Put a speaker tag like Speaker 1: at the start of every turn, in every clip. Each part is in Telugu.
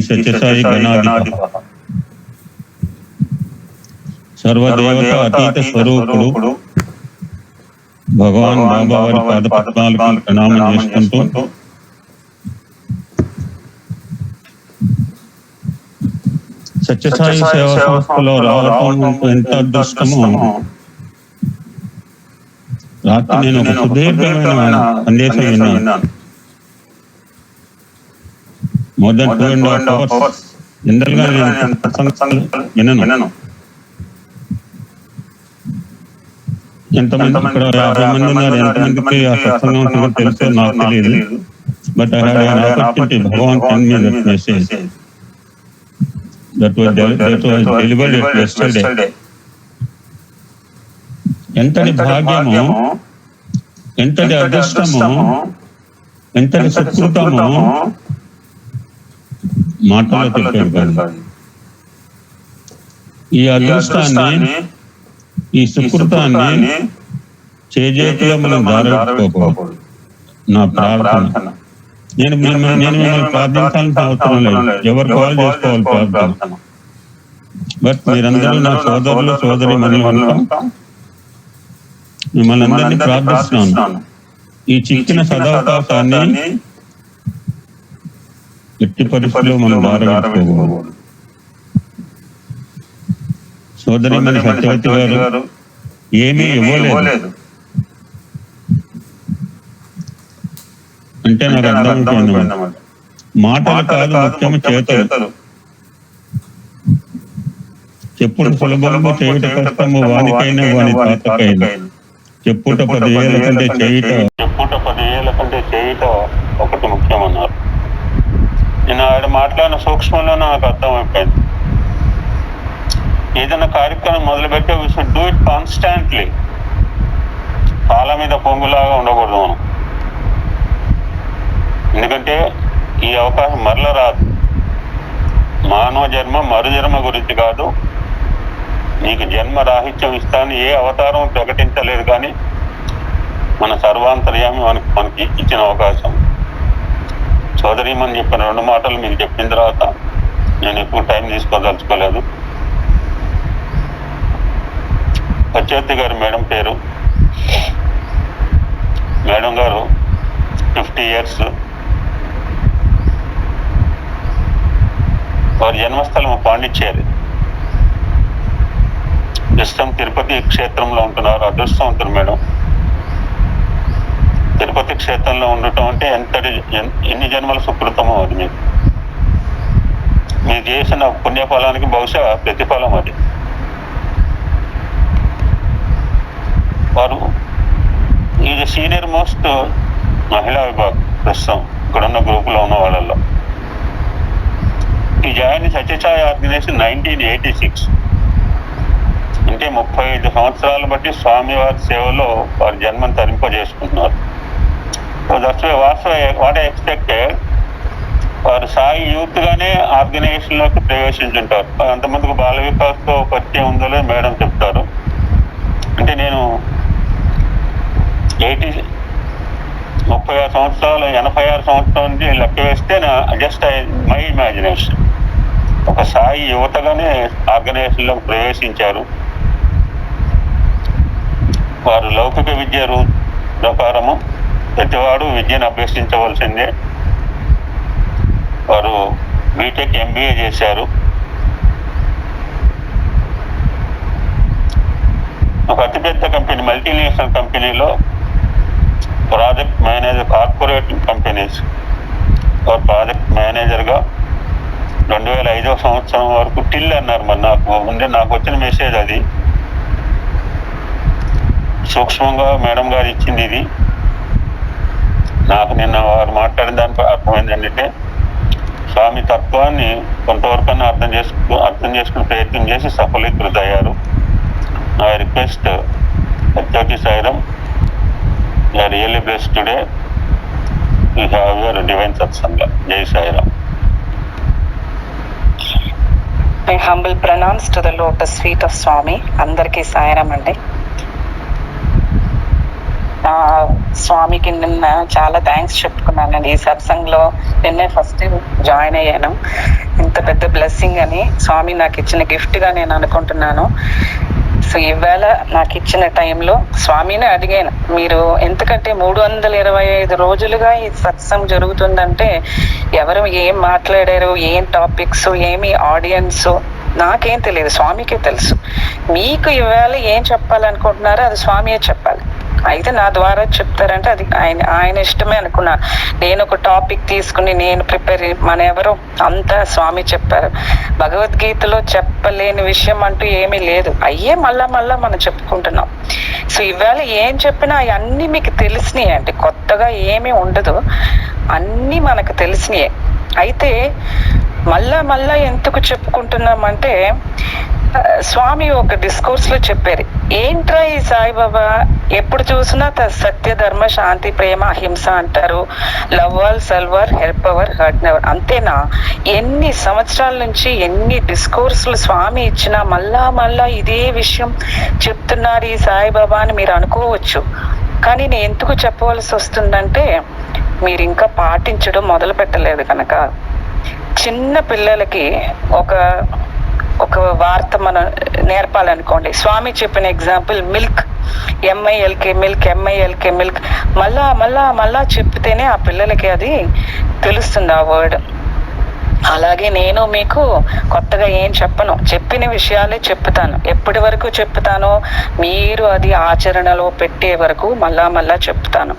Speaker 1: సత్యసాయి గణాధిప సర్వదేవత అతీత స్వరూపుడు భగవాన్ బాబా వారి పాదపద్మాలకు ప్రణామం చేసుకుంటూ సత్యసాయి సేవా సంస్థలో రావటం ఎంత అదృష్టమో. రాత్రి నేను ఒక సుదీర్ఘమైన సందేశం విన్నాను. More than 2.5 hours. జనరల్గా నేను వినను. ఎంతమంది ఇక్కడ 50 మంది ఉన్నారు, ఎంతమందికి ఆ సత్సంగం తెలుసో నాకు తెలియదు. But I had an opportunity. Bhagavan sent me that message that was delivered yesterday. ఎంతటి భాగ్యమో, ఎంతటి అదృష్టమో, ఎంతటి సుకృతమో మాటలో తెలిపారు కాదు. ఈ అదృష్టాన్ని, ఈ సుకృతాన్ని చేజేతుగా మనం దారవేసుకోకూడదు. నా ప్రార్థన. నేను మిమ్మల్ని ప్రార్థించాల్సిన అవసరం లేదు. ఎవరు కాల్ చేసుకోవాలి ప్రార్థన. బట్ మీరందరూ నా సోదరులు, సోదరి మనులు, మిమ్మల్ని అందరినీ ప్రార్థిస్తున్నాను. ఈ చిక్కిన సదావకాశాన్ని ఎట్టి పరిస్థితుల్లో మనం దారవేసుకోకూడదు. సోదరి మన సత్యవతి గారు ఏమీ ఇవ్వలేదు అంటే నాకు అర్థమైపోయింది. మాటలు కాదు ముఖ్యము, చేతలు. చెప్పుడు సులభము, చేయుట కష్టము. వానికైనా వాని తాతకైనా. చెప్పుట 10 ఏళ్ల కంటే చేయుట ఒకటి ముఖ్యమన్నారు. నేను ఆయన మాట్లాడిన సూక్ష్మంలో నాకు అర్థమైపోయింది. ఏదైనా కార్యక్రమం మొదలుపెట్టే we should do it constantly. పాల మీద పొంగులాగా ఉండకూడదు మనం. ఎందుకంటే ఈ అవకాశం మరల రాదు. మానవ జన్మ మరు జన్మ గురించి కాదు. నీకు జన్మ రాహిత్యం ఇస్తాను ఏ అవతారం ప్రకటించలేదు, కానీ మన సర్వాంతర్యామి మనకి ఇచ్చిన అవకాశం. సోదరీమని చెప్పిన 2 మాటలు మీకు చెప్పిన తర్వాత నేను ఎక్కువ టైం తీసుకోదలుచుకోలేదు. సత్యవతి గారు మేడం పేరు. మేడం గారు 50 years. వారి జన్మస్థలం పాండిచ్చేరి. ప్రస్తుతం తిరుపతి క్షేత్రంలో ఉంటున్నారు. అదృష్టవంతులు మేడం. తిరుపతి క్షేత్రంలో ఉండటం అంటే ఎన్ని జన్మల సుకృతమో అది. మీరు చేసిన పుణ్యఫలానికి బహుశా ప్రతిఫలం అది. వారు ఇది సీనియర్ మోస్ట్ మహిళా విభాగం ప్రస్తుతం ఇక్కడున్న గ్రూపులో ఉన్న వాళ్ళల్లో. ఈ జాయిన్ సత్యసాయి ఆర్గనైజేషన్ 1986. అంటే 35 సంవత్సరాలు బట్టి స్వామివారి సేవలో వారి జన్మను తరింపజేసుకుంటున్నారు. What expected. వారు సాయి యూత్ గానే ఆర్గనైజేషన్లోకి ప్రవేశించుంటారు. అంతమందికి బాల వికాస్తో పరిచయం ఉందో మేడం చెప్తారు. అంటే నేను 36 సంవత్సరాలు 86 సంవత్సరాల నుంచి లెక్క వేస్తే జస్ట్ మై ఇమాజినేషన్. ఒక సాయి యువతగానే ఆర్గనైజేషన్లో ప్రవేశించారు. వారు లౌకిక విద్య ప్రకారము ప్రతివాడు విద్యను అభ్యసించవలసిందే. వారు బీటెక్ MBA చేశారు. ఒక అతిపెద్ద కంపెనీ, మల్టీనేషనల్ కంపెనీలో project manager, corporate companies project మేనేజర్గా 2005వ సంవత్సరం వరకు టిల్ అన్నారు. మరి నాకు వచ్చిన మెసేజ్ అది. సూక్ష్మంగా మేడం గారు ఇచ్చింది ఇది. నాకు నిన్న వారు మాట్లాడిన దానికి అర్థమైంది ఏంటంటే, స్వామి తత్వాన్ని కొంతవరకన్నా అర్థం చేసుకుని ప్రయత్నం చేసి సఫలీకృతయ్యారు. I request Satyavathi Sairam, you are really blessed today. You have your divine satsang. Jai Sairam.
Speaker 2: My humble pranams to the lotus feet of Swami. అందరికీ సాయిరామ్ అండి. స్వామికి నిన్న చాలా థ్యాంక్స్ చెప్పుకున్నానండి. ఈ సత్సంగ్లో నిన్నే ఫస్ట్ జాయిన్ అయ్యాను. ఇంత పెద్ద బ్లెస్సింగ్ అని స్వామి నాకు ఇచ్చిన గిఫ్ట్గా నేను అనుకుంటున్నాను. సో ఈవేళ నాకు ఇచ్చిన టైంలో స్వామినే అడిగాను, మీరు ఎందుకంటే 325 రోజులుగా ఈ సత్సంగ్ జరుగుతుందంటే ఎవరు ఏం మాట్లాడారు, ఏం టాపిక్స్, ఏమి ఆడియన్స్ నాకేం తెలియదు, స్వామికే తెలుసు. మీకు ఈవేళ ఏం చెప్పాలనుకుంటున్నారో అది స్వామియే చెప్పాలి. అయితే నా ద్వారా చెప్తారంటే అది ఆయన ఇష్టమే అనుకున్నాను. నేను ఒక టాపిక్ తీసుకుని నేను ప్రిపేర్, మన ఎవరు అంతా స్వామి చెప్పారు. భగవద్గీతలో చెప్పలేని విషయం అంటూ ఏమీ లేదు, అయ్యే మళ్ళా మనం చెప్పుకుంటున్నాం. సో ఇవాళ ఏం చెప్పినా అవన్నీ మీకు తెలిసినాయి అంటే కొత్తగా ఏమీ ఉండదు, అన్నీ మనకు తెలిసినాయే. అయితే మళ్ళా ఎందుకు చెప్పుకుంటున్నామంటే స్వామి ఒక డిస్కోర్స్ లో చెప్పారు, ఏంట్రా ఈ సాయిబాబా ఎప్పుడు చూసినా సత్య ధర్మ శాంతి ప్రేమ అహింస అంటారు, love all serve all help our hurt never, అంతేనా? ఎన్ని సంవత్సరాల నుంచి ఎన్ని డిస్కోర్స్లు స్వామి ఇచ్చినా మళ్ళా ఇదే విషయం చెప్తున్నారు ఈ సాయిబాబా అని మీరు అనుకోవచ్చు. కానీ నేను ఎందుకు చెప్పవలసి వస్తుందంటే మీరు ఇంకా పాటించడం మొదలు పెట్టలేదు కనుక. చిన్న పిల్లలకి ఒక వార్త మనం నేర్పాలనుకోండి, స్వామి చెప్పిన ఎగ్జాంపుల్ మిల్క్, MILK మిల్క్ మళ్ళా చెప్తేనే ఆ పిల్లలకి అది తెలుస్తుంది ఆ వర్డ్. అలాగే నేను మీకు కొత్తగా ఏం చెప్పను, చెప్పిన విషయాలే చెప్తాను. ఎప్పటి వరకు చెప్తానో మీరు అది ఆచరణలో పెట్టే వరకు మళ్ళా చెప్తాను.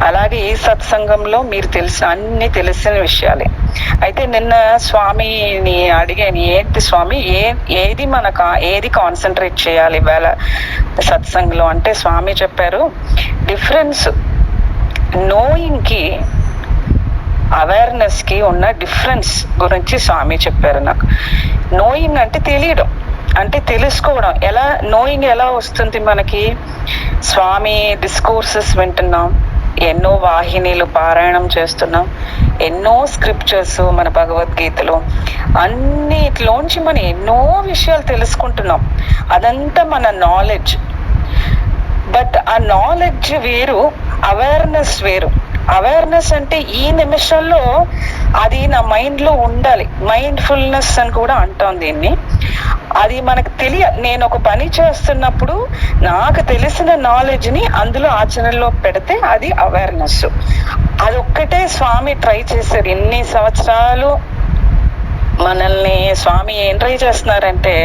Speaker 2: అలాగే ఈ సత్సంగంలో మీరు అన్ని తెలిసిన విషయాలే. అయితే నిన్న స్వామిని అడిగాను, ఏంటి స్వామి ఏది కాన్సన్ట్రేట్ చేయాలి ఇవాళ సత్సంగంలో అంటే స్వామి చెప్పారు, డిఫరెన్స్ నోయింగ్ కి అవేర్నెస్ కి ఉన్న డిఫరెన్స్ గురించి స్వామి చెప్పారు నాకు. నోయింగ్ అంటే తెలియడం, అంటే తెలుసుకోవడం. నోయింగ్ ఎలా వస్తుంది మనకి? స్వామి డిస్కోర్సెస్ వింటున్నాం, ఎన్నో వాహినీలు పారాయణం చేస్తున్నాం, ఎన్నో స్క్రిప్చర్స్ మన భగవద్గీతలో, అన్నిటిలోంచి మనం ఎన్నో విషయాలు తెలుసుకుంటున్నాం. అదంతా మన నాలెడ్జ్. బట్ ఆ నాలెడ్జ్ వేరు, అవేర్నెస్ వేరు. అవేర్నెస్ అంటే ఈ నిమిషంలో అది నా మైండ్లో ఉండాలి, మైండ్ఫుల్నెస్ అని కూడా అంటాం దీన్ని. అది మనకు నేను ఒక పని చేస్తున్నప్పుడు నాకు తెలిసిన నాలెడ్జ్ని అందులో ఆచరణలో పెడితే అది అవేర్నెస్. అదొక్కటే స్వామి ట్రై చేశారు ఇన్ని సంవత్సరాలు. మనల్ని స్వామి ఏం ట్రై చేస్తున్నారంటే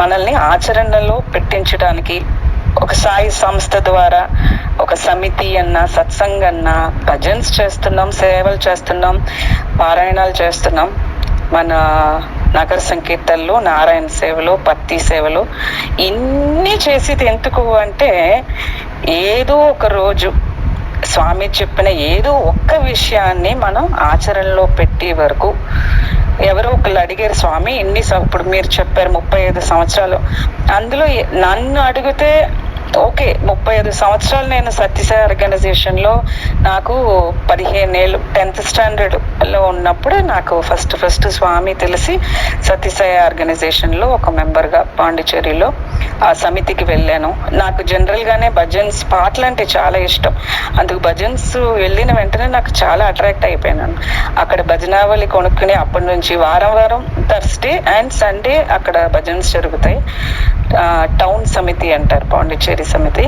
Speaker 2: మనల్ని ఆచరణలో పెట్టించడానికి. ఒక సాయి సంస్థ ద్వారా ఒక సమితి అన్నా, సత్సంగ్ అన్నా, భజన్స్ చేస్తున్నాం, సేవలు చేస్తున్నాం, పారాయణాలు చేస్తున్నాం, మన నగర సంకీర్తనలు, నారాయణ సేవలు, పత్తి సేవలు, ఇన్ని చేసేది ఎందుకు అంటే ఏదో ఒక రోజు స్వామి చెప్పిన ఏదో ఒక్క విషయాన్ని మనం ఆచరణలో పెట్టే వరకు. ఎవరో ఒకళ్ళు అడిగారు, స్వామి ఇప్పుడు మీరు చెప్పారు 35 సంవత్సరాలు, అందులో నన్ను అడిగితే ఓకే 35 సంవత్సరాలు నేను సత్యసాయి ఆర్గనైజేషన్లో నాకు 15 ఏళ్ళు 10th స్టాండర్డ్లో ఉన్నప్పుడు నాకు ఫస్ట్ స్వామి తెలిసి సత్యసాయి ఆర్గనైజేషన్లో ఒక మెంబర్గా పాండిచేరిలో ఆ సమితికి వెళ్ళాను. నాకు జనరల్గానే భజన్స్ పాటలు అంటే చాలా ఇష్టం, అందుకు భజన్స్ వెళ్ళిన వెంటనే నాకు చాలా అట్రాక్ట్ అయిపోయినాను. అక్కడ భజనావళి కొనుక్కుని అప్పటి నుంచి వారం థర్స్డే అండ్ సండే అక్కడ భజన్స్ జరుగుతాయి. టౌన్ సమితి అంటారు, పాండిచేరి సమితి.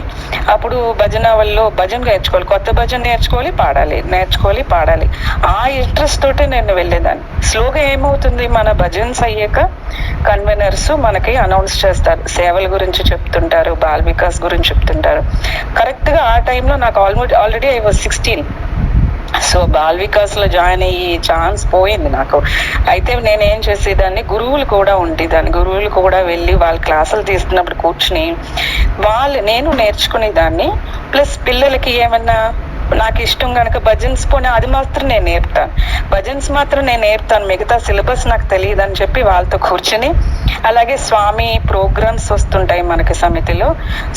Speaker 2: అప్పుడు భజనావళిలో భజన నేర్చుకోవాలి, కొత్త భజన నేర్చుకోవాలి పాడాలి. ఆ ఇంట్రెస్ట్ తోటే నేను వెళ్ళేదాన్ని. స్లోగా ఏమవుతుంది, మన భజన్స్ అయ్యాక కన్వీనర్స్ మనకి అనౌన్స్ చేస్తారు, సేవల గురించి చెప్తుంటారు, బాల్ వికాస్ గురించి చెప్తుంటారు. కరెక్ట్గా ఆ టైంలో నాకు already I was 16. So Bal వికాస్లో జాయిన్ అయ్యి ఛాన్స్ పోయింది నాకు. అయితే నేనేం చేసేదాన్ని, గురువులు కూడా వెళ్ళి వాళ్ళ క్లాసులు తీసుకున్నప్పుడు కూర్చుని నేను నేర్చుకునేదాన్ని. ప్లస్ పిల్లలకి ఏమన్నా నాకు ఇష్టం కనుక భజన్స్ పోనీ అది మాత్రం నేను నేర్పుతాను, భజన్స్ మాత్రం నేను నేర్పుతాను, మిగతా సిలబస్ నాకు తెలియదు అని చెప్పి వాళ్ళతో కూర్చుని, అలాగే స్వామి ప్రోగ్రామ్స్ వస్తుంటాయి మనకి సమితిలో,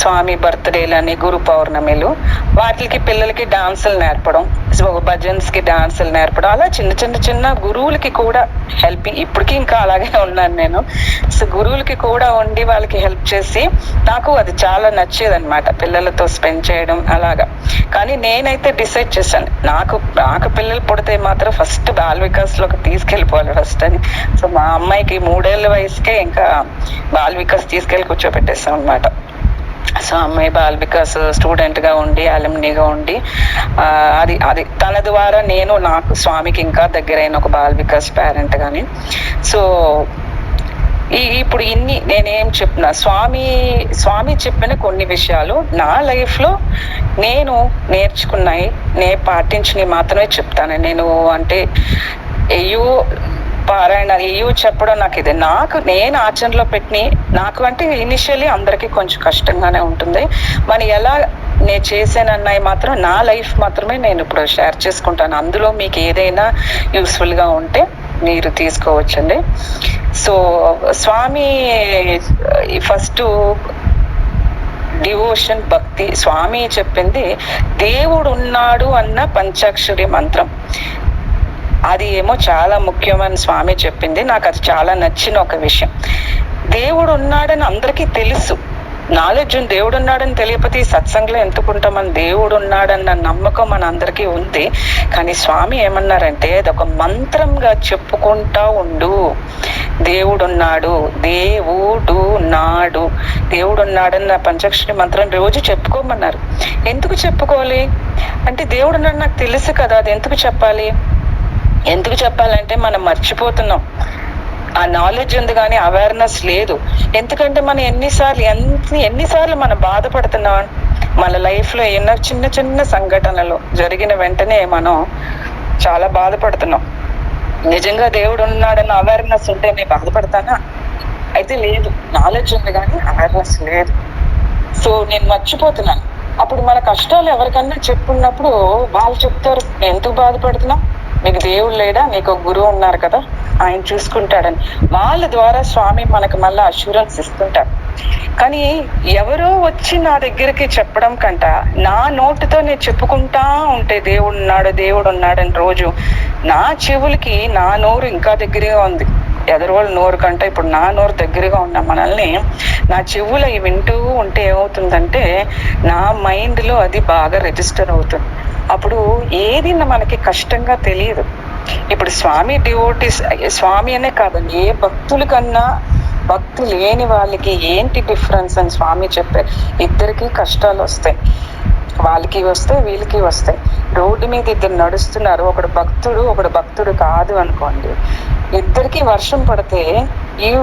Speaker 2: స్వామి బర్త్డేలని, గురు పౌర్ణమిలు, వాటికి పిల్లలకి డాన్సులు నేర్పడం, భజన్స్ కి డాన్సులు నేర్పడం, అలా చిన్న చిన్న చిన్న గురువులకి కూడా హెల్ప్, ఇప్పటికీ ఇంకా అలాగే ఉన్నాను నేను. సో గురువులకి కూడా ఉండి వాళ్ళకి హెల్ప్ చేసి నాకు అది చాలా నచ్చేది అనమాట, పిల్లలతో స్పెండ్ చేయడం అలాగా. కానీ నేనైతే డిసైడ్ చేశాను, నాకు పిల్లలు పుడితే మాత్రం ఫస్ట్ బాల వికాస్ లోకి తీసుకెళ్ళిపోవాలి ఫస్ట్ అని. సో మా అమ్మాయికి 3 ఏళ్ల వయసుకే ఇంకా బాల వికాస్ తీసుకెళ్ళి కూర్చోబెట్టేస్తాం అనమాట. సో అమ్మాయి బాల్ వికాస్ స్టూడెంట్ గా ఉండి, అలుమ్నీగా ఉండి, అది అది తన ద్వారా నేను నాకు స్వామికి ఇంకా దగ్గరైన ఒక బాల్ వికాస్ పేరెంట్ గాని. సో ఇప్పుడు ఇన్ని నేనేం చెప్పిన స్వామి చెప్పిన కొన్ని విషయాలు నా లైఫ్ లో నేను నేర్చుకున్నాయి, నేను పాటించినవి మాత్రమే చెప్తాను నేను. అంటే పారాయణ చెప్పడం నాకు ఇది, నేను ఆచరణలో పెట్టి నాకు అంటే ఇనిషియల్లీ అందరికీ కొంచెం కష్టంగానే ఉంటుంది. మరి ఎలా నేను చేశానన్నాయి మాత్రం నా లైఫ్ మాత్రమే నేను ఇప్పుడు షేర్ చేసుకుంటాను. అందులో మీకు ఏదైనా యూస్ఫుల్ గా ఉంటే మీరు తీసుకోవచ్చండి. సో స్వామి ఫస్ట్ డివోషన్, భక్తి. స్వామి చెప్పింది దేవుడు ఉన్నాడు అన్న పంచాక్షరి మంత్రం, అది ఏమో చాలా ముఖ్యమని స్వామి చెప్పింది. నాకు అది చాలా నచ్చిన ఒక విషయం. దేవుడు ఉన్నాడని అందరికీ తెలుసు, నాలెడ్జ్ ఉంది. దేవుడు ఉన్నాడని తెలియకపోతే ఈ సత్సంగంలో ఎందుకుంటామని, దేవుడు ఉన్నాడన్న నమ్మకం మన అందరికీ ఉంది. కానీ స్వామి ఏమన్నారంటే అదొక మంత్రంగా చెప్పుకుంటా ఉండు. దేవుడున్నాడు, దేవుడు నాడు, దేవుడు ఉన్నాడన్న పంచాక్షరి మంత్రం రోజు చెప్పుకోమన్నారు. ఎందుకు చెప్పుకోవాలి అంటే, దేవుడు ఉన్నాడు నాకు తెలుసు కదా, అది ఎందుకు చెప్పాలి? ఎందుకు చెప్పాలంటే మనం మర్చిపోతున్నాం, ఆ నాలెడ్జ్ ఉంది కానీ అవేర్నెస్ లేదు. ఎందుకంటే మనం ఎన్నిసార్లు మనం బాధపడుతున్నాం మన లైఫ్ లో, ఎన్నో చిన్న చిన్న సంఘటనలు జరిగిన వెంటనే మనం చాలా బాధపడుతున్నాం. నిజంగా దేవుడు ఉన్నాడన్న అవేర్నెస్ ఉంటే నేను బాధపడతానా? అయితే లేదు, నాలెడ్జ్ ఉంది కానీ అవేర్నెస్ లేదు. సో నేను మర్చిపోతున్నాను. అప్పుడు మన కష్టాలు ఎవరికన్నా చెప్పున్నప్పుడు వాళ్ళు చెప్తారు, ఎందుకు బాధపడుతున్నా, మీకు దేవుడు లేడా, మీకు గురువు ఉన్నారు కదా, ఆయన చూసుకుంటాడని. వాళ్ళ ద్వారా స్వామి మనకు మళ్ళీ అష్యూరెన్స్ ఇస్తుంటారు. కానీ ఎవరో వచ్చి నా దగ్గరికి చెప్పడం కంట, నా నోటితో నేను చెప్పుకుంటా ఉంటే దేవుడు ఉన్నాడని రోజు, నా చెవులకి నా నోరు ఇంకా దగ్గరగా ఉంది. ఎదరోళ్ళ నోరు కంటే ఇప్పుడు నా నోరు దగ్గరగా ఉన్న మనల్ని నా చెవులు అవి వింటూ ఉంటే ఏమవుతుందంటే, నా మైండ్ లో అది బాగా రిజిస్టర్ అవుతుంది. అప్పుడు ఏది మనకి కష్టంగా తెలియదు. ఇప్పుడు స్వామి డివోటీస్, స్వామి అనే కాదండి, ఏ భక్తుల కన్నా భక్తి లేని వాళ్ళకి ఏంటి డిఫరెన్స్ అని స్వామి చెప్పారు. ఇద్దరికి కష్టాలు వస్తాయి, వాళ్ళకి వస్తాయి, వీళ్ళకి వస్తాయి. రోడ్డు మీద ఇద్దరు నడుస్తున్నారు, ఒకడు భక్తుడు కాదు అనుకోండి, ఇద్దరికి వర్షం పడితే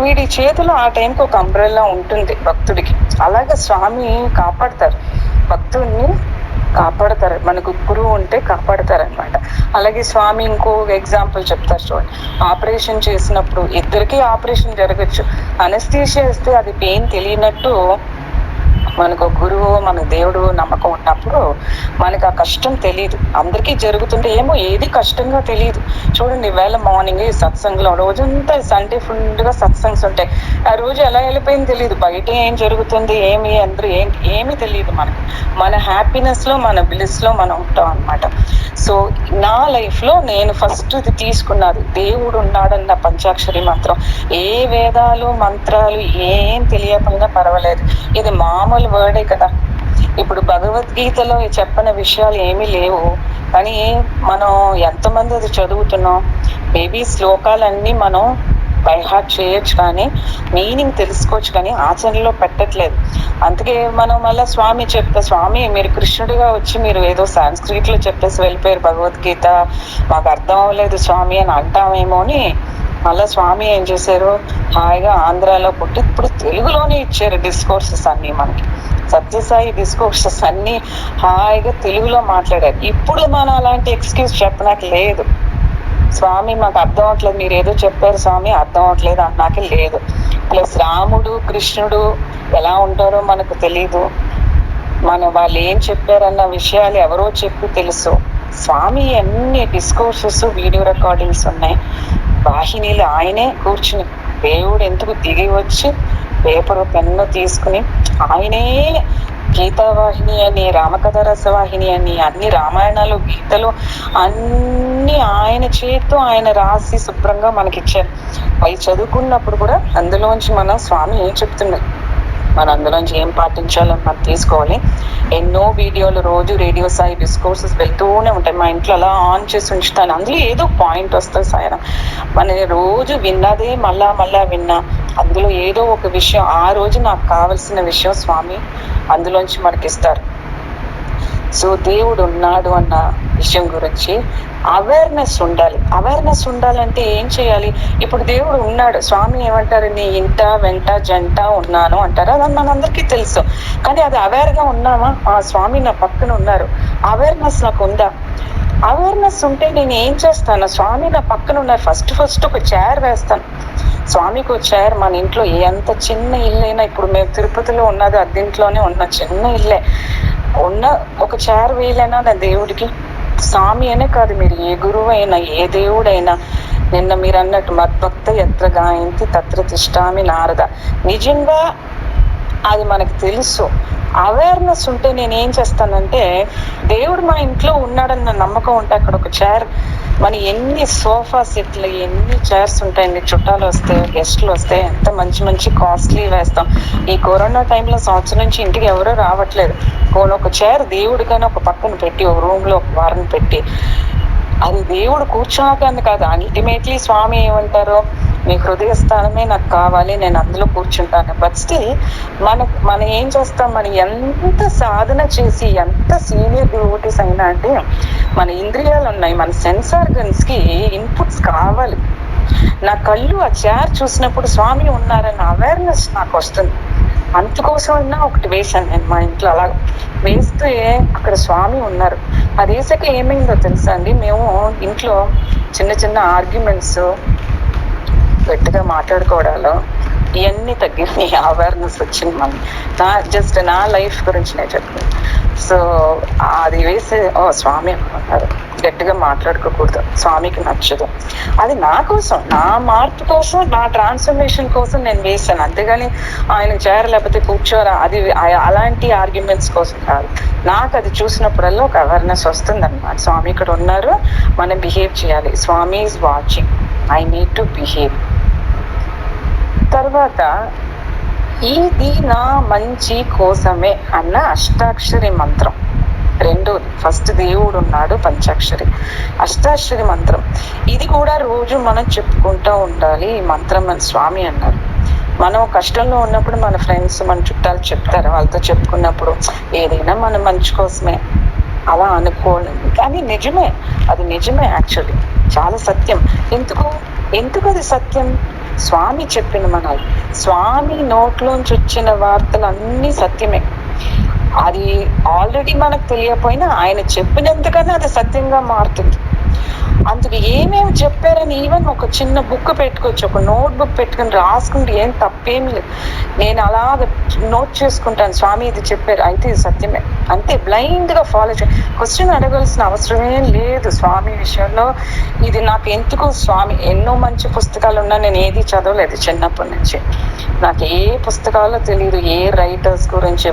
Speaker 2: వీడి చేతిలో ఆ టైంకి ఒక అంబ్రెల్లా ఉంటుంది భక్తుడికి. అలాగే స్వామి కాపాడతారు, భక్తుడిని కాపాడతారు, మనకు గురువు ఉంటే కాపాడతారనమాట. అలాగే స్వామి ఇంకో ఎగ్జాంపుల్ చెప్తారు చూడండి, ఆపరేషన్ చేసినప్పుడు ఇద్దరికి ఆపరేషన్ జరగచ్చు, అనస్థీషియా ఇస్తే అది పెయిన్ తెలియనట్టు మనకు గురువు, మన దేవుడు నమ్మకం ఉన్నప్పుడు మనకు ఆ కష్టం తెలియదు. అందరికీ జరుగుతుంటే ఏమో ఏది కష్టంగా తెలియదు. చూడండి, ఈవేళ మార్నింగ్ సత్సంగంలో రోజంతా సండే ఫుల్గా సత్సంగ్స్ ఉంటాయి, ఆ రోజు ఎలా వెళ్ళిపోయింది తెలియదు, బయట ఏం జరుగుతుంది ఏమీ తెలియదు మనకు. మన హ్యాపీనెస్ లో, మన బ్లిస్ లో మనం ఉంటాం అనమాట. సో నా లైఫ్ లో నేను ఫస్ట్ ఇది తీసుకున్నది, దేవుడు ఉన్నాడన్న పంచాక్షరి మంత్రం. ఏ వేదాలు మంత్రాలు ఏం తెలియకపోయినా పర్వాలేదు, ఇది మామూలు వర్డే కదా. ఇప్పుడు భగవద్గీతలో చెప్పిన విషయాలు ఏమీ లేవు, కానీ మనం ఎంతమంది అది చదువుతున్నాం. మేబీ శ్లోకాలన్నీ మనం బై హార్ట్ చేయొచ్చు, కానీ మీనింగ్ తెలుసుకోవచ్చు, కానీ ఆచరణలో పెట్టట్లేదు. అందుకే మనం మళ్ళీ స్వామి మీరు కృష్ణుడిగా వచ్చి మీరు ఏదో సాంస్క్రిట్ లో చెప్పేసి వెళ్ళిపోయారు భగవద్గీత, మాకు అర్థం అవ్వలేదు స్వామి అని అంటామేమో అని మళ్ళా స్వామి ఏం చేశారు, హాయిగా ఆంధ్రాలో పుట్టి ఇప్పుడు తెలుగులోనే ఇచ్చారు డిస్కోర్సెస్ అన్ని మనకి. సత్యసాయి డిస్కోర్సెస్ అన్ని హాయిగా తెలుగులో మాట్లాడారు. ఇప్పుడు మనం అలాంటి ఎక్స్క్యూజ్ చెప్పడానికి లేదు. స్వామి మాకు అర్థం అవట్లేదు, మీరు ఏదో చెప్పారు స్వామి అర్థం అవట్లేదు అన్నాక లేదు. ప్లస్ రాముడు కృష్ణుడు ఎలా ఉంటారో మనకు తెలీదు, వాళ్ళు ఏం చెప్పారన్న విషయాలు ఎవరో చెప్పి తెలుసు. స్వామి అన్ని డిస్కోర్సెస్ వీడియో రికార్డింగ్స్ ఉన్నాయి. వాహినిలు ఆయనే కూర్చుని, దేవుడు ఎందుకు దిగి వచ్చి పేపరు పెన్ను తీసుకుని ఆయనే గీతావాహిని అని, రామకథ రసవాహిని అని, అన్ని రామాయణాలు గీతలు అన్ని ఆయన చేతితో ఆయన రాసి శుభ్రంగా మనకిచ్చారు. అవి చదువుకున్నప్పుడు కూడా అందులోంచి మనం స్వామి ఏం చెప్తున్నారు, మనం అందులోంచి ఏం పాటించాలని మనం తీసుకోవాలి. ఎన్నో వీడియోలు రోజు రేడియో సాయి డిస్కోర్సెస్ వెళ్తూనే ఉంటాయి. మా ఇంట్లో అలా ఆన్ చేసి ఉంచుతాను. అందులో ఏదో పాయింట్ వస్తుంది సాయన. మన రోజు విన్నదే మళ్ళా మళ్ళా విన్నా, అందులో ఏదో ఒక విషయం, ఆ రోజు నాకు కావలసిన విషయం స్వామి అందులోంచి మనకిస్తారు. సో దేవుడు ఉన్నాడు అన్న విషయం గురించి అవేర్నెస్ ఉండాలి. అవేర్నెస్ ఉండాలంటే ఏం చేయాలి? ఇప్పుడు దేవుడు ఉన్నాడు, స్వామి ఏమంటారు, నీ ఇంట వెంట జంట ఉన్నాను అంటారు. అది మనందరికీ తెలుసు. కానీ అది అవేర్గా ఉన్నామా? ఆ స్వామి నా పక్కన ఉన్నారు, అవేర్నెస్ నాకు ఉందా? అవేర్నెస్ ఉంటే నేను ఏం చేస్తాను? స్వామి నా పక్కన ఉన్నారు, ఫస్ట్ ఒక చైర్ వేస్తాను. స్వామికి ఒక చైర్, మన ఇంట్లో ఎంత చిన్న ఇల్లైనా, ఇప్పుడు మేము తిరుపతిలో ఉన్నది అద్దెంట్లోనే ఉన్న చిన్న ఇల్లే ఉన్న, ఒక చైర్ వేయలేనా నా దేవుడికి? స్వామి అనే కాదు, మీరు ఏ గురువు అయినా ఏ దేవుడైనా, నిన్న మీరు అన్నట్టు మద్భక్త ఎత్ర గాయంతి తత్ర తిష్టామి నారద, నిజంగా అది మనకు తెలుసు. అవేర్నెస్ ఉంటే నేను ఏం చేస్తానంటే, దేవుడు మా ఇంట్లో ఉన్నాడన్న నమ్మకం ఉంటే అక్కడ ఒక చైర్, మన ఎన్ని సోఫా సెట్లు, ఎన్ని చైర్స్ ఉంటాయండి, చుట్టాలు వస్తే గెస్ట్లు వస్తే ఎంత మంచి మంచి కాస్ట్లీ వేస్తాం. ఈ కరోనా టైంలో సంవత్సరం నుంచి ఇంటికి ఎవరూ రావట్లేదు. ఒక చైర్ దేవుడికైనా ఒక పక్కన పెట్టి, ఒక రూమ్ లో ఒక వారం పెట్టి, అది దేవుడు కూర్చోనకని కాదు, అల్టిమేట్లీ స్వామి ఏమంటారో, మీ హృదయ స్థానమే నాకు కావాలి, నేను అందులో కూర్చుంటాను. బట్ స్టిల్ మనం ఏం చేస్తాం, మనం ఎంత సాధన చేసి ఎంత సీనియర్ డివోటీస్ అయినా అంటే, మన ఇంద్రియాలు ఉన్నాయి, మన సెన్స్ ఆర్గన్స్ కి ఇన్పుట్స్ కావాలి. నా కళ్ళు ఆ చైర్ చూసినప్పుడు స్వామి ఉన్నారన్న అవేర్నెస్ నాకు వస్తుంది. అందుకోసమైనా ఒకటి వేశాను నేను మా ఇంట్లో. అలా వేస్తే అక్కడ స్వామి ఉన్నారు. అది వేసాక ఏమైందో తెలుసా అండి, మేము ఇంట్లో చిన్న చిన్న ఆర్గ్యుమెంట్స్, గట్టిగా మాట్లాడుకోవడాలు ఇవన్నీ తగ్గి అవేర్నెస్ వచ్చింది. జస్ట్ నా లైఫ్ గురించి నేను చెప్తాను. సో అది వేసి, స్వామి ఉన్నారు, గట్టిగా మాట్లాడుకోకూడదు, స్వామికి నచ్చదు. అది నా కోసం, నా మార్పు కోసం, నా ట్రాన్స్ఫర్మేషన్ కోసం నేను వేసాను. అంతేగాని ఆయన చేరలేకపోతే కూర్చోరా, అది అలాంటి ఆర్గ్యుమెంట్స్ కోసం కాదు. నాకు అది చూసినప్పుడల్లా ఒక అవేర్నెస్ వస్తుంది అనమాట. స్వామి ఇక్కడ ఉన్నారు, మనం బిహేవ్ చేయాలి, Swami is watching, I need to behave. తర్వాత ఇది నా మంచి కోసమే అన్న అష్టాక్షరి మంత్రం. రెండోది, ఫస్ట్ దేవుడు ఉన్నాడు, పంచాక్షరి, అష్టాక్షరి మంత్రం. ఇది కూడా రోజు మనం చెప్పుకుంటూ ఉండాలి. ఈ మంత్రం మన స్వామి అన్నారు. మనం కష్టంలో ఉన్నప్పుడు మన ఫ్రెండ్స్, మన చుట్టాలు చెప్తారు, వాళ్ళతో చెప్పుకున్నప్పుడు ఏదైనా మన మంచి కోసమే అలా అనుకోండి. కానీ నిజమే, అది నిజమే, యాక్చువల్లీ చాలా సత్యం. ఎందుకు అది సత్యం? స్వామి చెప్పిన మనల్ని, స్వామి నోట్లోంచి వచ్చిన వార్తలు అన్నీ సత్యమే. అది ఆల్రెడీ మనకు తెలియకపోయినా ఆయన చెప్పినందుకన్నా అది సత్యంగా మారుతుంది. అందుకు ఏమేమి చెప్పారని ఈవెన్ ఒక చిన్న బుక్ పెట్టుకోవచ్చు, ఒక నోట్ బుక్ పెట్టుకుని రాసుకుంటే ఏం తప్పేమి లేదు. నేను అలాగ నోట్ చేసుకుంటాను, స్వామి ఇది చెప్పారు అయితే ఇది సత్యమే, అంతే. బ్లైండ్ గా ఫాలో క్వశ్చన్ అడగాల్సిన అవసరమే లేదు స్వామి విషయంలో. ఇది నాకు ఎందుకు, స్వామి ఎన్నో మంచి పుస్తకాలు ఉన్నా నేను ఏది చదవలేదు చిన్నప్పటి నుంచి. నాకు ఏ పుస్తకాలు తెలియదు, ఏ రైటర్స్ గురించి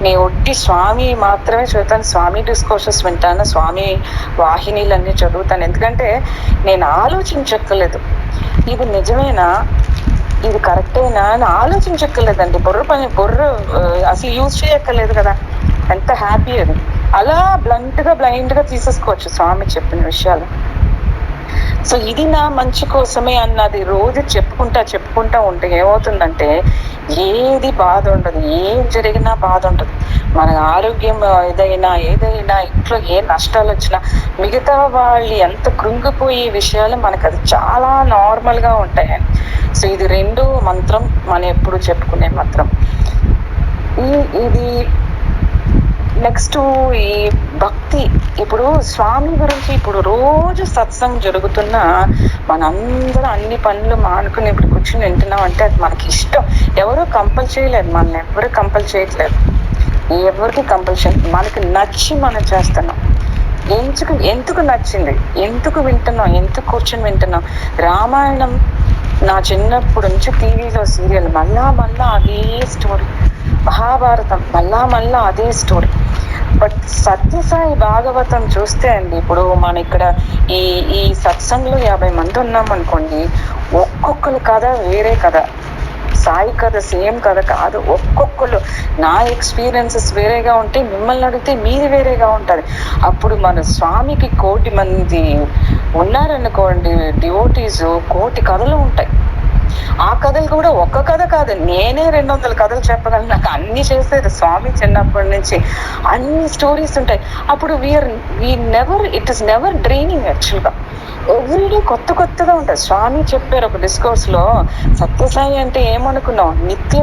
Speaker 2: నేను ఒట్టి స్వామి మాత్రమే చదువుతాను, స్వామి డిస్కోర్సెస్ వింటాను, స్వామి వాహినీలన్నీ చదువుతాను. ఎందుకంటే నేను ఆలోచించక్కర్లేదు, ఇది నిజమేనా, ఇది కరెక్టేనా అని ఆలోచించక్కర్లేదండి. బుర్ర అసలు యూజ్ చేయక్కర్లేదు కదా, ఎంత హ్యాపీ అది. అలా బ్లైండ్ గా తీసేసుకోవచ్చు స్వామి చెప్పిన విషయాలు. సో ఇది నా మంచి కోసమే అన్నది రోజు చెప్పుకుంటా ఉంటే ఏమవుతుందంటే, ఏది బాధ ఉండదు, ఏం జరిగినా బాధ ఉండదు. మన ఆరోగ్యం ఏదైనా ఇంట్లో ఏ నష్టాలు వచ్చినా, మిగతా వాళ్ళు ఎంత కృంగిపోయే విషయాలు మనకు అది చాలా నార్మల్ గా ఉంటాయని. సో ఇది రెండో మంత్రం, మనం ఎప్పుడు చెప్పుకునే మంత్రం. ఇది నెక్స్ట్ ఈ భక్తి. ఇప్పుడు స్వామి గురించి ఇప్పుడు రోజు సత్సంగం జరుగుతున్నా మనందరం అన్ని పనులు మానుకుని ఇప్పుడు కూర్చుని వింటున్నాం అంటే అది మనకి ఇష్టం. ఎవరు కంపల్ చేయలేదు, మనల్ని ఎవరు కంపల్ చేయట్లేదు. ఎవరికి కంపల్షన్, మనకి నచ్చి మనం చేస్తున్నాం. ఎందుకు నచ్చింది, ఎందుకు వింటున్నాం, ఎందుకు కూర్చొని వింటున్నాం. రామాయణం నా చిన్నప్పటి నుంచి టీవీలో సీరియల్ మళ్ళా అదే స్టోరీ. మహాభారతం మళ్ళా అదే స్టోరీ. బట్ సత్యసాయి భాగవతం చూస్తే అండి, ఇప్పుడు మన ఇక్కడ ఈ సత్సంగంలో 50 మంది ఉన్నాం అనుకోండి, ఒక్కొక్కరు కథ వేరే కథ. సాయి కథ సేమ్ కథ కాదు. ఒక్కొక్కరు నా ఎక్స్పీరియన్సెస్ వేరేగా ఉంటే, మిమ్మల్ని అడిగితే మీది వేరేగా ఉంటుంది. అప్పుడు మన స్వామికి 1,000,000 మంది ఉన్నారనుకోండి డివోటీస్, 1,000,000 కథలు ఉంటాయి. ఆ కథలు కూడా ఒక్క కథ కాదు, నేనే 200 కథలు చెప్పగలను. నాకు అన్ని చేసేది స్వామి చిన్నప్పటి నుంచి, అన్ని స్టోరీస్ ఉంటాయి. అప్పుడు ఇట్ ఈస్ నెవర్ డ్రైనింగ్. యాక్చువల్గా ఎవ్రీడే కొత్తగా ఉంటుంది. స్వామి చెప్పారు ఒక డిస్కోర్స్ లో, సత్యసాయి అంటే ఏమనుకున్నాం, నిత్య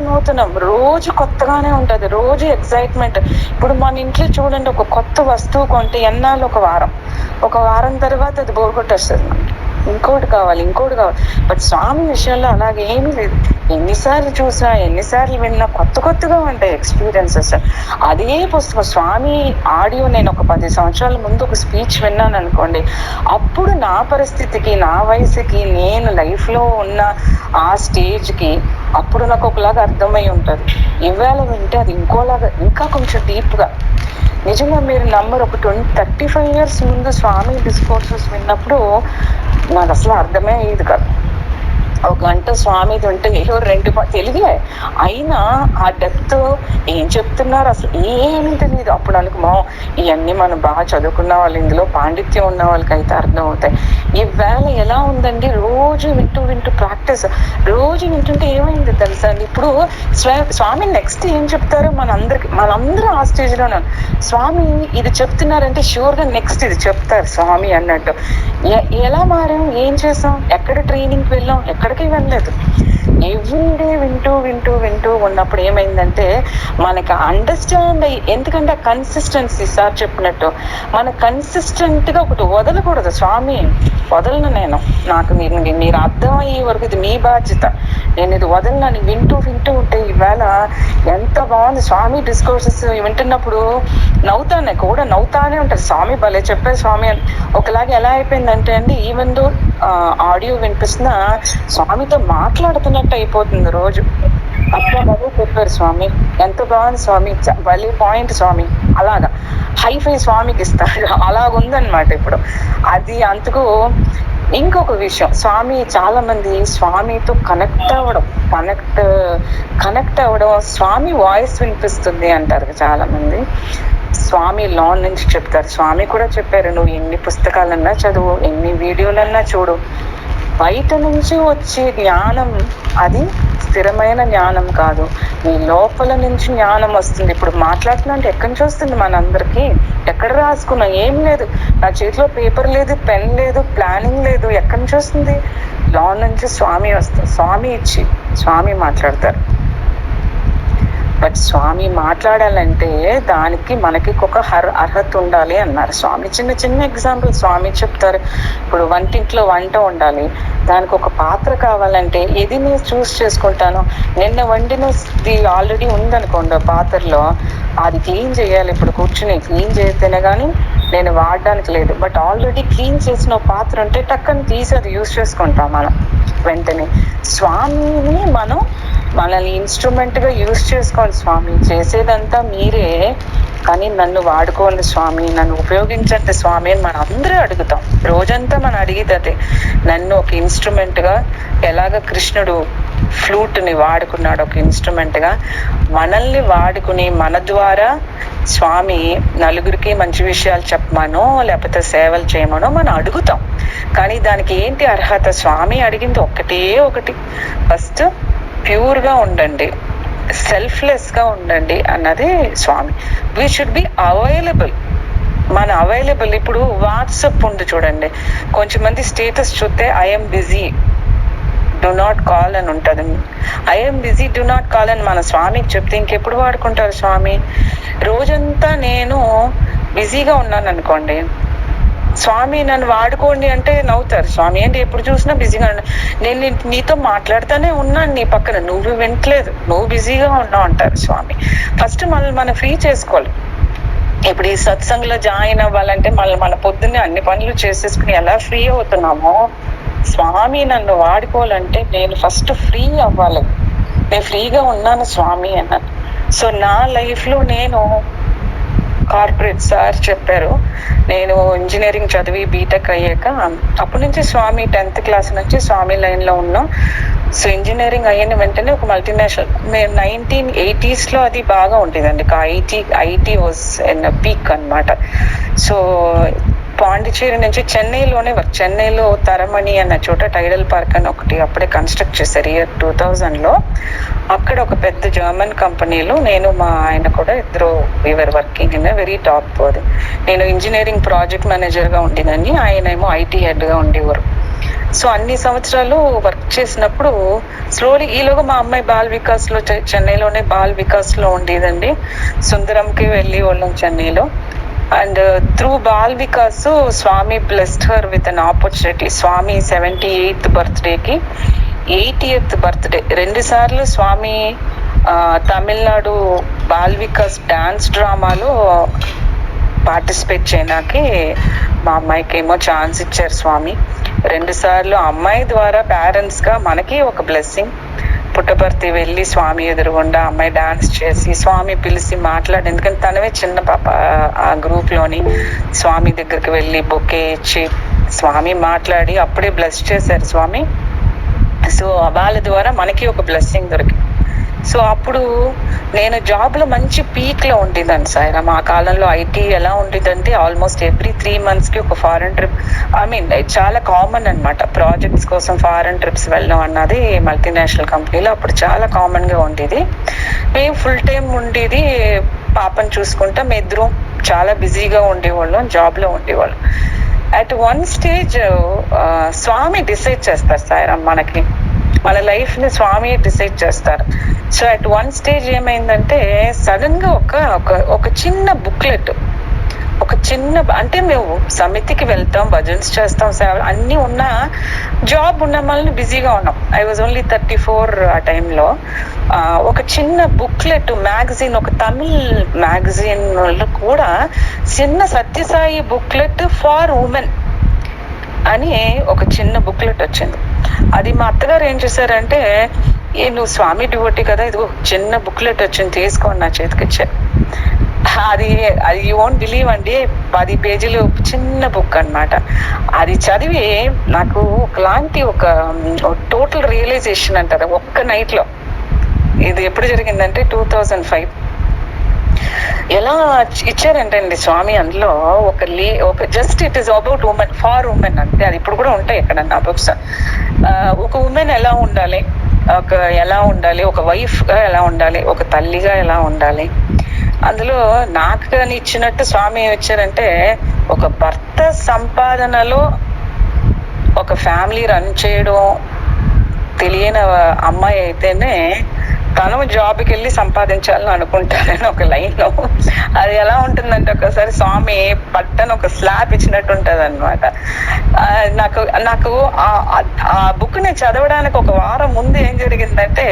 Speaker 2: నూతనం, రోజు కొత్తగానే ఉంటది, రోజు ఎక్సైట్మెంట్. ఇప్పుడు మన ఇంట్లో చూడండి, ఒక కొత్త వస్తువు కొంటే ఎన్నాళ్ళు, ఒక వారం తర్వాత అది బోర్ కొట్టేస్తుంది మనకి, ఇంకోటి కావాలి. బట్ స్వామి విషయంలో అలాగే ఏమీ లేదు. ఎన్నిసార్లు చూసినా, ఎన్నిసార్లు విన్నా కొత్తగా ఉంటాయి ఎక్స్పీరియన్సెస్. అదే పుస్తకం స్వామి ఆడియో నేను ఒక 10 సంవత్సరాల ముందు ఒక స్పీచ్ విన్నాను అనుకోండి, అప్పుడు నా పరిస్థితికి, నా వయసుకి, నేను లైఫ్లో ఉన్న ఆ స్టేజ్కి అప్పుడు నాకు ఒకలాగా అర్థమై ఉంటుంది. ఇవాళ వింటే అది ఇంకోలాగా, ఇంకా కొంచెం డీప్గా. నిజంగా మీరు నంబర్ ఒక 35 years ముందు స్వామి డిస్కోర్సెస్ విన్నప్పుడు నాకు అసలు అర్థమే అయ్యేది కాదు. ఒక గంట స్వామిది ఉంటే ఏదో 2 తెలుగే అయినా ఆ డెప్త్ ఏం చెప్తున్నారు అసలు ఏమీ తెలియదు. అప్పుడు అనుకుమో ఇవన్నీ మనం బాగా చదువుకున్న వాళ్ళు, ఇందులో పాండిత్యం ఉన్న వాళ్ళకి అయితే అర్థం అవుతాయి. ఈవేళ ఎలా ఉందండి, రోజు వింటూ ప్రాక్టీస్, రోజు వింటుంటే ఏమైంది తెలుసా అండి, ఇప్పుడు స్వామి నెక్స్ట్ ఏం చెప్తారో మనందరూ ఆ స్టేజ్లో ఉన్నాం. స్వామి ఇది చెప్తున్నారంటే షూర్గా నెక్స్ట్ ఇది చెప్తారు స్వామి అన్నట్టు. ఎలా మారాం, ఏం చేసాం, ఎక్కడ ట్రైనింగ్కి వెళ్ళాం, ఎక్కడికి వెళ్ళలేదు. ఎవ్రీడే వింటూ ఉన్నప్పుడు ఏమైందంటే మనకి అండర్స్టాండ్ అయ్యి, ఎందుకంటే కన్సిస్టెన్సీ సార్ చెప్పినట్టు మన కన్సిస్టెంట్ గా ఒకటి వదలకూడదు. స్వామి వదలను, నాకు మీరు అర్థం అయ్యే వరకు ఇది మీ బాధ్యత, నేను ఇది వదలని వింటూ ఉంటే ఈవేళ ఎంత బాగుంది. స్వామి డిస్కోర్సెస్ వింటున్నప్పుడు నవ్వుతానే ఉంటారు. స్వామి భలే చెప్పారు స్వామి అని. ఒకలాగా ఎలా అయిపోయిందంటే అండి, ఈవెన్ దో ఆడియో వినిపిస్తున్నా స్వామితో మాట్లాడుతున్నట్టు అయిపోతుంది రోజు. అట్లా బాగా చెప్పారు స్వామి, ఎంత బాగుంది స్వామి, భలే పాయింట్ స్వామి, అలాగా హైఫై స్వామికి ఇస్తారు, అలాగుందనమాట ఇప్పుడు అది. అందుకు ఇంకొక విషయం, స్వామి చాలా మంది స్వామితో కనెక్ట్ అవ్వడం, స్వామి వాయిస్ వినిపిస్తుంది అంటారు చాలా మంది. స్వామి లాన్ నుంచి చెప్తారు. స్వామి కూడా చెప్పారు, నువ్వు ఎన్ని పుస్తకాలన్నా చదువు, ఎన్ని వీడియోలన్నా చూడు, బయట నుంచి వచ్చే జ్ఞానం అది స్థిరమైన జ్ఞానం కాదు, నీ లోపల నుంచి జ్ఞానం వస్తుంది. ఇప్పుడు మాట్లాడుతున్నా అంటే ఎక్కడి నుంచి వస్తుంది, మనందరికీ ఎక్కడ రాసుకున్నా ఏం లేదు, నా చేతిలో పేపర్ లేదు, పెన్ లేదు, ప్లానింగ్ లేదు, ఎక్కడి నుంచి వస్తుంది, లాన్ నుంచి స్వామి వస్తుంది. స్వామి మాట్లాడతారు. బట్ స్వామి మాట్లాడాలంటే దానికి మనకి ఒక అర్హత ఉండాలి అన్నారు స్వామి. చిన్న ఎగ్జాంపుల్ స్వామి చెప్తారు. ఇప్పుడు వంటింట్లో వంట ఉండాలి, దానికి ఒక పాత్ర కావాలంటే ఇది నేను చూస్ చేసుకుంటాను. నిన్న వండినది ఆల్రెడీ ఉందనుకోండి పాత్రలో, అది క్లీన్ చేయాలి. ఇప్పుడు కూర్చుని క్లీన్ చేస్తేనే కానీ నేను వాడడానికి లేదు. బట్ ఆల్రెడీ క్లీన్ చేసిన పాత్ర ఉంటే టక్కని తీసి అది యూజ్ చేసుకుంటాం మనం వెంటనే. స్వామిని మనల్ని ఇన్స్ట్రుమెంట్ గా యూజ్ చేసుకోండి స్వామి, చేసేదంతా మీరే, కానీ నన్ను వాడుకోండి స్వామి, నన్ను ఉపయోగించండి స్వామి అని మనం అందరూ అడుగుతాం. రోజంతా మనం అడిగేది, నన్ను ఒక ఇన్స్ట్రుమెంట్ గా, ఎలాగ కృష్ణుడు ఫ్లూట్ ని వాడుకున్నాడు ఒక ఇన్స్ట్రుమెంట్ గా, మనల్ని వాడుకుని మన ద్వారా స్వామి నలుగురికి మంచి విషయాలు చెప్పమనో లేకపోతే సేవలు చేయమనో మనం అడుగుతాం. కానీ దానికి ఏంటి అర్హత, స్వామి అడిగింది ఒకటి, ఫస్ట్ ప్యూర్ గా ఉండండి, సెల్ఫ్లెస్ గా ఉండండి అన్నది Swami. We should be available. ఇప్పుడు వాట్సాప్ ఉంది చూడండి, కొంచెం మంది స్టేటస్ చూస్తే I'm busy do not call అని ఉంటుంది. I'm busy do not call అని మన స్వామికి చెప్తే ఇంకెప్పుడు వాడుకుంటారు స్వామి? రోజంతా నేను బిజీగా ఉన్నాను అనుకోండి, స్వామి నన్ను వాడుకోండి అంటే నవ్వుతారు. స్వామి అంటే ఎప్పుడు చూసినా బిజీగా ఉన్నా, నేను నీతో మాట్లాడుతూనే ఉన్నాను నీ పక్కన, నువ్వు వింటలేదు, నువ్వు బిజీగా ఉన్నావు అంటారు స్వామి. ఫస్ట్ మనల్ని మనం ఫ్రీ చేసుకోవాలి. ఇప్పుడు ఈ సత్సంగంలో జాయిన్ అవ్వాలంటే మళ్ళీ మన పొద్దున్నే అన్ని పనులు చేసేసుకుని ఎలా ఫ్రీ అవుతున్నామో, స్వామి నన్ను వాడుకోవాలంటే నేను ఫస్ట్ ఫ్రీ అవ్వాలి. నేను ఫ్రీగా ఉన్నాను స్వామి అన్నాను. సో నా లైఫ్ లో నేను కార్పొరేట్ సార్ చెప్పారు, నేను ఇంజనీరింగ్ చదివి బీటెక్ అయ్యాక అప్పటి నుంచి స్వామి 10th క్లాస్ నుంచి స్వామి లైన్ లో ఉన్నాం. సో ఇంజనీరింగ్ అయిన వెంటనే ఒక మల్టీనేషనల్, మేము 1980s లో అది బాగా ఉండేదండి. ఐటీ వాజ్ ఇన్ పీక్ అన్నమాట. సో పాండిచేరి నుంచి చెన్నైలోనే చెన్నైలో తరమణి అన్న చోట టైడల్ పార్క్ అని ఒకటి అప్పుడే కన్స్ట్రక్ట్ చేశారు ఇయర్ 2000లో. అక్కడ ఒక పెద్ద జర్మన్ కంపెనీలో నేను మా ఆయన కూడా ఇద్దరు we are working in very top. అది నేను ఇంజనీరింగ్ ప్రాజెక్ట్ మేనేజర్ గా ఉండేదాన్ని, ఆయన ఏమో ఐటీ హెడ్ గా ఉండేవారు. సో అన్ని సంవత్సరాలు వర్క్ చేసినప్పుడు స్లోలీ ఈలోగా మా అమ్మాయి బాల్ వికాస్ లో చెన్నైలోనే బాల్ వికాస్ లో ఉండేదండి. సుందరంకి వెళ్ళి వాళ్ళం చెన్నైలో. And through Bal Vikas Swami blessed her with an opportunity. Swami 78th బర్త్డేకి 80th బర్త్డే 2 సార్లు స్వామి తమిళనాడు బాల్ వికాస్ డాన్స్ డ్రామాలో పార్టిసిపేట్ చేయడానికి మా అమ్మాయికి ఏమో ఛాన్స్ ఇచ్చారు స్వామి. 2 సార్లు అమ్మాయి ద్వారా పేరెంట్స్ గా మనకి ఒక బ్లెస్సింగ్. పుట్టపర్తి వెళ్ళి స్వామి ఎదురుగుండా అమ్మాయి డాన్స్ చేసి స్వామి పిలిచి మాట్లాడి, ఎందుకంటే తనవే చిన్న పాప ఆ గ్రూప్ లోని, స్వామి దగ్గరికి వెళ్ళి బొకే ఇచ్చి స్వామి మాట్లాడి అప్పుడే బ్లెస్ చేశారు స్వామి. సో వాళ్ళ ద్వారా మనకి ఒక బ్లెస్సింగ్ దొరికింది. సో అప్పుడు నేను జాబ్ లో మంచి పీక్ లో ఉండేదాన్ని సార్. మా కాలంలో ఐటీ ఎలా ఉండేదంటే ఆల్మోస్ట్ ఎవ్రీ 3 months కి ఒక ఫారెన్ ట్రిప్, చాలా కామన్ అనమాట. ప్రాజెక్ట్స్ కోసం ఫారెన్ ట్రిప్స్ వెళ్ళడం అన్నది మల్టీనేషనల్ కంపెనీలో అప్పుడు చాలా కామన్ గా ఉండేది. మేము ఫుల్ టైం ఉండేది, పాపను చూసుకుంటా మేము ఇద్దరం చాలా బిజీగా ఉండేవాళ్ళం, జాబ్ లో ఉండేవాళ్ళం. At one stage Swami decide చేస్తారు సార్ మనకి, మన లైఫ్ ని స్వామి డిసైడ్ చేస్తారు. సో అట్ వన్ స్టేజ్ ఏమైందంటే సడన్ గా ఒక చిన్న బుక్లెట్, ఒక చిన్న, అంటే మేము సమితికి వెళ్తాం, భజన్స్ చేస్తాం, సేవ అన్ని ఉన్నా జాబ్ ఉన్న వాళ్ళని బిజీగా ఉన్నాం. ఐ వాజ్ ఓన్లీ 34 ఆ టైంలో. ఒక చిన్న బుక్లెట్ మ్యాగజైన్, ఒక తమిళ్ మ్యాగజైన్ లో కూడా చిన్న సత్యసాయి బుక్లెట్ ఫార్ ఉమెన్ అని ఒక చిన్న బుక్లెట్ వచ్చింది. అది మా అత్తగారు ఏం చేశారంటే, నువ్వు స్వామి డివోటీ కదా, ఇది చిన్న బుక్లెట్ వచ్చింది తీసుకోండి, నా చేతికి ఇచ్చారు. అది యూ వోంట్ బిలీవ్ అండి, 10 పేజీలు చిన్న బుక్ అన్నమాట. అది చదివి నాకు ఒకలాంటి ఒక టోటల్ రియలైజేషన్ అంటారు ఒక్క నైట్ లో. ఇది ఎప్పుడు జరిగిందంటే 2005. ఎలా ఇచ్చారంటే అండి స్వామి, అందులో ఒక just it is about women, for women అంటే. అది ఇప్పుడు కూడా ఉంటాయి ఎక్కడన్నా బుక్స్. ఒక ఉమెన్ ఎలా ఉండాలి, ఒక వైఫ్ గా ఎలా ఉండాలి, ఒక తల్లిగా ఎలా ఉండాలి. అందులో నాకు కానీ ఇచ్చినట్టు స్వామి ఇచ్చారంటే, ఒక భర్త సంపాదనలో ఒక ఫ్యామిలీ రన్ చేయడం తెలియని అమ్మాయి అయితేనే తను జాబ్కి వెళ్ళి సంపాదించాలని అనుకుంటానని ఒక లైన్ లో. అది ఎలా ఉంటుందంటే ఒకసారి స్వామి పట్టని ఒక స్లాబ్ ఇచ్చినట్టు ఉంటది అనమాట. నాకు ఆ బుక్ ని చదవడానికి ఒక వారం ముందు ఏం జరిగిందంటే,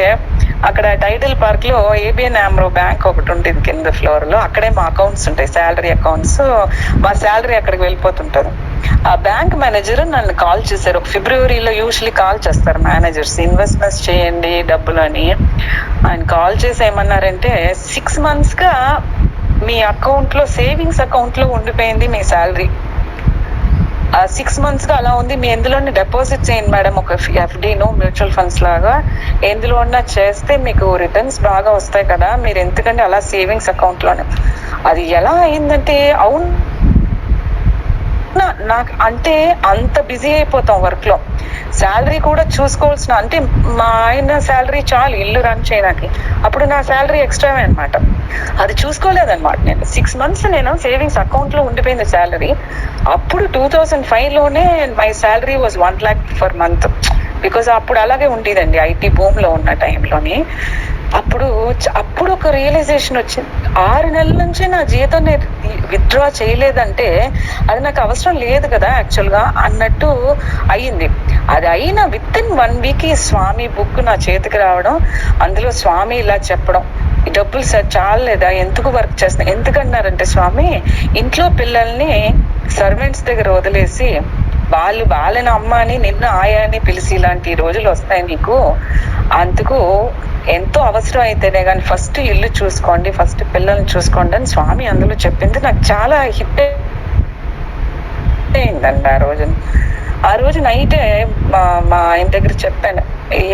Speaker 2: అక్కడ టైటిల్ పార్క్ లో ఏబిఎన్ ఆమ్రో బ్యాంక్ ఒకటి ఉంటుంది కింద ఫ్లోర్ లో, అక్కడే మా అకౌంట్స్ ఉంటాయి, శాలరీ అకౌంట్స్. మా శాలరీ అక్కడికి వెళ్ళిపోతుంటది. ఆ బ్యాంక్ మేనేజర్ నన్ను కాల్ చేశారు. ఒక ఫిబ్రవరిలో యూజువల్లీ కాల్ చేస్తారు మేనేజర్స్, ఇన్వెస్ట్మెంట్స్ చేయండి డబ్బులు అని. ఆయన కాల్ చేసి ఏమన్నారంటే, 6 months గా మీ అకౌంట్ లో, సేవింగ్స్ అకౌంట్ లో ఉండిపోయింది మీ శాలరీ. 6 months గా అలా ఉంది, మీ ఎందులోనే డిపాజిట్ చేయండి మేడం, ఒక ఎఫ్డీను మ్యూచువల్ ఫండ్స్ లాగా ఎందులో ఉన్నా చేస్తే మీకు రిటర్న్స్ బాగా వస్తాయి కదా, మీరు ఎందుకంటే అలా సేవింగ్స్ అకౌంట్ లోనే. అది ఎలా అయిందంటే, అవును నాకు అంటే అంత బిజీ అయిపోతాం వర్క్ లో, శాలరీ కూడా చూసుకోవాల్సిన, అంటే మా ఆయన శాలరీ చాలు ఇల్లు రన్ చేయడానికి, అప్పుడు నా శాలరీ ఎక్స్ట్రావే అనమాట. అది చూసుకోలేదన్నమాట నేను. 6 months నేను సేవింగ్స్ అకౌంట్ లో ఉండిపోయింది శాలరీ. అప్పుడు 2005 లోనే my salary was 1 lakh per month. Because అప్పుడు అలాగే ఉండేదండి ఐటీ భూమిలో ఉన్న టైంలోని. అప్పుడు ఒక రియలైజేషన్ వచ్చింది. 6 నెలల నుంచి నా జీతం నేను విత్డ్రా చేయలేదంటే అది నాకు అవసరం లేదు కదా యాక్చువల్ గా అన్నట్టు అయ్యింది. అది అయిన విత్ ఇన్ 1 వీక్ ఈ స్వామి బుక్ నా చేతికి రావడం, అందులో స్వామి ఇలా చెప్పడం, ఈ డబ్బులు సార్ చాలేదా, ఎందుకు వర్క్ చేస్తున్నా, ఎందుకన్నారంటే స్వామి ఇంట్లో పిల్లల్ని సర్వెంట్స్ దగ్గర వదిలేసి వాళ్ళని అమ్మ అని నిన్ను ఆయా అని పిలిచి ఇలాంటి రోజులు వస్తాయి నీకు, అందుకు ఎంతో అవసరం అయితేనే కానీ ఫస్ట్ ఇల్లు చూసుకోండి, ఫస్ట్ పిల్లల్ని చూసుకోండి అని స్వామి అందులో చెప్పింది నాకు చాలా హిట్ అయిందండి. ఆ రోజు నైటే మా ఆయన దగ్గర చెప్పాను,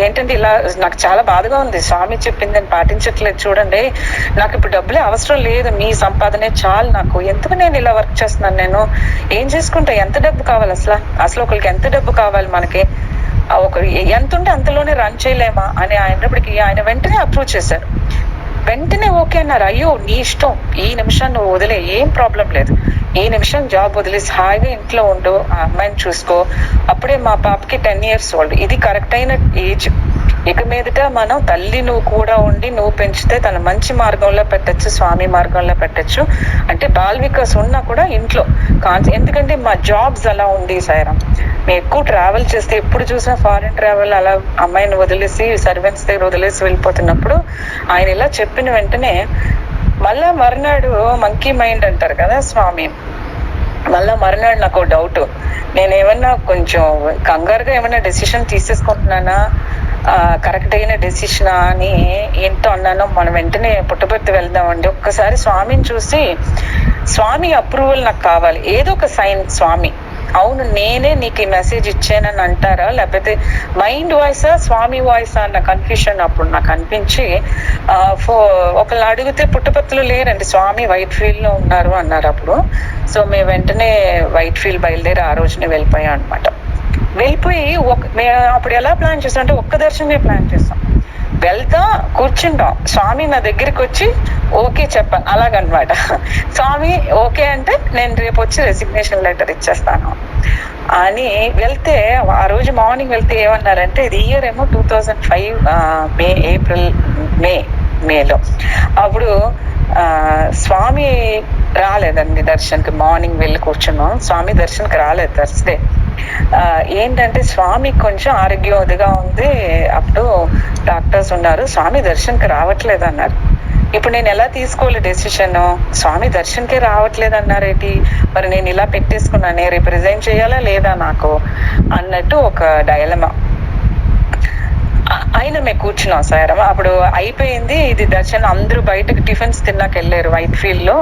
Speaker 2: ఏంటంటే ఇలా నాకు చాలా బాధగా ఉంది, స్వామి చెప్పింది నేను పాటించట్లేదు చూడండి, నాకు ఇప్పుడు డబ్బులే అవసరం లేదు, మీ సంపాదనే చాలు నాకు, ఎందుకు నేను ఇలా వర్క్ చేస్తున్నాను, నేను ఏం చేసుకుంటా, ఎంత డబ్బు కావాలి అసలు ఒకరికి ఎంత డబ్బు కావాలి మనకి, ఒకరు ఎంత ఉంటే అంతలోనే రన్ చేయలేమా అని ఆయనప్పటికీ ఆయన వెంటనే అప్రూవ్ చేశారు. వెంటనే ఓకే అన్నారు. అయ్యో నీ ఇష్టం, ఈ నిమిషం నువ్వు వదిలే, ఏం ప్రాబ్లం లేదు, ఈ నిమిషం జాబ్ వదిలేసి హాయిగా ఇంట్లో ఉండు, ఆ అమ్మాయిని చూసుకో, అప్పుడే మా పాపకి 10 years old, ఇది కరెక్ట్ అయిన ఏజ్, ఇక మీదట మనం తల్లి నువ్వు కూడా ఉండి నువ్వు పెంచితే తన మంచి మార్గంలో పెట్టచ్చు, స్వామి మార్గంలో పెట్టచ్చు అంటే బాల్ వికాస్ ఉన్నా కూడా ఇంట్లో ఎందుకంటే మా జాబ్స్ అలా ఉంది సాయిరాం, మేము ఎక్కువ ట్రావెల్ చేస్తే ఎప్పుడు చూసినా ఫారిన్ ట్రావెల్, అలా అమ్మాయిని వదిలేసి సర్వెంట్స్ దగ్గర వదిలేసి వెళ్ళిపోతున్నప్పుడు ఆయన ఇలా చెప్పిన వెంటనే మళ్ళా మర్నాడు మంకీ మైండ్ అంటారు కదా స్వామి, మళ్ళా మర్నాడు నాకు డౌట్, నేను ఏమన్నా కొంచెం కంగారుగా ఏమైనా డెసిషన్ తీసేసుకుంటున్నానా, కరెక్ట్ అయిన డెసిషనా అని ఏంటో అన్నాను. మనం వెంటనే పుట్టపర్తి వెళ్దామండి, ఒక్కసారి స్వామిని చూసి స్వామి అప్రూవల్ నాకు కావాలి, ఏదో ఒక సైన్ స్వామి అవును నేనే నీకు ఈ మెసేజ్ ఇచ్చానని అంటారా, లేకపోతే మైండ్ వాయిసా స్వామి వాయిసా అన్న కన్ఫ్యూషన్ అప్పుడు నాకు అనిపించి ఒకళ్ళు అడిగితే పుట్టపర్తిలో లేరండి, స్వామి వైట్ ఫీల్డ్ లో ఉన్నారు అన్నారు అప్పుడు. సో మేము వెంటనే వైట్ ఫీల్డ్ బయలుదేరి ఆ రోజునే వెళ్ళిపోయాం అనమాట. వెళ్ళిపోయి అప్పుడు ఎలా ప్లాన్ చేస్తాం అంటే ఒక్క దర్శనమే ప్లాన్ చేస్తాం, వెళ్తా కూర్చుంటాం, స్వామి నా దగ్గరికి వచ్చి ఓకే చెప్పాను అలాగనమాట. స్వామి ఓకే అంటే నేను రేపు వచ్చి రెసిగ్నేషన్ లెటర్ ఇచ్చేస్తాను అని వెళ్తే, ఆ రోజు మార్నింగ్ వెళ్తే ఏమన్నారంటే ఇది ఇయర్ ఏమో 2005 మేలో, అప్పుడు స్వామి రాలేదండి దర్శన్కి, మార్నింగ్ వెళ్ళి కూర్చున్నాం, స్వామి దర్శన్కి రాలేదు థర్స్డే. ఏంటంటే స్వామి కొంచెం ఆరోగ్యవదిగా ఉంది, అప్పుడు డాక్టర్స్ ఉన్నారు, స్వామి దర్శన్కి రావట్లేదు అన్నారు. ఇప్పుడు నేను ఎలా తీసుకోవాలి డెసిషన్, స్వామి దర్శన్కే రావట్లేదు అన్నారేంటి, మరి నేను ఇలా పెట్టేసుకున్నానే, రేపు రిజైన్ చేయాలా లేదా నాకు అన్నట్టు ఒక డైలమా. అయినా మేము కూర్చున్నాం సార్, అప్పుడు అయిపోయింది ఇది దర్శనం, అందరూ బయటకు టిఫిన్స్ తిన్నాక వెళ్ళారు, వైట్ ఫీల్డ్ లో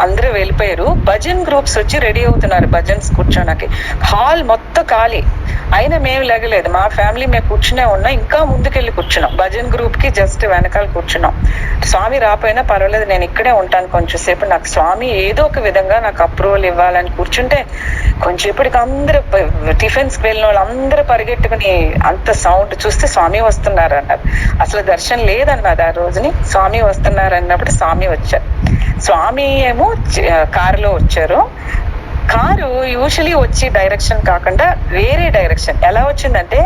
Speaker 2: అందరూ వెళ్ళిపోయారు, భజన్ గ్రూప్స్ వచ్చి రెడీ అవుతున్నారు భజన్స్ కూర్చోడానికి, హాల్ మొత్తం ఖాళీ, అయినా మేము లెగలేదు, మా ఫ్యామిలీ మేము కూర్చునే ఉన్నాం, ఇంకా ముందుకెళ్ళి కూర్చున్నాం, భజన్ గ్రూప్ కి జస్ట్ వెనకాల కూర్చున్నాం, స్వామి రాపోయినా పర్వాలేదు నేను ఇక్కడే ఉంటాను కొంచెం సేపు, నాకు స్వామి ఏదో ఒక విధంగా నాకు అప్రూవల్ ఇవ్వాలని కూర్చుంటే కొంచెం ఇప్పటికి అందరూ టిఫిన్స్ వెళ్ళిన వాళ్ళు అందరూ పరిగెట్టుకుని అంత సౌండ్ చూస్తే స్వామి వస్తున్నారు అన్నారు, అసలు దర్శనం లేదన్నది ఆ రోజుని, స్వామి వస్తున్నారు అన్నప్పుడు స్వామి వచ్చారు. స్వామి ఏమో కారులో వచ్చారు, కారు యూజువలీ వచ్చి డైరెక్షన్ కాకుండా వేరే డైరెక్షన్ ఎలా వచ్చిందంటే,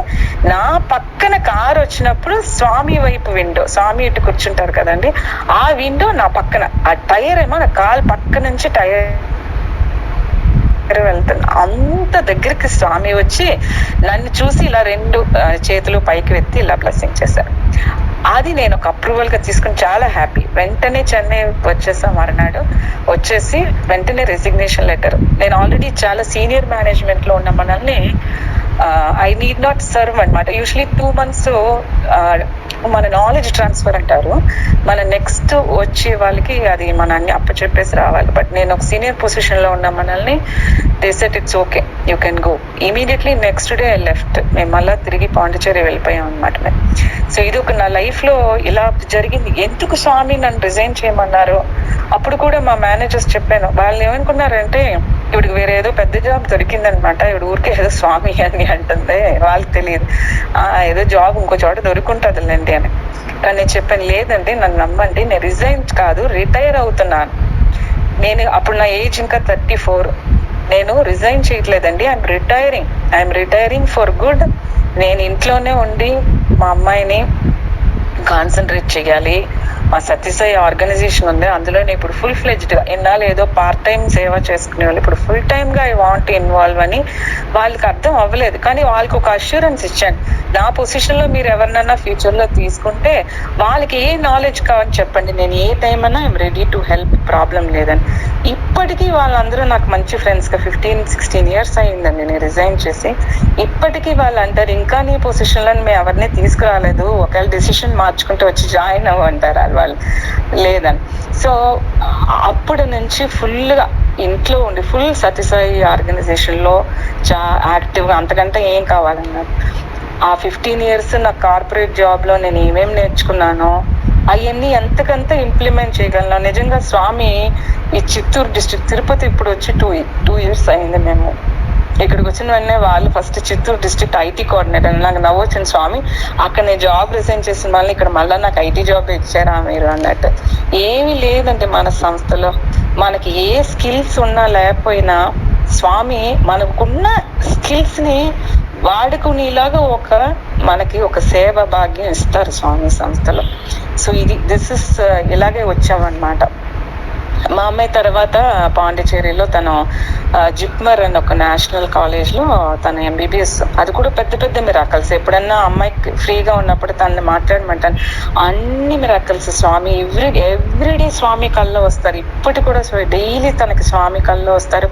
Speaker 2: నా పక్కన కారు వచ్చినప్పుడు స్వామి వైపు విండో, స్వామి ఇటు కూర్చుంటారు కదండి, ఆ విండో నా పక్కన, ఆ టైర్ ఏమో నా కాలు పక్క నుంచి టైర్ వెళ్తాను, అంత దగ్గరికి స్వామి వచ్చి నన్ను చూసి ఇలా 2 చేతులు పైకి ఎత్తి ఇలా బ్లెస్సింగ్ చేశారు. అది నేను ఒక అప్రూవల్ గా తీసుకుని చాలా హ్యాపీ. వెంటనే చెన్నై వచ్చేసాం, మరునాడు వచ్చేసి వెంటనే రెసిగ్నేషన్ లెటర్, నేను ఆల్రెడీ చాలా సీనియర్ మేనేజ్మెంట్ లో ఉన్న మనల్ని ఐ నీడ్ నాట్ సర్వ్ అనమాట, యూజువలీ 2 months మన నాలెడ్జ్ ట్రాన్స్ఫర్ అంటారు, మన నెక్స్ట్ వచ్చే వాళ్ళకి అది మన అన్ని అప్పచెప్పేసి రావాలి, బట్ నేను ఒక సీనియర్ పొజిషన్ లో ఉన్న మనల్ని they said it's okay you can go, immediately next day I left, మేము మళ్ళీ తిరిగి పాండిచేరి వెళ్ళిపోయాం అనమాట మేము. సో ఇది ఒక నా లైఫ్ లో ఇలా జరిగింది. ఎందుకు స్వామి నన్ను రిజైన్ చేయమన్నారు, అప్పుడు కూడా మా మేనేజర్స్ చెప్పాను, వాళ్ళు ఏమనుకున్నారంటే ఇవిడికి వేరే ఏదో పెద్ద జాబ్ దొరికిందనమాట, ఇవిడు ఊరికే ఏదో స్వామి అని అంటుంది, వాళ్ళకి తెలియదు ఏదో జాబ్ ఇంకో చోట దొరుకుంటుందిలేండి అని. కానీ నేను చెప్పాను లేదండి నన్ను నమ్మండి, నేను రిజైన్ కాదు రిటైర్ అవుతున్నాను, నేను అప్పుడు నా ఏజ్ ఇంకా 34, నేను రిజైన్ చేయట్లేదండి, ఐఎమ్ రిటైరింగ్ ఫర్ గుడ్, నేను ఇంట్లోనే ఉండి మా అమ్మాయిని కాన్సన్ట్రేట్ చేయాలి. మా సత్యసాయి ఆర్గనైజేషన్ ఉంది, అందులో నేను ఇప్పుడు ఫుల్ ఫ్లెడ్జ్డ్గా, ఇన్నాళ్ళు ఏదో పార్ట్ టైం సేవ చేసుకునే వాళ్ళు ఇప్పుడు ఫుల్ టైమ్గా ఐ వాంట్ ఇన్వాల్వ్ అని వాళ్ళకి అర్థం అవ్వలేదు. కానీ వాళ్ళకి ఒక అష్యూరెన్స్ ఇచ్చాను, నా పొజిషన్లో మీరు ఎవరినైనా ఫ్యూచర్లో తీసుకుంటే వాళ్ళకి ఏ నాలెడ్జ్ కావాలని చెప్పండి, నేను ఏ టైం అయినా I'm ready to help, problem లేదని. ఇప్పటికీ వాళ్ళందరూ నాకు మంచి ఫ్రెండ్స్గా 15-16 years అయిందండి నేను రిజైన్ చేసి. ఇప్పటికీ వాళ్ళు అంటారు, ఇంకా నీ పొజిషన్లో మేము ఎవరిని తీసుకురాలేదు, ఒకవేళ డెసిషన్ మార్చుకుంటే వచ్చి జాయిన్ అవ్వంటారు వాళ్ళు, లేదని. సో అప్పటి నుంచి ఫుల్గా ఇంట్లో ఉండి ఫుల్ సత్యసాయి ఆర్గనైజేషన్లో యాక్టివ్గా, అంతకంటే ఏం కావాలన్నారు. ఆ 15 years నా కార్పొరేట్ జాబ్లో నేను ఏమేమి నేర్చుకున్నానో అవన్నీ ఎంతకంత ఇంప్లిమెంట్ చేయగలను. నిజంగా స్వామి ఈ చిత్తూరు డిస్ట్రిక్ట్, తిరుపతి ఇప్పుడు వచ్చి 2 years అయింది మేము ఇక్కడికి వచ్చిన వెంటనే వాళ్ళు first Chittoor district IT coordinator, నాకు నవ్వొచ్చింది, స్వామి అక్కడ నేను జాబ్ రిజైన్ చేసిన మళ్ళీ ఇక్కడ మళ్ళీ నాకు ఐటీ జాబ్ ఇచ్చారా మీరు అన్నట్టు. ఏమీ లేదంటే మన సంస్థలో మనకి ఏ స్కిల్స్ ఉన్నా లేకపోయినా స్వామి మనకున్న స్కిల్స్ని వాడుకునేలాగా మనకి ఒక సేవ భాగ్యం ఇస్తారు స్వామి సంస్థలో. సో దిస్ ఇస్ ఇలాగే వచ్చామన్నమాట. మా అమ్మాయి తర్వాత పాండిచేరిలో తను జిప్మర్ అని ఒక నేషనల్ కాలేజ్లో తను MBBS, అది కూడా పెద్ద మిరాకల్స్. ఎప్పుడన్నా అమ్మాయికి ఫ్రీగా ఉన్నప్పుడు తనని మాట్లాడమంటాను, అన్ని మిరాకల్స్ స్వామి ఎవ్రీడే స్వామి కల్లో వస్తారు. ఇప్పటి కూడా డైలీ తనకి స్వామి కల్లో వస్తారు,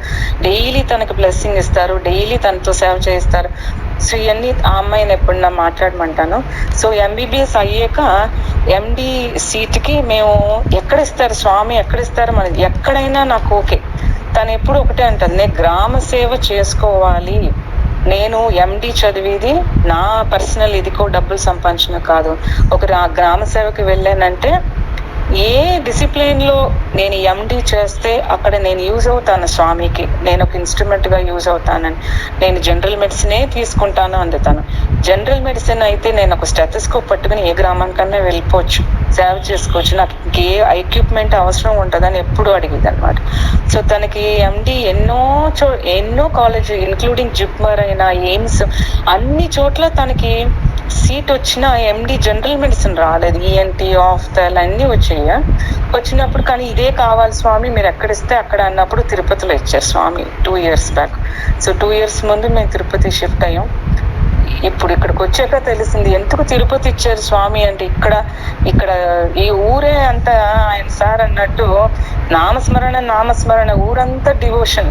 Speaker 2: డైలీ తనకి బ్లెస్సింగ్ ఇస్తారు, డైలీ తనతో సేవ చేస్తారు. సో ఇవన్నీ ఆ అమ్మాయిని ఎప్పుడన్నా మాట్లాడమంటాను. సో MBBS అయ్యాక MD సీట్కి మేము ఎక్కడిస్తారు స్వామి, ఎక్కడిస్తారు మనకి, ఎక్కడైనా నాకు ఓకే. తను ఎప్పుడు ఒకటే అంటుంది, నేను గ్రామ సేవ చేసుకోవాలి, నేను MD చదివేది నా పర్సనల్ ఇదికో డబ్బులు సంపాదించిన కాదు, ఒక గ్రామ సేవకి వెళ్ళానంటే ఏ డిసిప్లిన్లో నేను MD చేస్తే అక్కడ నేను యూజ్ అవుతాను స్వామికి, నేను ఒక ఇన్స్ట్రుమెంట్గా యూజ్ అవుతానని. నేను జనరల్ మెడిసినే తీసుకుంటాను అంది తను. జనరల్ మెడిసిన్ అయితే నేను ఒక స్టెథోస్కోప్ పట్టుకుని ఏ గ్రామానికన్నా వెళ్ళిపోవచ్చు, సేవ చేసుకోవచ్చు, నాకు ఇంకే ఎక్విప్మెంట్ అవసరం ఉంటుందని ఎప్పుడు అడిగేది అనమాట. సో తనకి MD ఎన్నో కాలేజ్ ఇంక్లూడింగ్ జిప్మర్ అయినా ఎయిమ్స్ అన్ని చోట్ల తనకి సీట్ వచ్చిన MD జనరల్ మెడిసిన్ రాలేదు, ENT ఆఫ్థల్ అన్నీ వచ్చినప్పుడు కానీ ఇదే కావాలి స్వామి మీరు ఎక్కడిస్తే అక్కడ అన్నప్పుడు తిరుపతిలో ఇచ్చారు స్వామి 2 years బ్యాక్. సో 2 years ముందు మేము తిరుపతి షిఫ్ట్ అయ్యాం. ఇప్పుడు ఇక్కడికి వచ్చాక తెలిసింది ఎందుకు తిరుపతి ఇచ్చారు స్వామి అంటే, ఇక్కడ ఈ ఊరే అంతా ఆయన సార్ అన్నట్టు నామస్మరణ ఊరంతా డివోషన్,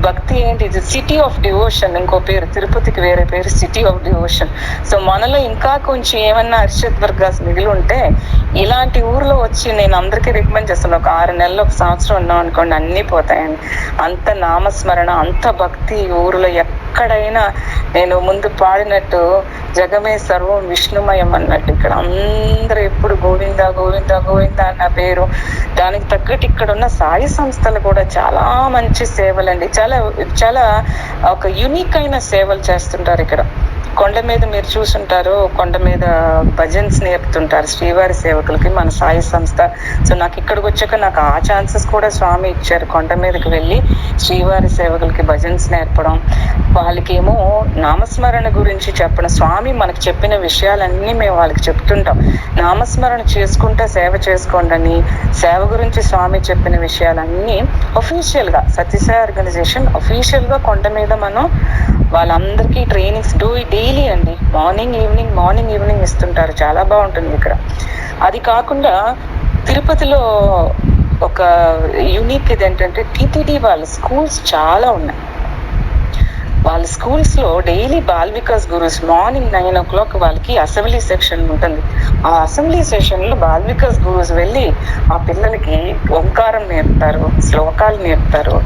Speaker 2: భక్తి ఏంటి, ఇది సిటీ ఆఫ్ డివోషన్. ఇంకో పేరు తిరుపతికి వేరే పేరు సిటీ ఆఫ్ డివోషన్. సో మనలో ఇంకా కొంచెం ఏమన్నా అర్షద్ వర్గాస్ మిగిలి ఉంటే ఇలాంటి ఊర్లో వచ్చి నేను అందరికీ రికమెండ్ చేస్తాను, ఒక 6 నెలలు 1 సంవత్సరం ఉన్నాం అనుకోండి అన్నీ పోతాయండి. అంత నామస్మరణ, అంత భక్తి ఊరిలో ఎక్కడైనా. నేను ముందు పాడినట్టు జగమే సర్వం విష్ణుమయం అన్నట్టు ఇక్కడ అందరూ ఎప్పుడు గోవింద గోవింద గోవింద అన్న పేరు. దానికి తగ్గట్టు ఇక్కడ ఉన్న సాయి సంస్థలు కూడా చాలా మంచి సేవలండి, చాలా ఒక యూనిక్ అయిన సేవలు చేస్తుంటారు ఇక్కడ. కొండ మీద మీరు చూసుంటారు, కొండ మీద భజన్స్ నేర్పుతుంటారు శ్రీవారి సేవకులకి మన సాయి సంస్థ. సో నాకు ఇక్కడికి వచ్చాక నాకు ఆ ఛాన్సెస్ కూడా స్వామి ఇచ్చారు, కొండ మీదకి వెళ్ళి శ్రీవారి సేవకులకి భజన్స్ నేర్పడం, వాళ్ళకేమో నామస్మరణ గురించి చెప్పడం. స్వామి మనకు చెప్పిన విషయాలన్నీ మేము వాళ్ళకి చెప్తుంటాం, నామస్మరణ చేసుకుంటే సేవ చేసుకోండి అని. సేవ గురించి స్వామి చెప్పిన విషయాలన్నీ అఫీషియల్గా సత్యసాయి ఆర్గనైజేషన్ అఫీషియల్గా కొండ మీద మనం వాళ్ళందరికీ ట్రైనింగ్స్ డైలీ అండి, మార్నింగ్ ఈవినింగ్ ఇస్తుంటారు. చాలా బాగుంటుంది ఇక్కడ. అది కాకుండా తిరుపతిలో ఒక యూనిక్ ఇది ఏంటంటే TTD వాళ్ళ స్కూల్స్ చాలా ఉన్నాయి. వాళ్ళ స్కూల్స్లో daily ball Vikas gurus morning 9 o'clock వాళ్ళకి అసెంబ్లీ సెక్షన్ ఉంటుంది. ఆ అసెంబ్లీ సెషన్లో బాల్ వికాస్ గురూస్ వెళ్ళి ఆ పిల్లలకి ఓంకారం నేర్పుతారు, శ్లోకాలు నేర్పుతారు,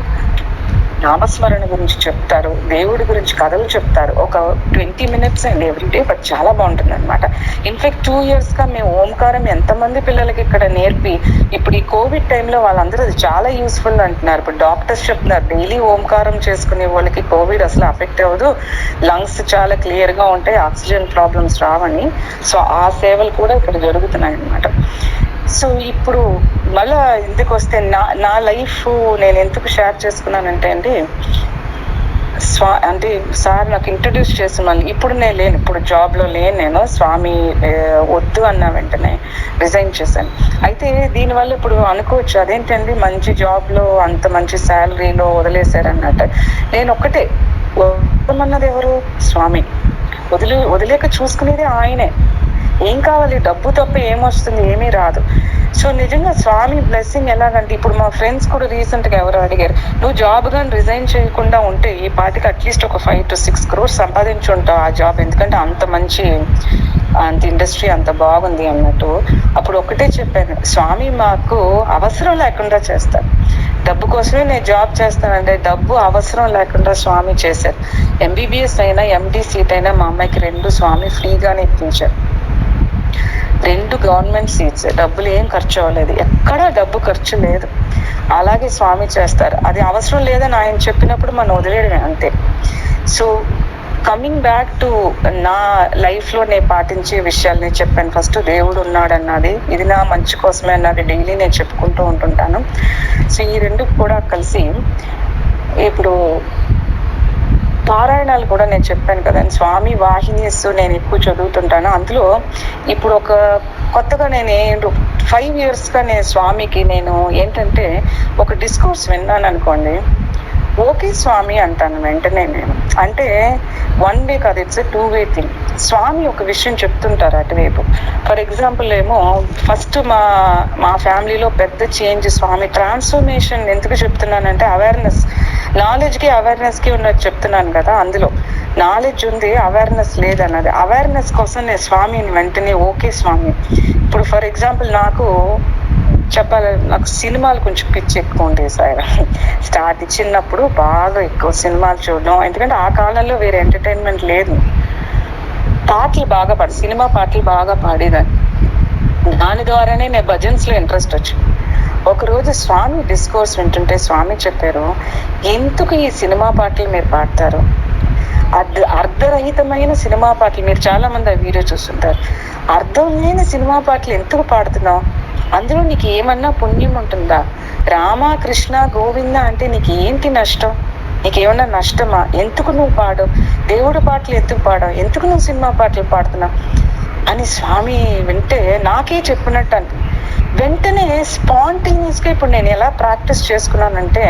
Speaker 2: నామస్మరణ గురించి చెప్తారు, దేవుడి గురించి కథలు చెప్తారు. ఒక 20 minutes అండి ఎవ్రీడే, బట్ చాలా బాగుంటుంది అనమాట. ఇన్ఫాక్ట్ 2 yearsగా మేము ఓంకారం ఎంతమంది పిల్లలకి ఇక్కడ నేర్పి, ఇప్పుడు ఈ కోవిడ్ టైంలో వాళ్ళందరూ అది చాలా యూస్ఫుల్ అంటున్నారు. ఇప్పుడు డాక్టర్స్ చెప్తున్నారు డైలీ ఓంకారం చేసుకునే వాళ్ళకి కోవిడ్ అసలు అఫెక్ట్ అవ్వదు, లంగ్స్ చాలా క్లియర్గా ఉంటాయి, ఆక్సిజన్ ప్రాబ్లమ్స్ రావని. సో ఆ సేవలు కూడా ఇక్కడ జరుగుతున్నాయి అన్నమాట. సో ఇప్పుడు మళ్ళా ఇందుకు వస్తే నా లైఫ్ నేను ఎందుకు షేర్ చేసుకున్నానంటే అండి, అంటే సార్ నాకు ఇంట్రడ్యూస్ చేస్తున్నాను. ఇప్పుడు నేను లేను, ఇప్పుడు జాబ్లో లేను నేను. స్వామి వద్దు అన్న వెంటనే రిజైన్ చేశాను. అయితే దీనివల్ల ఇప్పుడు అనుకోవచ్చు అదేంటండి మంచి జాబ్లో అంత మంచి శాలరీలో వదిలేశారన్నట్టు. నేను ఒక్కటే, వదలమన్నది ఎవరు? స్వామి. వదిలేక చూసుకునేది ఆయనే. ఏం కావాలి? డబ్బు తప్ప ఏమొస్తుంది? ఏమీ రాదు. సో నిజంగా స్వామి బ్లెస్సింగ్ ఎలాగంటే, ఇప్పుడు మా ఫ్రెండ్స్ కూడా రీసెంట్ గా ఎవరు అడిగారు, నువ్వు జాబ్ గాని రిజైన్ చేయకుండా ఉంటే ఈ పాటికి అట్లీస్ట్ ఒక 5 to 6 crores సంపాదించుంటావు ఆ జాబ్, ఎందుకంటే అంత మంచి అంత ఇండస్ట్రీ అంత బాగుంది అన్నట్టు. అప్పుడు ఒకటే చెప్పాను, స్వామి మాకు అవసరం లేకుండా చేస్తారు. డబ్బు కోసమే నేను జాబ్ చేస్తానంటే డబ్బు అవసరం లేకుండా స్వామి చేశారు. MBBS అయినా MD సీట్ అయినా మా అమ్మాయికి 2 స్వామి ఫ్రీగానే ఇప్పించారు. 2 గవర్నమెంట్ సీట్స్. డబ్బులు ఏం ఖర్చు అవ్వలేదు, ఎక్కడా డబ్బు ఖర్చు లేదు. అలాగే స్వామి చేస్తారు. అది అవసరం లేదని ఆయన చెప్పినప్పుడు మనం వదిలేయడమే అంతే. సో కమింగ్ బ్యాక్ టు నా లైఫ్లో నేను పాటించే విషయాలు నేను చెప్పాను. ఫస్ట్ దేవుడు ఉన్నాడు అన్నది, ఇది నా మంచి కోసమే అన్నది డైలీ నేను చెప్పుకుంటూ ఉంటుంటాను. సో ఈ 2 కూడా కలిసి ఇప్పుడు పారాయణాలు కూడా నేను చెప్పాను కదా, స్వామి వాహినీస్ నేను ఎక్కువ చదువుతుంటాను. అందులో ఇప్పుడు ఒక కొత్తగా నేను 5 yearsగా నేను స్వామికి నేను ఏంటంటే ఒక డిస్కోర్స్ విన్నాను అనుకోండి, ఓకే స్వామి అంటాను వెంటనే నేను. అంటే 1 way కాదు, ఇట్స్ a 2-way థింగ్. స్వామి ఒక విషయం చెప్తుంటారు అటువైపు. ఫర్ ఎగ్జాంపుల్ ఏమో ఫస్ట్ మా ఫ్యామిలీలో పెద్ద చేంజ్ స్వామి ట్రాన్స్ఫర్మేషన్ ఎందుకు చెప్తున్నానంటే అవేర్నెస్, నాలెడ్జ్కి అవేర్నెస్కి ఉన్నది చెప్తున్నాను కదా. అందులో నాలెడ్జ్ ఉంది, అవేర్నెస్ లేదన్నది. అవేర్నెస్ కోసం నేను స్వామిని వెంటనే ఓకే స్వామి. ఇప్పుడు ఫర్ ఎగ్జాంపుల్ నాకు సినిమాలు కొంచెం పిచ్చి ఎక్కువ ఉండేది సార్. చిన్నప్పుడు బాగా ఎక్కువ సినిమాలు చూడడం, ఎందుకంటే ఆ కాలంలో వేరే ఎంటర్టైన్మెంట్ లేదు. పాటలు సినిమా పాటలు బాగా పాడేదాన్ని. దాని ద్వారానే నేను భజన్స్లో ఇంట్రెస్ట్ వచ్చింది. ఒకరోజు స్వామి డిస్కోర్స్ వింటుంటే స్వామి చెప్పారు, ఎందుకు ఈ సినిమా పాటలు మీరు పాడతారు? అర్ధరహితమైన సినిమా పాటలు, మీరు చాలా మంది ఆ వీడియో చూస్తుంటారు, అర్థం లేని సినిమా పాటలు ఎందుకు పాడుతున్నావు? అందులో నీకు ఏమన్నా పుణ్యం ఉంటుందా? రామ కృష్ణ గోవింద అంటే నీకు ఏంటి నష్టం? నీకేమన్నా నష్టమా? ఎందుకు నువ్వు పాడు? దేవుడి పాటలు ఎందుకు పాడవు? ఎందుకు నువ్వు సినిమా పాటలు పాడుతున్నావు అని స్వామి వింటే నాకే చెప్పినట్టు అంటే వెంటనే స్పాంటేనియస్గా ఇప్పుడు నేను ఎలా ప్రాక్టీస్ చేసుకున్నానంటే,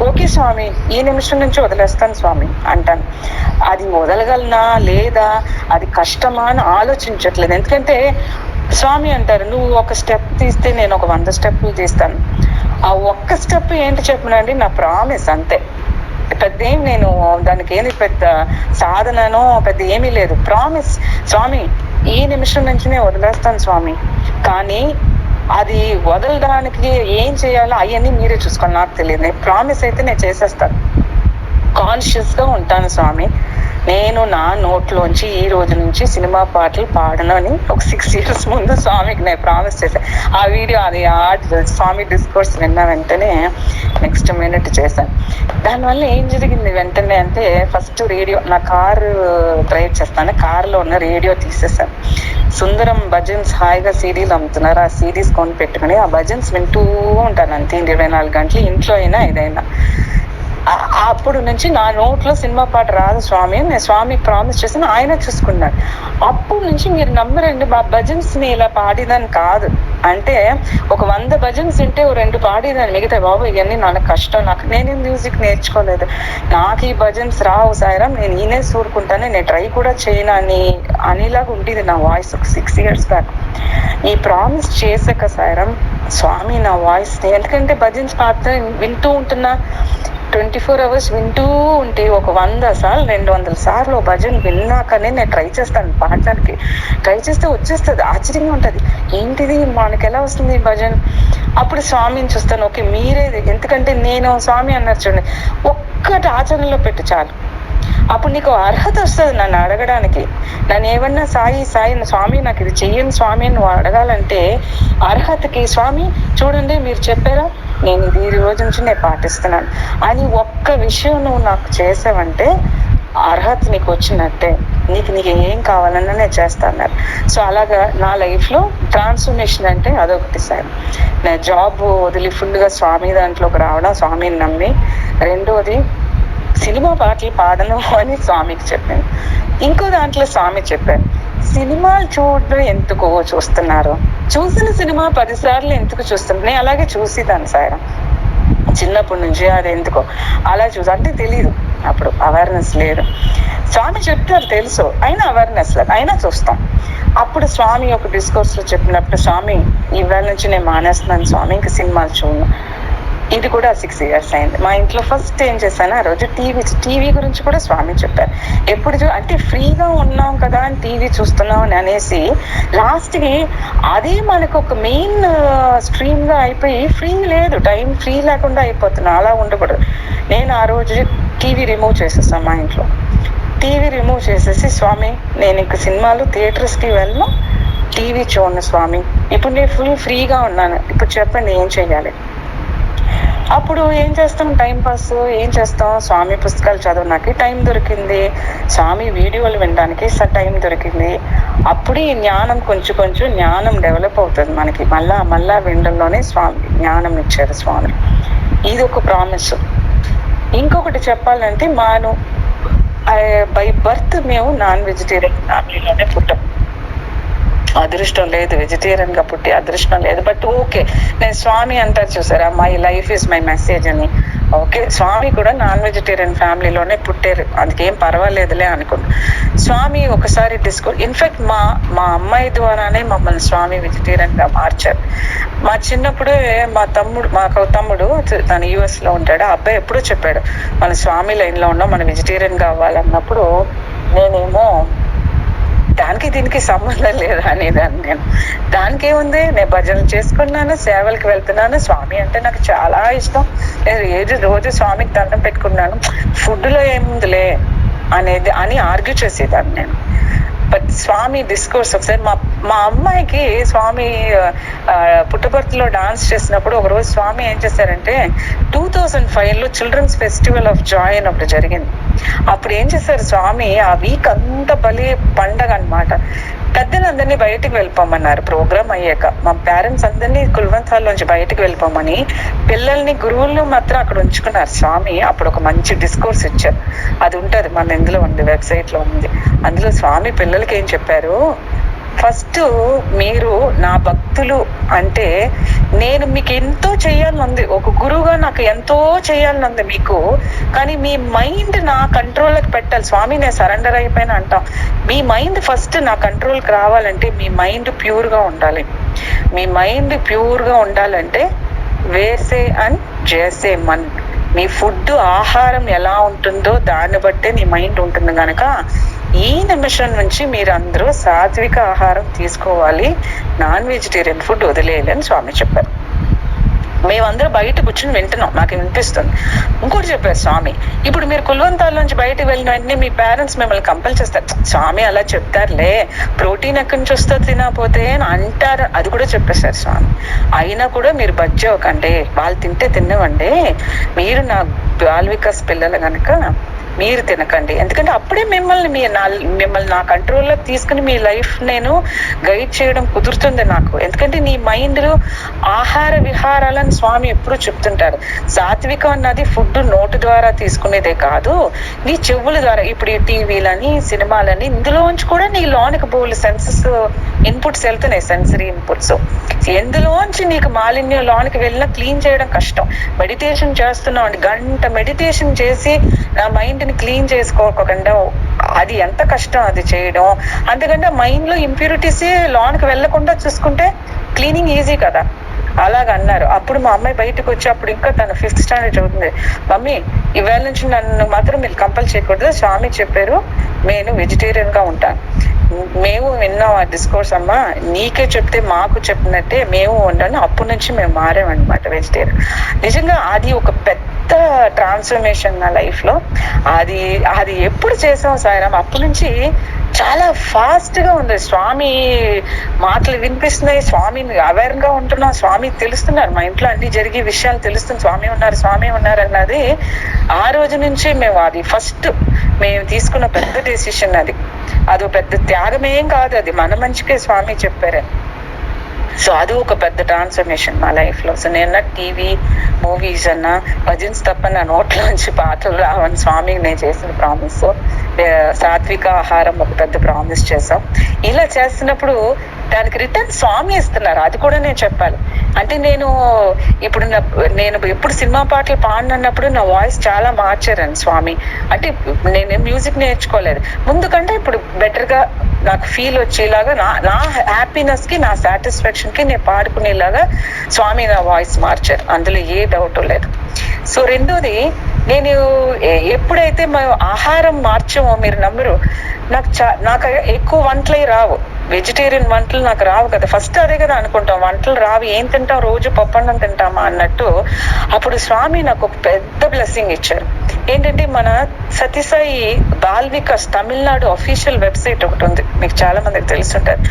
Speaker 2: ఓకే స్వామి ఈ నిమిషం నుంచి వదిలేస్తాను స్వామి అంటాను. అది వదలగలనా లేదా, అది కష్టమా అని ఆలోచించట్లేదు. ఎందుకంటే స్వామి అంటారు, నువ్వు ఒక స్టెప్ తీస్తే నేను ఒక 100 స్టెప్పులు తీస్తాను. ఆ ఒక్క స్టెప్ ఏంటి చెప్పనండి, నా ప్రామిస్ అంతే. పెద్ద ఏం నేను దానికి ఏమి పెద్ద సాధననో పెద్ద ఏమీ లేదు. ప్రామిస్ స్వామి ఈ నిమిషం నుంచి నేను వదిలేస్తాను స్వామి, కానీ అది వదలడానికి ఏం చేయాలో అవన్నీ మీరే చూసుకోవాలి, నాకు తెలియదు. నేను ప్రామిస్ అయితే నేను చేసేస్తాను, కాన్షియస్గా ఉంటాను స్వామి. నేను నా నోట్లోంచి ఈ రోజు నుంచి సినిమా పాటలు పాడను అని ఒక 6 years ముందు స్వామికి నేను ప్రామిస్ చేశాను. ఆ వీడియో అది స్వామి డిస్కోర్స్ విన్న వెంటనే నెక్స్ట్ మినిట్ చేశాను. దానివల్ల ఏం జరిగింది వెంటనే అంటే, ఫస్ట్ రేడియో, నా కారు డ్రైవ్ చేస్తాను, కారులో ఉన్న రేడియో తీసేసాను. సుందరం భజన్స్ హాయిగా సీడీలు అమ్ముతున్నారు, ఆ సీడీస్ కొని పెట్టుకుని ఆ భజన్స్ వింటూ ఉంటాను అంతే 24 గంటలు, ఇంట్లో అయినా ఏదైనా. అప్పుడు నుంచి నా నోట్లో సినిమా పాట రాదు స్వామి, నేను స్వామికి ప్రామిస్ చేశాను, ఆయన చూసుకున్నాడు. అప్పుడు నుంచి మీరు నమ్మరండి, మా భజన్స్ ని ఇలా పాడేదాన్ని కాదు. అంటే ఒక 100 భజన్స్ వింటే 2 పాడేదాన్ని, మిగతా బాబు ఇవన్నీ నాకు కష్టం, నేను మ్యూజిక్ నేర్చుకోలేదు, నాకు ఈ భజన్స్ రావు సాయిరాం, నేను ఈయనే సూరుకుంటాను, నేను ట్రై కూడా చేయను అనేలాగా ఉండేది నా వాయిస్ ఒక 6 years బ్యాక్. ఈ ప్రామిస్ చేశాక సాయిరాం స్వామి నా వాయిస్ ని, ఎందుకంటే భజన్స్ పాడితే వింటూ ఉంటున్నా 24 hours వింటూ ఉంటే ఒక 100 సార్లు 200 సార్లు భజన్ విన్నాకనే నేను ట్రై చేస్తాను పాడడానికి. ట్రై చేస్తే వచ్చేస్తుంది, ఆశ్చర్యంగా ఉంటుంది, ఏంటిది మనకి ఎలా వస్తుంది భజన్. అప్పుడు స్వామిని చూస్తాను, ఓకే మీరే, ఎందుకంటే నేను స్వామి అన్నారు చూడండి, ఒక్కటి ఆచరణలో పెట్టు చాలు, అప్పుడు నీకు అర్హత వస్తుంది నన్ను అడగడానికి. నన్ను ఏమన్నా సాయి స్వామి నాకు ఇది చెయ్యను స్వామి అని నువ్వు అడగాలంటే అర్హతకి స్వామి చూడండి మీరు చెప్పారా, నేను ఇది ఈ రోజు నుంచి నేను పాటిస్తున్నాను అని ఒక్క విషయం నువ్వు నాకు చేసావంటే అర్హత నీకు వచ్చినట్టే, నీకు ఏం కావాలన్నా నేను చేస్తాను. సో అలాగా నా లైఫ్లో ట్రాన్స్ఫర్మేషన్ అంటే అదొకటి సార్. నేను జాబ్ వదిలి ఫుల్గా స్వామి దాంట్లోకి రావడం, స్వామిని నమ్మి. రెండోది సినిమా పాటలు పాడను అని స్వామికి చెప్పాను. ఇంకో దాంట్లో స్వామి చెప్పారు, సినిమాలు చూడడం ఎందుకు చూస్తున్నారు, చూసిన సినిమా 10 సార్లు ఎందుకు చూస్తున్నారు. నేను అలాగే చూసేదాన్ని సాయిరాం చిన్నప్పటి నుంచి. అది ఎందుకో అలా అంటే తెలియదు, అప్పుడు అవేర్నెస్ లేదు. స్వామి చెప్తారు తెలుసు, అయినా అవేర్నెస్ లేదు, అయినా చూస్తాం. అప్పుడు స్వామి ఒక డిస్కోర్స్ లో చెప్పినప్పుడు, స్వామి ఇవాళ నుంచి నేను మానేస్తున్నాను స్వామి, ఇంకా సినిమాలు చూడను. ఇది కూడా 6 years అయింది. మా ఇంట్లో ఫస్ట్ ఏం చేశాను, ఆ రోజు టీవీ గురించి కూడా స్వామి చెప్పారు. ఎప్పుడు అంటే ఫ్రీగా ఉన్నాం కదా అని టీవీ చూస్తున్నాం అని అనేసి లాస్ట్ కి అదే మనకు ఒక మెయిన్ స్ట్రీమ్ గా అయిపోయి ఫ్రీ లేదు, టైం ఫ్రీ లేకుండా అయిపోతున్నాం. అలా ఉండకూడదు. నేను ఆ రోజు టీవీ రిమూవ్ చేసేసాను మా ఇంట్లో. టీవీ రిమూవ్ చేసేసి, స్వామి నేను ఇంక సినిమాలు థియేటర్స్ కి వెళ్ళను, టీవీ చూడను స్వామి, ఇప్పుడు నేను ఫుల్ ఫ్రీగా ఉన్నాను, ఇప్పుడు చెప్పండి ఏం చెయ్యాలి. అప్పుడు ఏం చేస్తాం, టైం పాస్ ఏం చేస్తాం, స్వామి పుస్తకాలు చదవడానికి టైం దొరికింది, స్వామి వీడియోలు వినడానికి టైం దొరికింది. అప్పుడు ఈ జ్ఞానం కొంచెం జ్ఞానం డెవలప్ అవుతుంది మనకి. మళ్ళా వినడంలోనే స్వామి జ్ఞానం ఇచ్చారు స్వామి. ఇది ఒక ప్రామిస్. ఇంకొకటి చెప్పాలంటే, బై బర్త్ మేము నాన్ వెజిటేరియన్ ఫ్యామిలీలోనే పుట్టాం. అదృష్టం లేదు, వెజిటేరియన్ గా పుట్టి అదృష్టం లేదు. బట్ ఓకే, నేను స్వామి అంటారు చూసారా, my life is my message అని. ఓకే, స్వామి కూడా నాన్ వెజిటేరియన్ ఫ్యామిలీలోనే పుట్టారు, అందుకేం పర్వాలేదులే అనుకున్నా. స్వామి ఒకసారి ఇన్ఫాక్ట్ మా అమ్మాయి ద్వారానే మమ్మల్ని స్వామి వెజిటేరియన్ గా మార్చారు. మా చిన్నప్పుడు మాకు తమ్ముడు తను US లో ఉంటాడు. ఆ అబ్బాయి ఎప్పుడూ చెప్పాడు, మన స్వామి లైన్ లో ఉన్నాం, మన వెజిటేరియన్ గా అవ్వాలన్నప్పుడు నేనేమో దానికి దీనికి సంబంధం లేదు అనేదాన్ని. నేను దానికి ఏముంది, నేను భజనలు చేసుకున్నాను, సేవలకు వెళ్తున్నాను, స్వామి అంటే నాకు చాలా ఇష్టం, నేను రోజు స్వామికి దండం పెట్టుకున్నాను, ఫుడ్ లో ఏముందిలే అని ఆర్గ్యూ చేసేదాన్ని నేను. బట్ స్వామి డిస్కోర్స్ ఒకసారి మా అమ్మాయికి స్వామి పుట్టపర్తిలో డాన్స్ చేసినప్పుడు ఒకరోజు స్వామి ఏం చేశారంటే, 2005లో చిల్డ్రన్స్ ఫెస్టివల్ ఆఫ్ జాయ్ అని ఒకటి జరిగింది. అప్పుడు ఏం చేశారు స్వామి, ఆ వీక్ అంతా భలే పండగ అనమాట. పెద్దలందరినీ బయటకు వెళ్ళిపోమన్నారు ప్రోగ్రామ్ అయ్యాక. మా పేరెంట్స్ అందరినీ కుల్వంత్ హాల్ నుంచి బయటకు వెళ్ళిపోమని, పిల్లల్ని గురువులను మాత్రం అక్కడ ఉంచుకున్నారు స్వామి. అప్పుడు ఒక మంచి డిస్కోర్స్ ఇచ్చారు, అది ఉంటది మన ఇందులో ఉంది, వెబ్సైట్ లో ఉంది. అందులో స్వామి పిల్లలకి ఏం చెప్పారు, ఫస్ట్ మీరు నా భక్తులు అంటే నేను మీకు ఎంతో చేయాలనుంది, ఒక గురువుగా నాకు ఎంతో చేయాలనుంది మీకు, కానీ మీ మైండ్ నా కంట్రోల్కి పెట్టాలి స్వామి. నేను సరెండర్ అయిపోయినా అంటాం, మీ మైండ్ ఫస్ట్ నా కంట్రోల్కి రావాలంటే మీ మైండ్ ప్యూర్గా ఉండాలి. మీ మైండ్ ప్యూర్గా ఉండాలంటే వేసే అండ్ చేసే మన్, మీ ఫుడ్ ఆహారం ఎలా ఉంటుందో దాన్ని బట్టే నీ మైండ్ ఉంటుంది కనుక ఈ నిమిషం నుంచి మీరు అందరూ సాత్విక ఆహారం తీసుకోవాలి, నాన్ వెజిటేరియన్ ఫుడ్ వదిలేయాలని స్వామి చెప్పారు. మేమందరూ బయట కూర్చుని వింటున్నాం, నాకు వినిపిస్తుంది. ఇంకోటి చెప్పారు స్వామి, ఇప్పుడు మీరు కుల్వంతాల నుంచి బయటకు వెళ్ళిన వెంటనే మీ పేరెంట్స్ మిమ్మల్ని కంపల్ చేస్తారు. స్వామి అలా చెప్తారులే, ప్రోటీన్ ఎక్కడి నుంచి వస్తుంది తినకపోతే అని అంటారు, అది కూడా చెప్పేశారు స్వామి. అయినా కూడా మీరు బజ్జీ అవ్వకండి, వాళ్ళు తింటే తినవండి, మీరు నా బాల్ వికాస్ పిల్లలు కనుక మీరు తినకండి. ఎందుకంటే అప్పుడే మిమ్మల్ని నా కంట్రోల్లో తీసుకుని మీ లైఫ్ నేను గైడ్ చేయడం కుదురుతుంది నాకు. ఎందుకంటే నీ మైండ్ ఆహార విహారాలని స్వామి ఎప్పుడు చెప్తుంటారు. సాత్వికం అన్నది ఫుడ్ నోటు ద్వారా తీసుకునేదే కాదు, నీ చెవుల ద్వారా. ఇప్పుడు ఈ టీవీలని సినిమాలని ఇందులోంచి కూడా నీ లోనికి బోల్ సెన్సెస్ ఇన్పుట్స్ వెళ్తున్నాయి, సెన్సరీ ఇన్పుట్స్. ఎందులోంచి నీకు మాలిన్యం లోనికి వెళ్ళినా క్లీన్ చేయడం కష్టం. మెడిటేషన్ చేస్తున్నాం అండి, గంట మెడిటేషన్ చేసి నా మైండ్ ని క్లీన్ చేసుకోకుండా అది ఎంత కష్టం అది చేయడం. అందుకంటే మైండ్ లో ఇంప్యూరిటీస్ లోనికి వెళ్లకుండా చూసుకుంటే క్లీనింగ్ ఈజీ కదా, అలాగన్నారు. అప్పుడు మా అమ్మాయి బయటకు వచ్చి, అప్పుడు ఇంకా తను 5th స్టాండర్డ్ చదువుతుంది, మమ్మీ ఇవాళ నుంచి నన్ను మాత్రం మీరు కంపల్ చేయకూడదు, స్వామి చెప్పారు నేను వెజిటేరియన్ గా ఉంటాను. మేము విన్నాం ఆ డిస్కోర్స్ అమ్మా, నీకే చెప్తే మాకు చెప్పినట్టే మేము ఉండాలి. అప్పటి నుంచి మేము మారామన్నమాట వెజిటేరియన్. నిజంగా అది ఒక పెద్ద ట్రాన్స్ఫర్మేషన్ నా లైఫ్ లో. అది ఎప్పుడు చేసాం సాయిరామ్, అప్పటి నుంచి చాలా ఫాస్ట్ గా ఉంది. స్వామి మాటలు వినిపిస్తున్నాయి, స్వామిని అవేర్ గా ఉంటున్నాం, స్వామి తెలుస్తున్నారు, మా ఇంట్లో అన్ని జరిగే విషయాలు తెలుస్తుంది, స్వామి ఉన్నారు అన్నది ఆ రోజు నుంచి మేము, అది ఫస్ట్ మేము తీసుకున్న పెద్ద డెసిషన్. అది పెద్ద త్యాగమేం కాదు, అది మన మంచికే స్వామి చెప్పారు. సో అది ఒక పెద్ద ట్రాన్స్ఫర్మేషన్ మా లైఫ్ లో. సో నేను టీవీ మూవీస్ అన్నా భజన్స్ తప్ప నా నోట్లోంచి పాటలు రావని స్వామికి నేను చేసిన ప్రామిస్. సాత్విక ఆహారం ఒక పెద్ద ప్రామిస్ చేసాం. ఇలా చేస్తున్నప్పుడు దానికి రిటర్న్ స్వామి ఇస్తున్నారు, అది కూడా నేను చెప్పాలి. అంటే నేను ఎప్పుడు సినిమా పాటలు పాడినప్పుడు నా వాయిస్ చాలా మార్చారండి స్వామి. అంటే నేను మ్యూజిక్ నేర్చుకోలేదు ముందు కంటే, ఇప్పుడు బెటర్ గా నాకు ఫీల్ వచ్చేలాగా, నా హ్యాపీనెస్ కి, నా సాటిస్ఫాక్షన్ కి నేను పాడుకునేలాగా స్వామి నా వాయిస్ మార్చారు, అందులో ఏ డౌట్ లేదు. సో రెండోది, నేను ఎప్పుడైతే ఆహారం మార్చామో మీరు నమ్మరు, నాకు ఎక్కువ వంటలే రావు, వెజిటేరియన్ వంటలు నాకు రావు కదా. ఫస్ట్ అదే కదా అనుకుంటాం, వంటలు రావు, ఏం తింటాం, రోజు పప్పన్నం తింటామా అన్నట్టు. అప్పుడు స్వామి నాకు ఒక పెద్ద బ్లెస్సింగ్ ఇచ్చారు. ఏంటంటే మన సత్యసాయి బాల్వికాస్ తమిళనాడు అఫీషియల్ వెబ్సైట్ ఒకటి ఉంది, మీకు చాలా మందికి తెలుసుంటారు.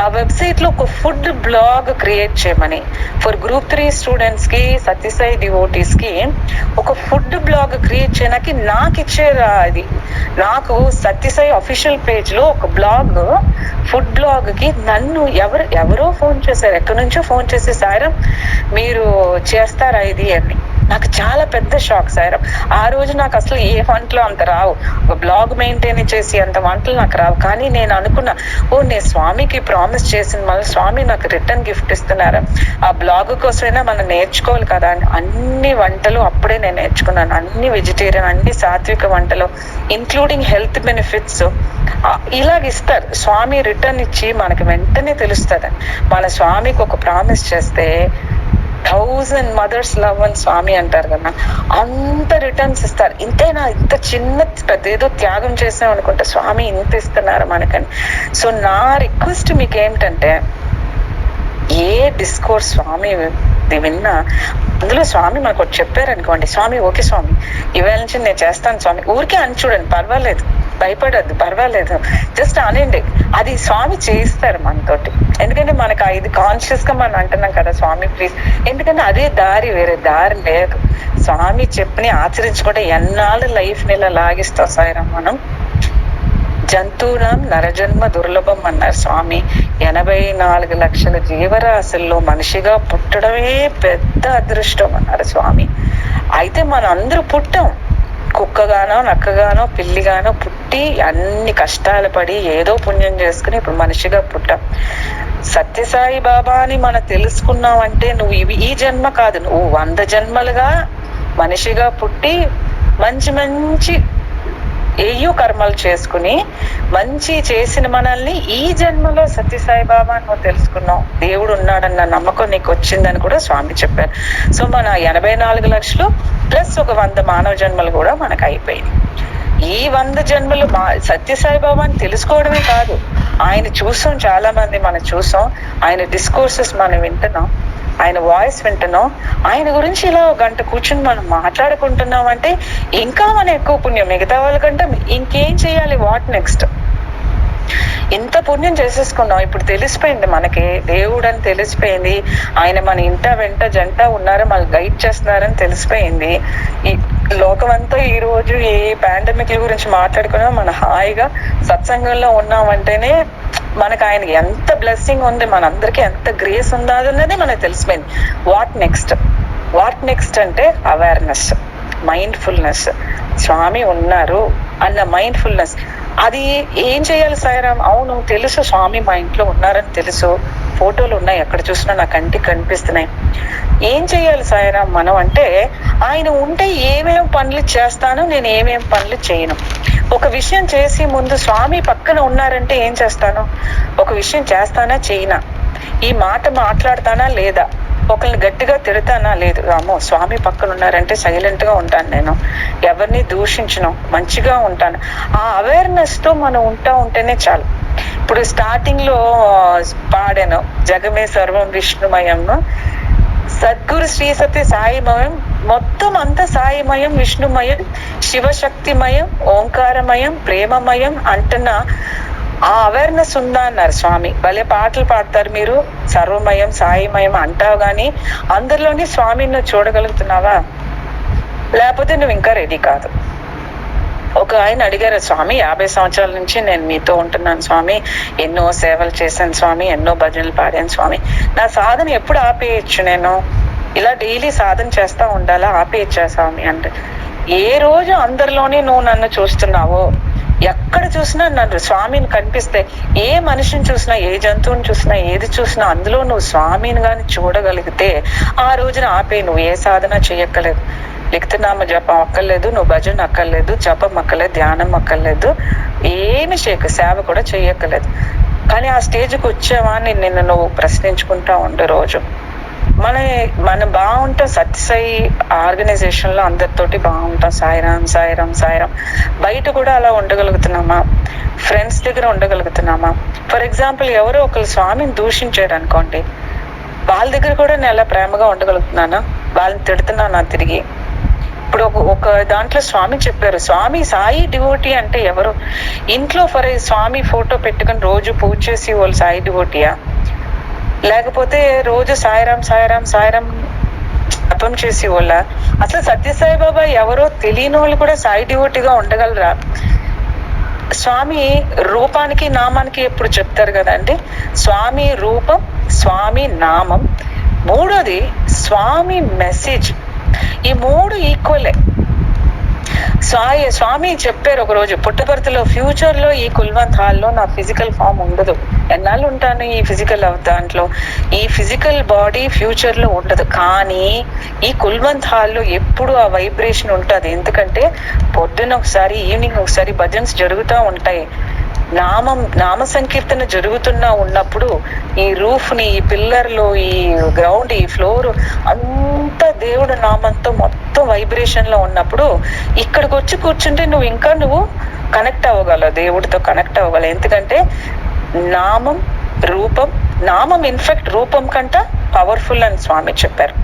Speaker 2: ఆ వెబ్సైట్ లో ఒక ఫుడ్ బ్లాగ్ క్రియేట్ చేయమని, ఫర్ గ్రూప్ 3 స్టూడెంట్స్ కి, సత్యసాయి డివోటీస్ కి ఒక ఫుడ్ బ్లాగ్ క్రియేట్ చేయడానికి నాకు ఇచ్చారు. అది నాకు సత్యసాయి అఫీషియల్ పేజ్ లో ఒక బ్లాగ్, ఫుడ్ బ్లాగ్ కి నన్ను ఎవరో ఫోన్ చేశారు, ఎక్కడి నుంచో ఫోన్ చేసి, సాయిరాం మీరు చేస్తారా ఇది అని. నాకు చాలా పెద్ద షాక్ సాయిరాం. ఆ రోజు నాకు అసలు ఏ వంటలు అంత రావు, ఒక బ్లాగ్ మెయింటైన్ చేసి అంత వంటలు నాకు రావు. కానీ నేను అనుకున్నా, నేను స్వామికి ప్రామిస్ చేసిన మళ్ళీ స్వామి నాకు రిటర్న్ గిఫ్ట్ ఇస్తున్నారా, ఆ బ్లాగ్ కోసమైనా మనం నేర్చుకోవాలి కదా అని అన్ని వంటలు అప్పుడే నేను నేర్చుకున్నాను. అన్ని వెజిటేరియన్, అన్ని సాత్విక వంటలు, ఇంక్లూడింగ్ హెల్త్ బెనిఫిట్స్ ఇలాగ ఇస్తారు స్వామి. రిటర్న్ ఇచ్చి మనకి వెంటనే తెలుస్తుంది. మన స్వామికి ఒక ప్రామిస్ చేస్తే 1000 mothers love అని స్వామి అంటారు కదా, అంత రిటర్న్స్ ఇస్తారు. ఇంతేనా, ఇంత చిన్న పెద్ద ఏదో త్యాగం చేసాం అనుకుంటే స్వామి ఇంత ఇస్తున్నారు మనకని. సో నా రిక్వెస్ట్ మీకు ఏమిటంటే, ఏ డిస్కోర్స్ స్వామి విన్నా అందులో స్వామి మనకు ఒకటి చెప్పారనుకోండి, స్వామి ఓకే స్వామి ఇవాళ నుంచి నేను చేస్తాను స్వామి, ఊరికే అని చూడండి, పర్వాలేదు, భయపడద్దు, పర్వాలేదు, జస్ట్ అనండి, అది స్వామి చేయిస్తారు మనతోటి. ఎందుకంటే మనకు ఇది కాన్షియస్ గా మనం అంటున్నాం కదా, స్వామి ప్లీజ్, ఎందుకంటే అదే దారి, వేరే దారి లేదు. స్వామి చెప్పని ఆచరించుకుంటే ఎన్నాళ్ళు లైఫ్ ని ఇలా లాగిస్తాం సాయిరాం మనం. జంతువునం నరజన్మ దుర్లభం అన్నారు స్వామి. 84 లక్షల జీవరాశుల్లో మనిషిగా పుట్టడమే పెద్ద అదృష్టం అన్నారు స్వామి. అయితే మనం అందరూ పుట్టాం, కుక్కగానో నక్కగానో పిల్లిగానో పుట్టి అన్ని కష్టాలు పడి ఏదో పుణ్యం చేసుకుని ఇప్పుడు మనిషిగా పుట్టాం. సత్యసాయి బాబాని మనం తెలుసుకున్నావంటే నువ్వు ఈ జన్మ కాదు, నువ్వు 100 జన్మలుగా మనిషిగా పుట్టి మంచి మంచి ఏయో కర్మలు చేసుకుని మంచి చేసిన మనల్ని ఈ జన్మలో సత్యసాయి బాబా నువ్వు తెలుసుకున్నావు, దేవుడు ఉన్నాడన్న నమ్మకం నీకు వచ్చిందని కూడా స్వామి చెప్పారు. సో మన 84 లక్షలు ప్లస్ ఒక 100 మానవ జన్మలు కూడా మనకు అయిపోయింది. ఈ 100 జన్మలు సత్యసాయి బాబాని తెలుసుకోవడమే కాదు, ఆయన చూసాం, చాలా మంది మనం చూసాం, ఆయన డిస్కోర్సెస్ మనం వింటున్నాం, ఆయన వాయిస్ వింటున్నాం, ఆయన గురించి ఇలా 1 గంట కూర్చుని మనం మాట్లాడుకుంటున్నాం అంటే ఇంకా మనం ఎక్కువ పుణ్యం, మిగతా వాళ్ళకంటే ఇంకేం చేయాలి, వాట్ నెక్స్ట్. ఇంత పుణ్యం చేసేసుకున్నాం, ఇప్పుడు తెలిసిపోయింది మనకి దేవుడు అని తెలిసిపోయింది, ఆయన మన ఇంట వెంట జంట ఉన్నారు, మనకు గైడ్ చేస్తున్నారని తెలిసిపోయింది. ఈ లోకం అంతా ఈ రోజు ఈ పాండమిక్ గురించి మాట్లాడుకున్నా మన హాయిగా సత్సంగంలో ఉన్నామంటేనే మనకు ఆయన ఎంత బ్లెస్సింగ్ ఉంది, మనందరికీ ఎంత గ్రేస్ ఉందా అన్నది మనకు తెలిసిపోయింది. వాట్ నెక్స్ట్ అంటే అవేర్నెస్, మైండ్ఫుల్నెస్, స్వామి ఉన్నారు అన్న మైండ్ఫుల్నెస్. అది ఏం చేయాలి సాయిరాం? అవును తెలుసు, స్వామి మా ఇంట్లో ఉన్నారని తెలుసు, ఫోటోలు ఉన్నాయి, ఎక్కడ చూసినా నా కంటికి కనిపిస్తున్నాయి. ఏం చేయాలి సాయిరాం మనం అంటే, ఆయన ఉంటే ఏమేం పనులు చేస్తాను, నేను ఏమేం పనులు చేయను. ఒక విషయం చేసి ముందు స్వామి పక్కన ఉన్నారంటే ఏం చేస్తాను, ఒక విషయం చేస్తానా చేయనా, ఈ మాట మాట్లాడతానా లేదా, ఒకరిని గట్టిగా తిడతానా లేదు, అమ్మో స్వామి పక్కన ఉన్నారంటే సైలెంట్ గా ఉంటాను, నేను ఎవరిని దూషించను, మంచిగా ఉంటాను. ఆ అవేర్నెస్ తో మనం ఉంటేనే చాలు. ఇప్పుడు స్టార్టింగ్ లో పాడాను, జగమే సర్వం విష్ణుమయం, సద్గురు శ్రీ సత్య సాయిమయం, మొత్తం అంతా సాయిమయం, విష్ణుమయం, శివశక్తిమయం, ఓంకారమయం, ప్రేమమయం అంటున్న ఆ అవేర్నెస్ ఉందా అన్నారు స్వామి. భలే పాటలు పాడతారు మీరు, సర్వమయం సాయిమయం అంటావు గాని అందరిలోని స్వామిని నువ్వు చూడగలుగుతున్నావా? లేకపోతే నువ్వు ఇంకా రెడీ కాదు. ఒక ఆయన అడిగారు, స్వామి 50 సంవత్సరాల నుంచి నేను మీతో ఉంటున్నాను స్వామి, ఎన్నో సేవలు చేశాను స్వామి, ఎన్నో భజనలు పాడాను స్వామి, నా సాధన ఎప్పుడు ఆపేయచ్చు, నేను ఇలా డైలీ సాధన చేస్తా ఉండాలా, ఆపేయచ్చా స్వామి అంటే, ఏ రోజు అందరిలోనే నువ్వు నన్ను చూస్తున్నావో, ఎక్కడ చూసినా నన్ను స్వామిని కనిపిస్తే, ఏ మనిషిని చూసినా, ఏ జంతువుని చూసినా, ఏది చూసినా అందులో నువ్వు స్వామిని గాని చూడగలిగితే ఆ రోజున ఆపే, నువ్వు ఏ సాధన చేయక్కర్లేదు, లిఖితనామ జపం అక్కర్లేదు, నువ్వు భజన అక్కర్లేదు, జపం అక్కర్లేదు, ధ్యానం అక్కర్లేదు, ఏమి చేయక సేవ కూడా చెయ్యక్కర్లేదు. కానీ ఆ స్టేజ్కి వచ్చావా అని నిన్ను నువ్వు ప్రశ్నించుకుంటా ఉండే రోజు మనం బాగుంటాం. సత్యసాయి ఆర్గనైజేషన్ లో అందరితోటి బాగుంటాం, సాయిరాం సాయిరాం సాయిరాం. బయట కూడా అలా ఉండగలుగుతున్నామా? ఫ్రెండ్స్ దగ్గర ఉండగలుగుతున్నామా? ఫర్ ఎగ్జాంపుల్ ఎవరో ఒకరు స్వామిని దూషించారు అనుకోండి, వాళ్ళ దగ్గర కూడా నేను అలా ప్రేమగా ఉండగలుగుతున్నానా? వాళ్ళని తిడుతున్నానా తిరిగి? ఇప్పుడు ఒక దాంట్లో స్వామి చెప్పారు, స్వామి సాయి డివోటీ అంటే ఎవరు? ఇంట్లో స్వామి ఫోటో పెట్టుకుని రోజు పూజ చేసి వాళ్ళు సాయి డివోటీయా? లేకపోతే రోజు సాయిరాం సాయిరాం సాయిరాం జపం చేసి వాళ్ళ? అసలు సత్యసాయి బాబా ఎవరో తెలియని వాళ్ళు కూడా సాయి డివోటీగా ఉండగలరా? స్వామి రూపానికి నామానికి ఎప్పుడు చెప్తారు కదండి, స్వామి రూపం, స్వామి నామం, మూడోది స్వామి మెసేజ్. ఈ మూడు ఈక్వలే. స్వామి చెప్పారు ఒక రోజు, పుట్టపర్తిలో ఫ్యూచర్ లో ఈ కుల్వంత్ హాల్లో నా ఫిజికల్ ఫామ్ ఉండదు, ఎన్నాళ్ళు ఉంటాను ఈ ఫిజికల్ దాంట్లో, ఈ ఫిజికల్ బాడీ ఫ్యూచర్ లో ఉండదు, కానీ ఈ కుల్వంత్ హాల్లో ఎప్పుడు ఆ వైబ్రేషన్ ఉంటుంది. ఎందుకంటే పొద్దున ఒకసారి, ఈవినింగ్ ఒకసారి భజన్స్ జరుగుతూ ఉంటాయి, నామ సంకీర్తన జరుగుతున్నా ఉన్నప్పుడు ఈ రూఫ్ ని, ఈ పిల్లర్లు, ఈ గ్రౌండ్, ఈ ఫ్లోర్ అంతా దేవుడు నామంతో మొత్తం వైబ్రేషన్ లో ఉన్నప్పుడు ఇక్కడికి వచ్చి కూర్చుంటే నువ్వు కనెక్ట్ అవ్వగలవు, దేవుడితో కనెక్ట్ అవ్వగలవు. ఎందుకంటే నామం రూపం, నామం ఇన్ఫాక్ట్ రూపం కంట పవర్ఫుల్ అని స్వామి చెప్పారు.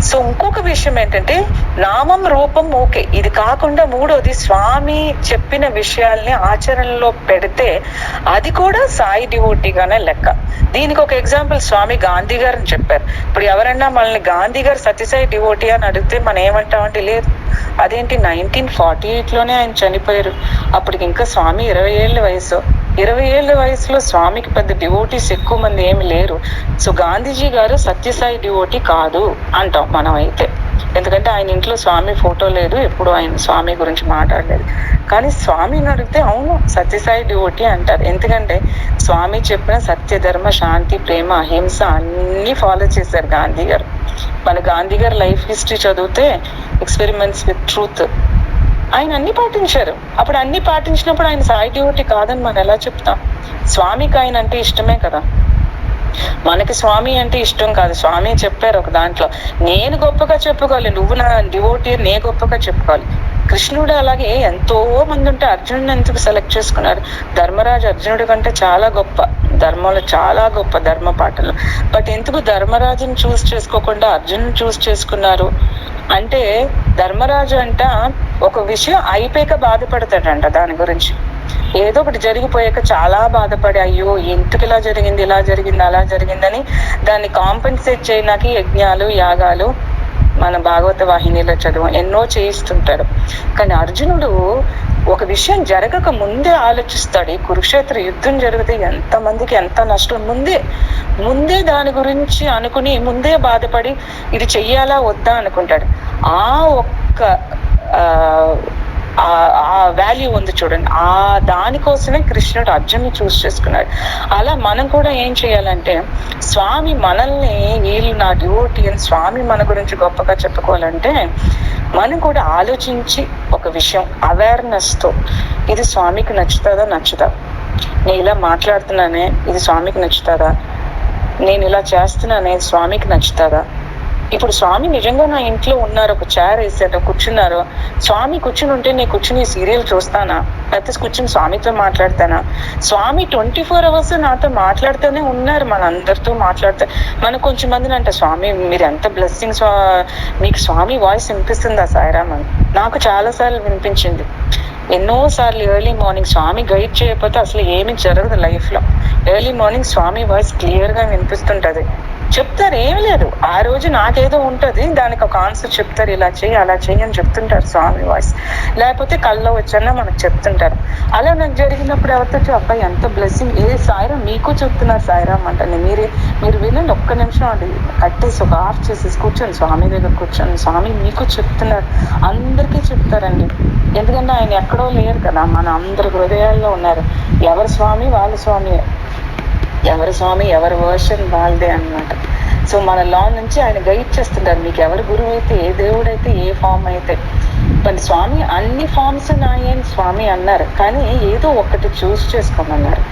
Speaker 2: సో ఇంకొక విషయం ఏంటంటే, నామం రూపం ఓకే, ఇది కాకుండా మూడోది స్వామి చెప్పిన విషయాల్ని ఆచరణలో పెడితే అది కూడా సాయి డివోటీగానే లెక్క. దీనికి ఒక ఎగ్జాంపుల్ స్వామి గాంధీ గారిని చెప్పారు. ఇప్పుడు ఎవరైనా మనల్ని గాంధీ గారు సత్యసాయి డివోటీ అని అడిగితే మనం ఏమంటామంటే, లేదు అదేంటి 1948లోనే ఆయన చనిపోయారు, అప్పటికి ఇంకా స్వామి 20 ఏళ్ళ వయసు, 20 ఏళ్ళ వయసులో స్వామికి పెద్ద డివోటీస్ ఎక్కువ మంది ఏమి లేరు, సో గాంధీజీ గారు సత్యసాయి డివోటీ కాదు అంటాం మనం అయితే. ఎందుకంటే ఆయన ఇంట్లో స్వామి ఫోటో లేదు, ఎప్పుడు ఆయన స్వామి గురించి మాట్లాడలేదు. కానీ స్వామిని అడిగితే అవును సత్యసాయి డివోటీ అంటారు. ఎందుకంటే స్వామి చెప్పిన సత్య, ధర్మ, శాంతి, ప్రేమ, అహింస అన్ని ఫాలో చేశారు గాంధీ గారు. మన గాంధీ గారు లైఫ్ హిస్టరీ చదివితే, ఎక్స్పెరిమెంట్స్ విత్ ట్రూత్, ఆయన అన్ని పాటించారు. అప్పుడు అన్ని పాటించినప్పుడు ఆయన సాయి డివోటీ కాదని మనం ఎలా చెప్తాం? స్వామికి ఆయన అంటే ఇష్టమే కదా, మనకి స్వామి అంటే ఇష్టం కాదు. స్వామి చెప్పారు ఒక దాంట్లో, నేను గొప్పగా చెప్పుకోవాలి, నువ్వు నా డివోటీ, నే గొప్పగా చెప్పుకోవాలి. కృష్ణుడు అలాగే ఎంతో మంది ఉంటే అర్జునుడిని ఎందుకు సెలెక్ట్ చేసుకున్నారు? ధర్మరాజు అర్జునుడి కంటే చాలా గొప్ప, ధర్మంలో చాలా గొప్ప ధర్మ పాటలు. బట్ ఎందుకు ధర్మరాజుని చూస్ చేసుకోకుండా అర్జునుని చూస్ చేసుకున్నారు అంటే, ధర్మరాజు అంట ఒక విషయం అయిపోయాక బాధపడతాడంట, దాని గురించి ఏదో ఒకటి జరిగిపోయాక చాలా బాధపడి, అయ్యో ఎందుకు ఇలా జరిగింది, ఇలా జరిగింది, అలా జరిగిందని దాన్ని కాంపెన్సేట్ చేయడానికి యజ్ఞాలు, యాగాలు మన భాగవత వాహినిలో చదువు ఎన్నో చేయిస్తుంటాడు. కానీ అర్జునుడు ఒక విషయం జరగక ముందే ఆలోచిస్తాడు. ఈ కురుక్షేత్ర యుద్ధం జరిగితే ఎంతమందికి ఎంత నష్టం, ముందే దాని గురించి అనుకుని ముందే బాధపడి ఇది చెయ్యాలా వద్దా అనుకుంటాడు. ఆ ఒక్క ఆ వాల్యూ ఉంది చూడండి, ఆ దానికోసమే కృష్ణుడు అర్జున్ని చూస్ చేసుకున్నాడు. అలా మనం కూడా ఏం చేయాలంటే, స్వామి మనల్ని, వీళ్ళు నా డివోటీ అని స్వామి మన గురించి గొప్పగా చెప్పుకోవాలంటే మనం కూడా ఆలోచించి ఒక విషయం అవేర్నెస్తో, ఇది స్వామికి నచ్చుతుందా నచ్చుదా, నేను ఇలా మాట్లాడుతున్నానే ఇది స్వామికి నచ్చుతుందా, నేను ఇలా చేస్తున్నానే స్వామికి నచ్చుతుందా. ఇప్పుడు స్వామి నిజంగా నా ఇంట్లో ఉన్నారు, ఒక చైర్ వేసారు, కూర్చున్నారు, స్వామి కూర్చుని ఉంటే నేను కూర్చుని సీరియల్ చూస్తానా, లేకపోతే కూర్చుని స్వామితో మాట్లాడతానా? స్వామి 24 hours నాతో మాట్లాడుతూనే ఉన్నారు, మన అందరితో మాట్లాడుతూ. మనం కొంచెం మందిని అంటే, స్వామి మీరు ఎంత బ్లెస్సింగ్స్, మీకు స్వామి వాయిస్ వినిపిస్తుందా సాయిరామ్ అని? నాకు చాలాసార్లు వినిపించింది. ఎన్నోసార్లు ఎర్లీ మార్నింగ్ స్వామి గైడ్ చేయకపోతే అసలు ఏమి జరగదు లైఫ్లో. ఎర్లీ మార్నింగ్ స్వామి వాయిస్ క్లియర్గా వినిపిస్తుంటుంది. చెప్తారు, ఏమి లేదు. ఆ రోజు నాకేదో ఉంటది, దానికి ఒక ఆన్సర్ చెప్తారు, ఇలా చెయ్యి అలా చెయ్యి అని చెప్తుంటారు స్వామి వాయిస్. లేకపోతే కల్లో వచ్చన్నా మనకు చెప్తుంటారు. అలా నాకు జరిగినప్పుడు ఎవరితో అబ్బాయి ఎంత బ్లెస్సింగ్, ఏ సాయిరాం మీకు చెప్తున్నారు సాయిరాం అంటే మీరు వినండి, ఒక్క నిమిషం అది కట్టేసి ఒక ఆఫ్ చేసేసి కూర్చొని స్వామి దగ్గర కూర్చొని స్వామి మీకు చెప్తున్నారు. అందరికీ చెప్తారండి, ఎందుకంటే ఆయన ఎక్కడో లేరు కదా, మన అందరి హృదయాల్లో ఉన్నారు. ఎవరి స్వామి వాళ్ళ స్వామి, ఎవరి స్వామి ఎవరి వర్షన్ వాళ్ళదే అన్నమాట. సో మన లా నుంచి ఆయన గైడ్ చేస్తుంటారు, మీకు ఎవరి గురువు అయితే, ఏ దేవుడైతే, ఏ ఫామ్ అయితే. మరి స్వామి అన్ని ఫామ్స్ నాయని స్వామి అన్నారు, కానీ ఏదో ఒకటి చూస్ చేసుకోమన్నారు.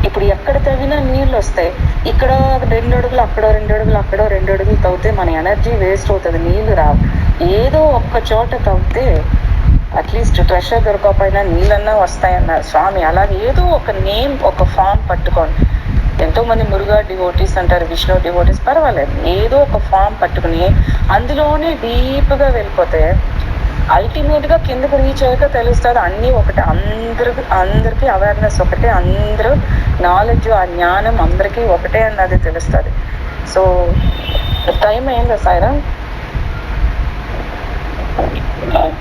Speaker 2: ఇప్పుడు ఎక్కడ తవ్వినా నీళ్ళు వస్తాయి. ఇక్కడ 2 అడుగులు, అక్కడో 2 అడుగులు, అక్కడో 2 అడుగులు తవ్వితే మన ఎనర్జీ వేస్ట్ అవుతుంది, నీళ్లు రావు. ఏదో ఒక్క చోట తవ్వితే అట్లీస్ట్ ట్రెషర్ దొరకకపోయినా నీళ్ళన్నా వస్తాయన్నారు స్వామి. అలాగే ఏదో ఒక నేమ్, ఒక ఫామ్ పట్టుకోండి. ఎంతో మంది మురుగా డివోటీస్ అంటారు, విష్ణు డివోటీస్, పర్వాలేదు, ఏదో ఒక ఫామ్ పట్టుకుని అందులోనే డీప్ గా వెళ్ళిపోతే అల్టిమేట్ గా కిందకు రీచ్ అయ్యాక తెలుస్తుంది అన్ని ఒకటే. అందరికి అవేర్నెస్ ఒకటే, అందరూ నాలెడ్జ్, ఆ జ్ఞానం అందరికీ ఒకటే అన్నది తెలుస్తుంది. సో టైం అయిందా సాయిరా?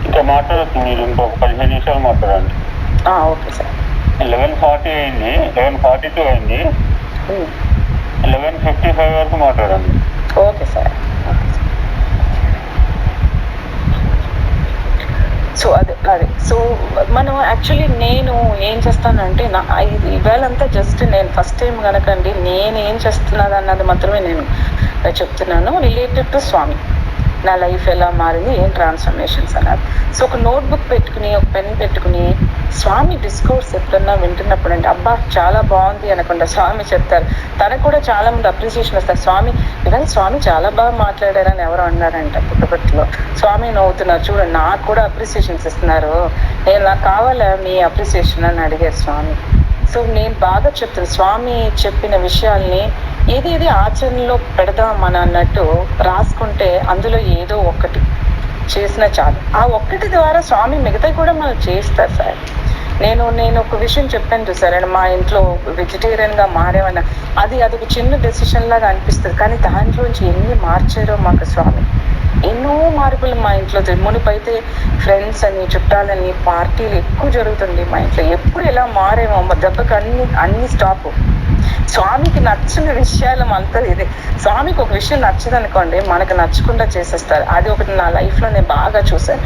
Speaker 1: ఇంకా మాట్లాడచ్చు మీరు, ఇంకొక 15 నిమిషాలు మాట్లాడండి.
Speaker 2: Okay sir.
Speaker 1: 11:40 అయింది, 11:42 అయింది, 11:55 వరకు మాట్లాడండి.
Speaker 2: Okay sir. సో అదే సో మనం యాక్చువల్లీ నేను ఏం చేస్తానంటే ఇవాళంతా జస్ట్ నేను ఫస్ట్ టైం కనుకండి నేను ఏం చేస్తున్నాను అన్నది మాత్రమే నేను చెప్తున్నాను, రిలేటెడ్ టు స్వామి. నా లైఫ్ ఎలా మారింది, ఏం ట్రాన్స్ఫర్మేషన్స్ అన్నారు. సో ఒక నోట్బుక్ పెట్టుకుని, ఒక పెన్ పెట్టుకుని స్వామి డిస్కోర్స్ ఎప్పుడన్నా వింటున్నప్పుడు అంటే అబ్బా చాలా బాగుంది అనకుండా స్వామి చెప్తారు. తనకు కూడా చాలా మంది అప్రిసియేషన్ వస్తారు. స్వామి ఇవాళ స్వామి చాలా బాగా మాట్లాడారని ఎవరో అన్నారంట పుట్టపర్తిలో. స్వామి నవ్వుతున్నారు, చూడండి నాకు కూడా అప్రిసియేషన్స్ ఇస్తున్నారు, నాకు కావాలా మీ అప్రిసియేషన్ అని అడిగారు స్వామి. సో నేను బాగా చెప్తాను, స్వామి చెప్పిన విషయాల్ని ఏది ఆచరణలో పెడదామని అన్నట్టు రాసుకుంటే అందులో ఏదో ఒక్కటి చేసినా చాలు. ఆ ఒక్కటి ద్వారా స్వామి మిగతా కూడా మనం చేస్తారు సార్. నేను ఒక విషయం చెప్పాను చూసారండి, మా ఇంట్లో వెజిటేరియన్ గా మారేమన్నా అది ఒక చిన్న డెసిషన్ లాగా అనిపిస్తుంది, కానీ దాంట్లోంచి ఎన్ని మార్చారో మాకు స్వామి. ఎన్నో మార్పులు మా ఇంట్లో. మునుపైతే ఫ్రెండ్స్ అని, చుట్టాలని, పార్టీలు ఎక్కువ జరుగుతుంది మా ఇంట్లో. ఎప్పుడు ఎలా మారేమో దెబ్బకి అన్ని స్టాప్. స్వామికి నచ్చిన విషయాలు అంతా ఇదే. స్వామికి ఒక విషయం నచ్చదు అనుకోండి, మనకు నచ్చకుండా చేసేస్తారు. అది ఒకటి నా లైఫ్ లో నేను బాగా చూసాను.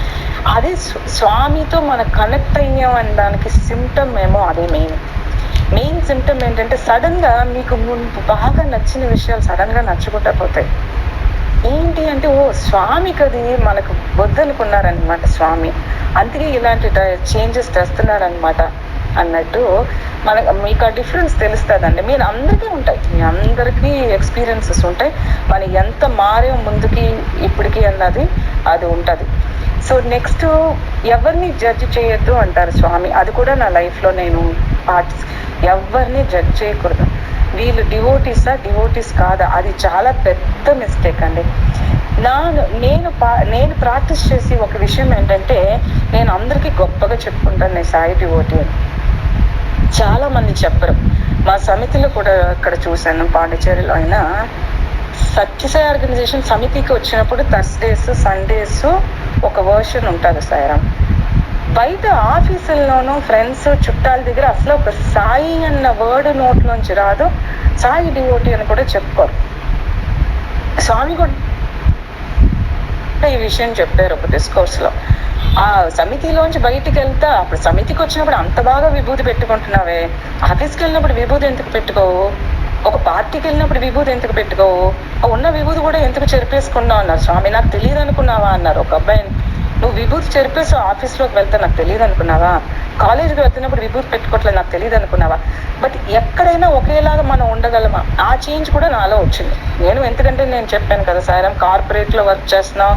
Speaker 2: అదే స్వామితో మనం కనెక్ట్ అయ్యాం అనే దానికి సిమ్టమ్ ఏమో అదే మెయిన్ సిమ్టమ్ ఏంటంటే సడన్ గా మీకు బాగా నచ్చిన విషయాలు సడన్ గా నచ్చకుండా పోతాయి. ఏంటి అంటే స్వామికి అది మనకు వద్దనుకున్నారనమాట స్వామి, అందుకే ఇలాంటి చేంజెస్ తెస్తున్నారనమాట అన్నట్టు మీకు ఆ డిఫరెన్స్ తెలుస్తుందండి. మీరు అందరికీ ఉంటాయి, మీ అందరికీ ఎక్స్పీరియన్సెస్ ఉంటాయి. మనం ఎంత మారే ముందుకి ఇప్పటికి అన్నది అది ఉంటుంది. సో నెక్స్ట్ ఎవరిని జడ్జ్ చేయొద్దు అంటారు స్వామి. అది కూడా నా లైఫ్లో నేను ఎవరిని జడ్జ్ చేయకూడదు. వీళ్ళు డివోటీస్ కాదా, అది చాలా పెద్ద మిస్టేక్ అండి. నేను ప్రాక్టీస్ చేసి ఒక విషయం ఏంటంటే, నేను అందరికీ గొప్పగా చెప్పుకుంటాను నేను సాయి డివోటీ అని. చాలా మంది చెప్పరు. మా సమితిలో కూడా ఇక్కడ చూశాను, పాండిచేరిలో అయినా సత్యసాయి ఆర్గనైజేషన్ సమితికి వచ్చినప్పుడు థర్స్డేస్, సండేస్ ఒక వర్షన్ ఉంటుంది సాయిరాం. బయట ఆఫీసుల్లోనూ ఫ్రెండ్స్, చుట్టాల దగ్గర అసలు ఒక సాయి అన్న వర్డ్ నోట్లోంచి రాదు. సాయి డివోటీ అని కూడా చెప్పుకోరు. స్వామి కూడా ఈ విషయం చెప్పారు ఒక డిస్కోర్స్ లో. ఆ సమితిలోంచి బయటికి వెళ్తా, అప్పుడు సమితికి వచ్చినప్పుడు అంత బాగా విభూతి పెట్టుకుంటున్నావే, ఆఫీస్కి వెళ్ళినప్పుడు విభూతి ఎందుకు పెట్టుకోవు, ఒక పార్టీకి వెళ్ళినప్పుడు విభూతి ఎందుకు పెట్టుకోవు, ఉన్న విభూతి కూడా ఎందుకు చెరిపేసుకున్నావు అన్నారు స్వామి. నాకు తెలియదు అనుకున్నావా అన్నారు ఒక అబ్బాయిని. నువ్వు విభూతి చెరిపేసి ఆఫీస్లోకి వెళ్తే నాకు తెలియదు అనుకున్నావా, కాలేజీకి వెళ్తున్నప్పుడు విభూతి పెట్టుకోవట్లేదు నాకు తెలియదు అనుకున్నావా. బట్ ఎక్కడైనా ఒకేలాగా మనం ఉండగలమా, ఆ చేంజ్ కూడా నాలో వచ్చింది. ఎందుకంటే నేను చెప్పాను కదా సాయిరాం, కార్పొరేట్లో వర్క్ చేస్తున్నాం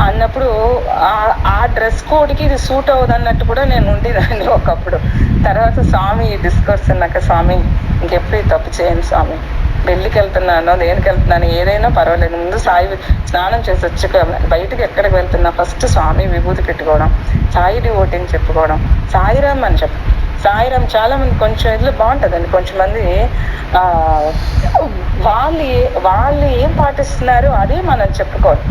Speaker 2: అన్నప్పుడు ఆ డ్రెస్ కోడ్కి ఇది సూట్ అవ్వదు అన్నట్టు కూడా నేను ఉండేదాన్ని ఒకప్పుడు. తర్వాత స్వామి డిస్కర్స్ అన్నాక, స్వామి ఇంకెప్పుడు తప్పు చేయను స్వామి, పెళ్ళికి వెళ్తున్నాను, దేనికి వెళ్తున్నాను, ఏదైనా పర్వాలేదు, ముందు సాయి స్నానం చేసి వచ్చి బయటకు ఎక్కడికి వెళ్తున్నా ఫస్ట్ స్వామి విభూతి పెట్టుకోవడం, సాయి డివోటీని చెప్పుకోవడం, సాయిరామ్ అని సాయిరామ్ చాలా మంది కొంచెం ఇదిలో బాగుంటుందండి. కొంచెం మంది ఆ వాళ్ళు ఏం పాటిస్తున్నారు అదే మనం చెప్పుకోవాలి.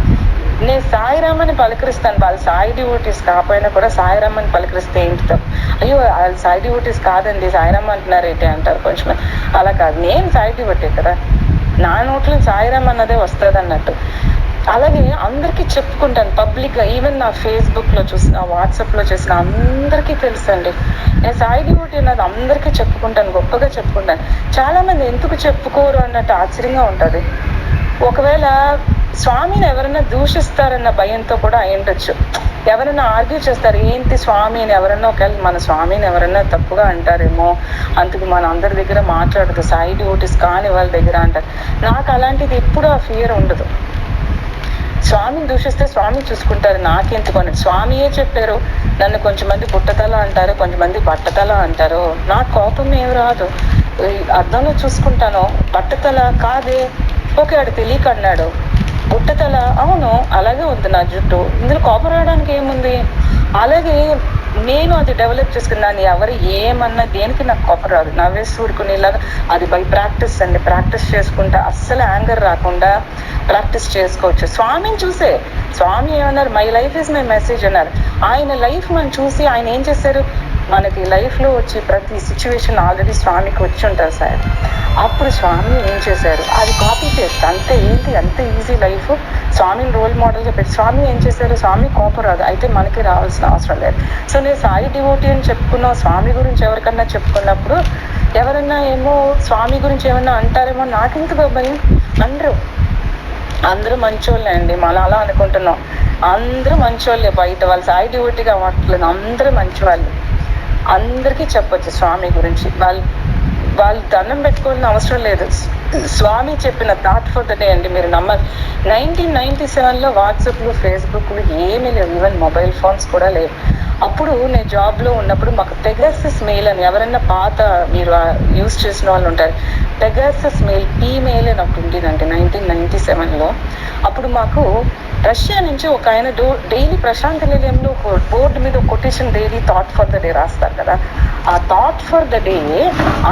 Speaker 2: నేను సాయిరామని పలకరిస్తాను, వాళ్ళు సాయి డివోటీస్ కాకపోయినా కూడా సాయిరామని పలకరిస్తే ఏంటి తప్పు? అయ్యో వాళ్ళు సాయి డివోటీస్ కాదండి సాయిరామ్ అంటున్నారు ఏంటి అంటారు కొంచెం. అలా కాదు, నేను సాయి డివోటీ కదా, నా నోట్లో సాయిరామ్ అన్నదే వస్తుంది అన్నట్టు. అలాగే అందరికీ చెప్పుకుంటాను పబ్లిక్ గా, ఈవెన్ నా ఫేస్బుక్ లో చూసిన, వాట్సాప్ లో చూసిన అందరికీ తెలుసండి నేను సాయి డివోటీ అన్నది అందరికీ చెప్పుకుంటాను, గొప్పగా చెప్పుకుంటాను. చాలా మంది ఎందుకు చెప్పుకోరు అన్నట్టు ఆశ్చర్యంగా ఉంటది. ఒకవేళ స్వామిని ఎవరైనా దూషిస్తారన్న భయంతో కూడా అయ్యుండొచ్చు. ఎవరైనా ఆర్గ్యూ చేస్తారు, ఏంటి స్వామి అని ఎవరన్నా, ఒకవేళ మన స్వామిని ఎవరన్నా తప్పుగా అంటారేమో, అందుకు మన అందరి దగ్గర మాట్లాడదు, సాయి డివోటీస్ కాని వాళ్ళ దగ్గర అంటారు. నాకు అలాంటిది ఎప్పుడు ఆ ఫియర్ ఉండదు. స్వామిని దూషిస్తే స్వామి చూసుకుంటారు, నాకెందుకు అని. స్వామియే చెప్పారు, నన్ను కొంచెమంది బుట్టతల అంటారు, కొంచెమంది బట్టతల అంటారు, నాకు కోపం ఏం రాదు, అద్దంలో చూసుకుంటాను. బట్టతల కాదే, ఓకే ఆడు తెలియక అన్నాడు. బుట్టతల, అవును అలాగే ఉంది నా జుట్టు, ఇందులో కోపం రావడానికి ఏముంది? అలాగే నేను అది డెవలప్ చేసుకున్నాను. ఎవరు ఏమన్నా దేనికి నాకు కోపం రాదు, నవ్వేసి ఊరుకునేలాగా. అది బై ప్రాక్టీస్ అండి, ప్రాక్టీస్ చేసుకుంటా అస్సలు యాంగర్ రాకుండా ప్రాక్టీస్ చేసుకోవచ్చు. స్వామిని చూసే, స్వామి ఏమన్నారు, my life is my message అన్నారు. ఆయన లైఫ్ మనం చూసి ఆయన ఏం చేశారు, మనకి లైఫ్ లో వచ్చి ప్రతి సిచ్యువేషన్ ఆల్రెడీ స్వామికి వచ్చి ఉంటారు సార్. అప్పుడు స్వామి ఏం చేశారు అది కాపీ పేస్ట్ అంతే. ఏంటి అంత ఈజీ లైఫ్, స్వామిని రోల్ మోడల్ గా పెట్టి. స్వామి ఏం చేశారు, స్వామి కోపం రాదు, అయితే మనకి రావాల్సిన అవసరం లేదు. సో నేను సాయి డివోటీ అని చెప్పుకున్నాం, స్వామి గురించి ఎవరికన్నా చెప్పుకున్నప్పుడు ఎవరన్నా ఏమో స్వామి గురించి ఏమన్నా అంటారేమో, నాకెందుకు భయం? అందరూ మంచోళ్ళే అండి, మనం అలా అనుకుంటున్నాం. అందరూ మంచోళ్ళే, బయట వాళ్ళు సాయి డివోటీగా అవ్వట్లేదు, అందరూ మంచి వాళ్ళు. అందరికీ చెప్పొచ్చు స్వామి గురించి. వాళ్ళు దండం పెట్టుకోవాలని అవసరం లేదు. స్వామి చెప్పిన థాట్ ఫర్ ద డే అండి, మీరు నమ్మరు. 1997లో వాట్సాప్లు, ఫేస్బుక్లు ఏమీ లేవు, ఈవెన్ మొబైల్ ఫోన్స్ కూడా లేవు. అప్పుడు నేను జాబ్లో ఉన్నప్పుడు మాకు పెగాసస్ మెయిల్ అని, ఎవరైనా పాత మీరు యూజ్ చేసిన వాళ్ళు ఉంటారు, పెగాసస్ మెయిల్ ఈమెయిల్ అని ఒకటి ఉండేదండి 1997లో. అప్పుడు మాకు రష్యా నుంచి ఒక ఆయన డైలీ ప్రశాంత్ నిలయంలో బోర్డు మీద quotation, daily thought for the day రాస్తారు కదా, ఆ థాట్ ఫర్ ద డే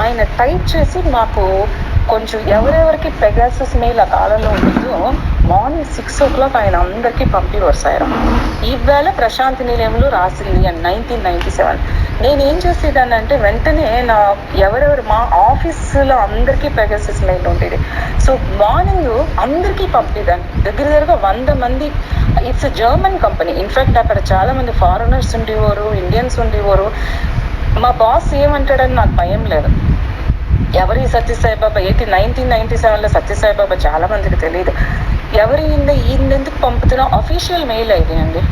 Speaker 2: ఆయన టైప్ చేసి మాకు కొంచెం ఎవరెవరికి పెగాసస్ మెయిల్ ఆ కాలంలో ఉంటుందో మార్నింగ్ 6 o'clock ఆయన అందరికీ పంపివారు సార్. ఈవేళ ప్రశాంత్ నిలయంలో రాసింది అని 1997. నేనేం చేసేదాన్ని అంటే వెంటనే ఎవరెవరు మా ఆఫీసులో అందరికీ పెగాసస్ మెయిల్ ఉండేది. సో మార్నింగ్ అందరికీ పంపేదాన్ని, దగ్గరగా 100 మంది. ఇట్స్ జర్మన్ కంపెనీ, ఇన్ఫాక్ట్ అక్కడ చాలా మంది ఫారినర్స్ ఉండేవారు, ఇండియన్స్ ఉండేవారు. మా బాస్ ఏమంటాడని నాకు భయం లేదు. ఎవరి సత్యసాయిబాబా 1997లో సత్యసాయిబాబా చాలా మందికి తెలియదు. ఎవరి ఈయనెందుకు పంపుతున్నా, అఫీషియల్ మెయిల్ ఐడి అండి,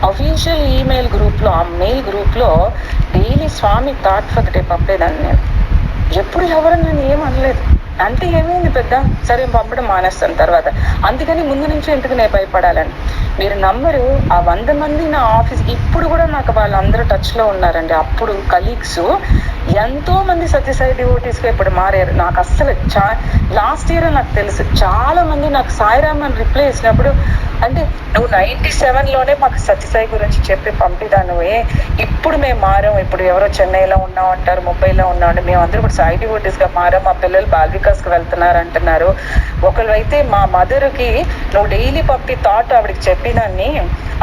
Speaker 2: అఫీషియల్ ఈమెయిల్ గ్రూప్లో, ఆ మెయిల్ గ్రూప్లో daily Swami thought for the day పంపేదాన్ని నేను. ఎప్పుడు ఎవరు నన్ను ఏమనలేదు. అంటే ఏమైంది పెద్ద, సరే పంపడం మానేస్తాను తర్వాత. అందుకని ముందు నుంచి ఎందుకు నేను భయపడాలని. మీరు నమ్మరు, ఆ 100 మంది నా ఆఫీస్ ఇప్పుడు కూడా నాకు వాళ్ళందరూ టచ్లో ఉన్నారండి. అప్పుడు కలీగ్స్ ఎంతో మంది సత్యసాయి డివోటీస్గా ఇప్పుడు మారారు. నాకు అస్సలు లాస్ట్ ఇయర్ నాకు తెలుసు చాలా మంది నాకు సాయిరామ్ అని రిప్లై ఇచ్చినప్పుడు, అంటే నువ్వు 97లోనే మాకు సత్యసాయి గురించి చెప్పి పంపిదానువే, ఇప్పుడు మేము మారాం, ఇప్పుడు ఎవరో చెన్నైలో ఉన్నాం అంటారు, ముంబైలో ఉన్నాం, మేము అందరూ ఇప్పుడు సాయి డివోటీస్గా మారాం, మా పిల్లలు బాల్వికాస్కి వెళ్తున్నారు అంటున్నారు. ఒకళ్ళు అయితే మా మదర్కి నువ్వు డైలీ పంపి థాట్ ఆవిడకి చెప్పిదాన్ని,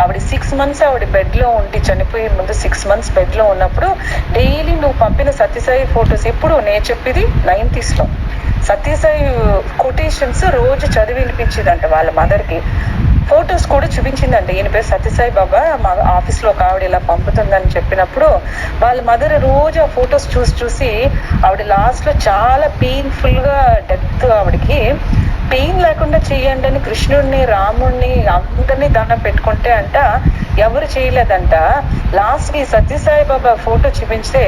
Speaker 2: ఆవిడ 6 months ఆవిడ బెడ్లో ఉండి చనిపోయే ముందు 6 months బెడ్లో ఉన్నప్పుడు డైలీ నువ్వు పంపిన సత్యసాయి ఫొటోస్, ఇప్పుడు నేను చెప్పేది 90sలో సత్యసాయి కొటేషన్స్ రోజు చదివి వినిపించేదంట వాళ్ళ మదర్కి. ఫొటోస్ కూడా చూపించిందంట, ఈయన పేరు సత్యసాయి బాబా, మా ఆఫీస్లో ఒక ఆవిడ ఇలా పంపుతుందని చెప్పినప్పుడు వాళ్ళ మదర్ రోజు ఆ ఫొటోస్ చూసి ఆవిడ లాస్ట్లో చాలా పెయిన్ఫుల్గా డెత్, ఆవిడకి పెయిన్ లేకుండా చెయ్యండి అని కృష్ణుడిని, రాముడిని అందరినీ దండం పెట్టుకుంటే అంట ఎవరు చేయలేదంట. లాస్ట్కి సత్యసాయి బాబా ఫోటో చూపించితే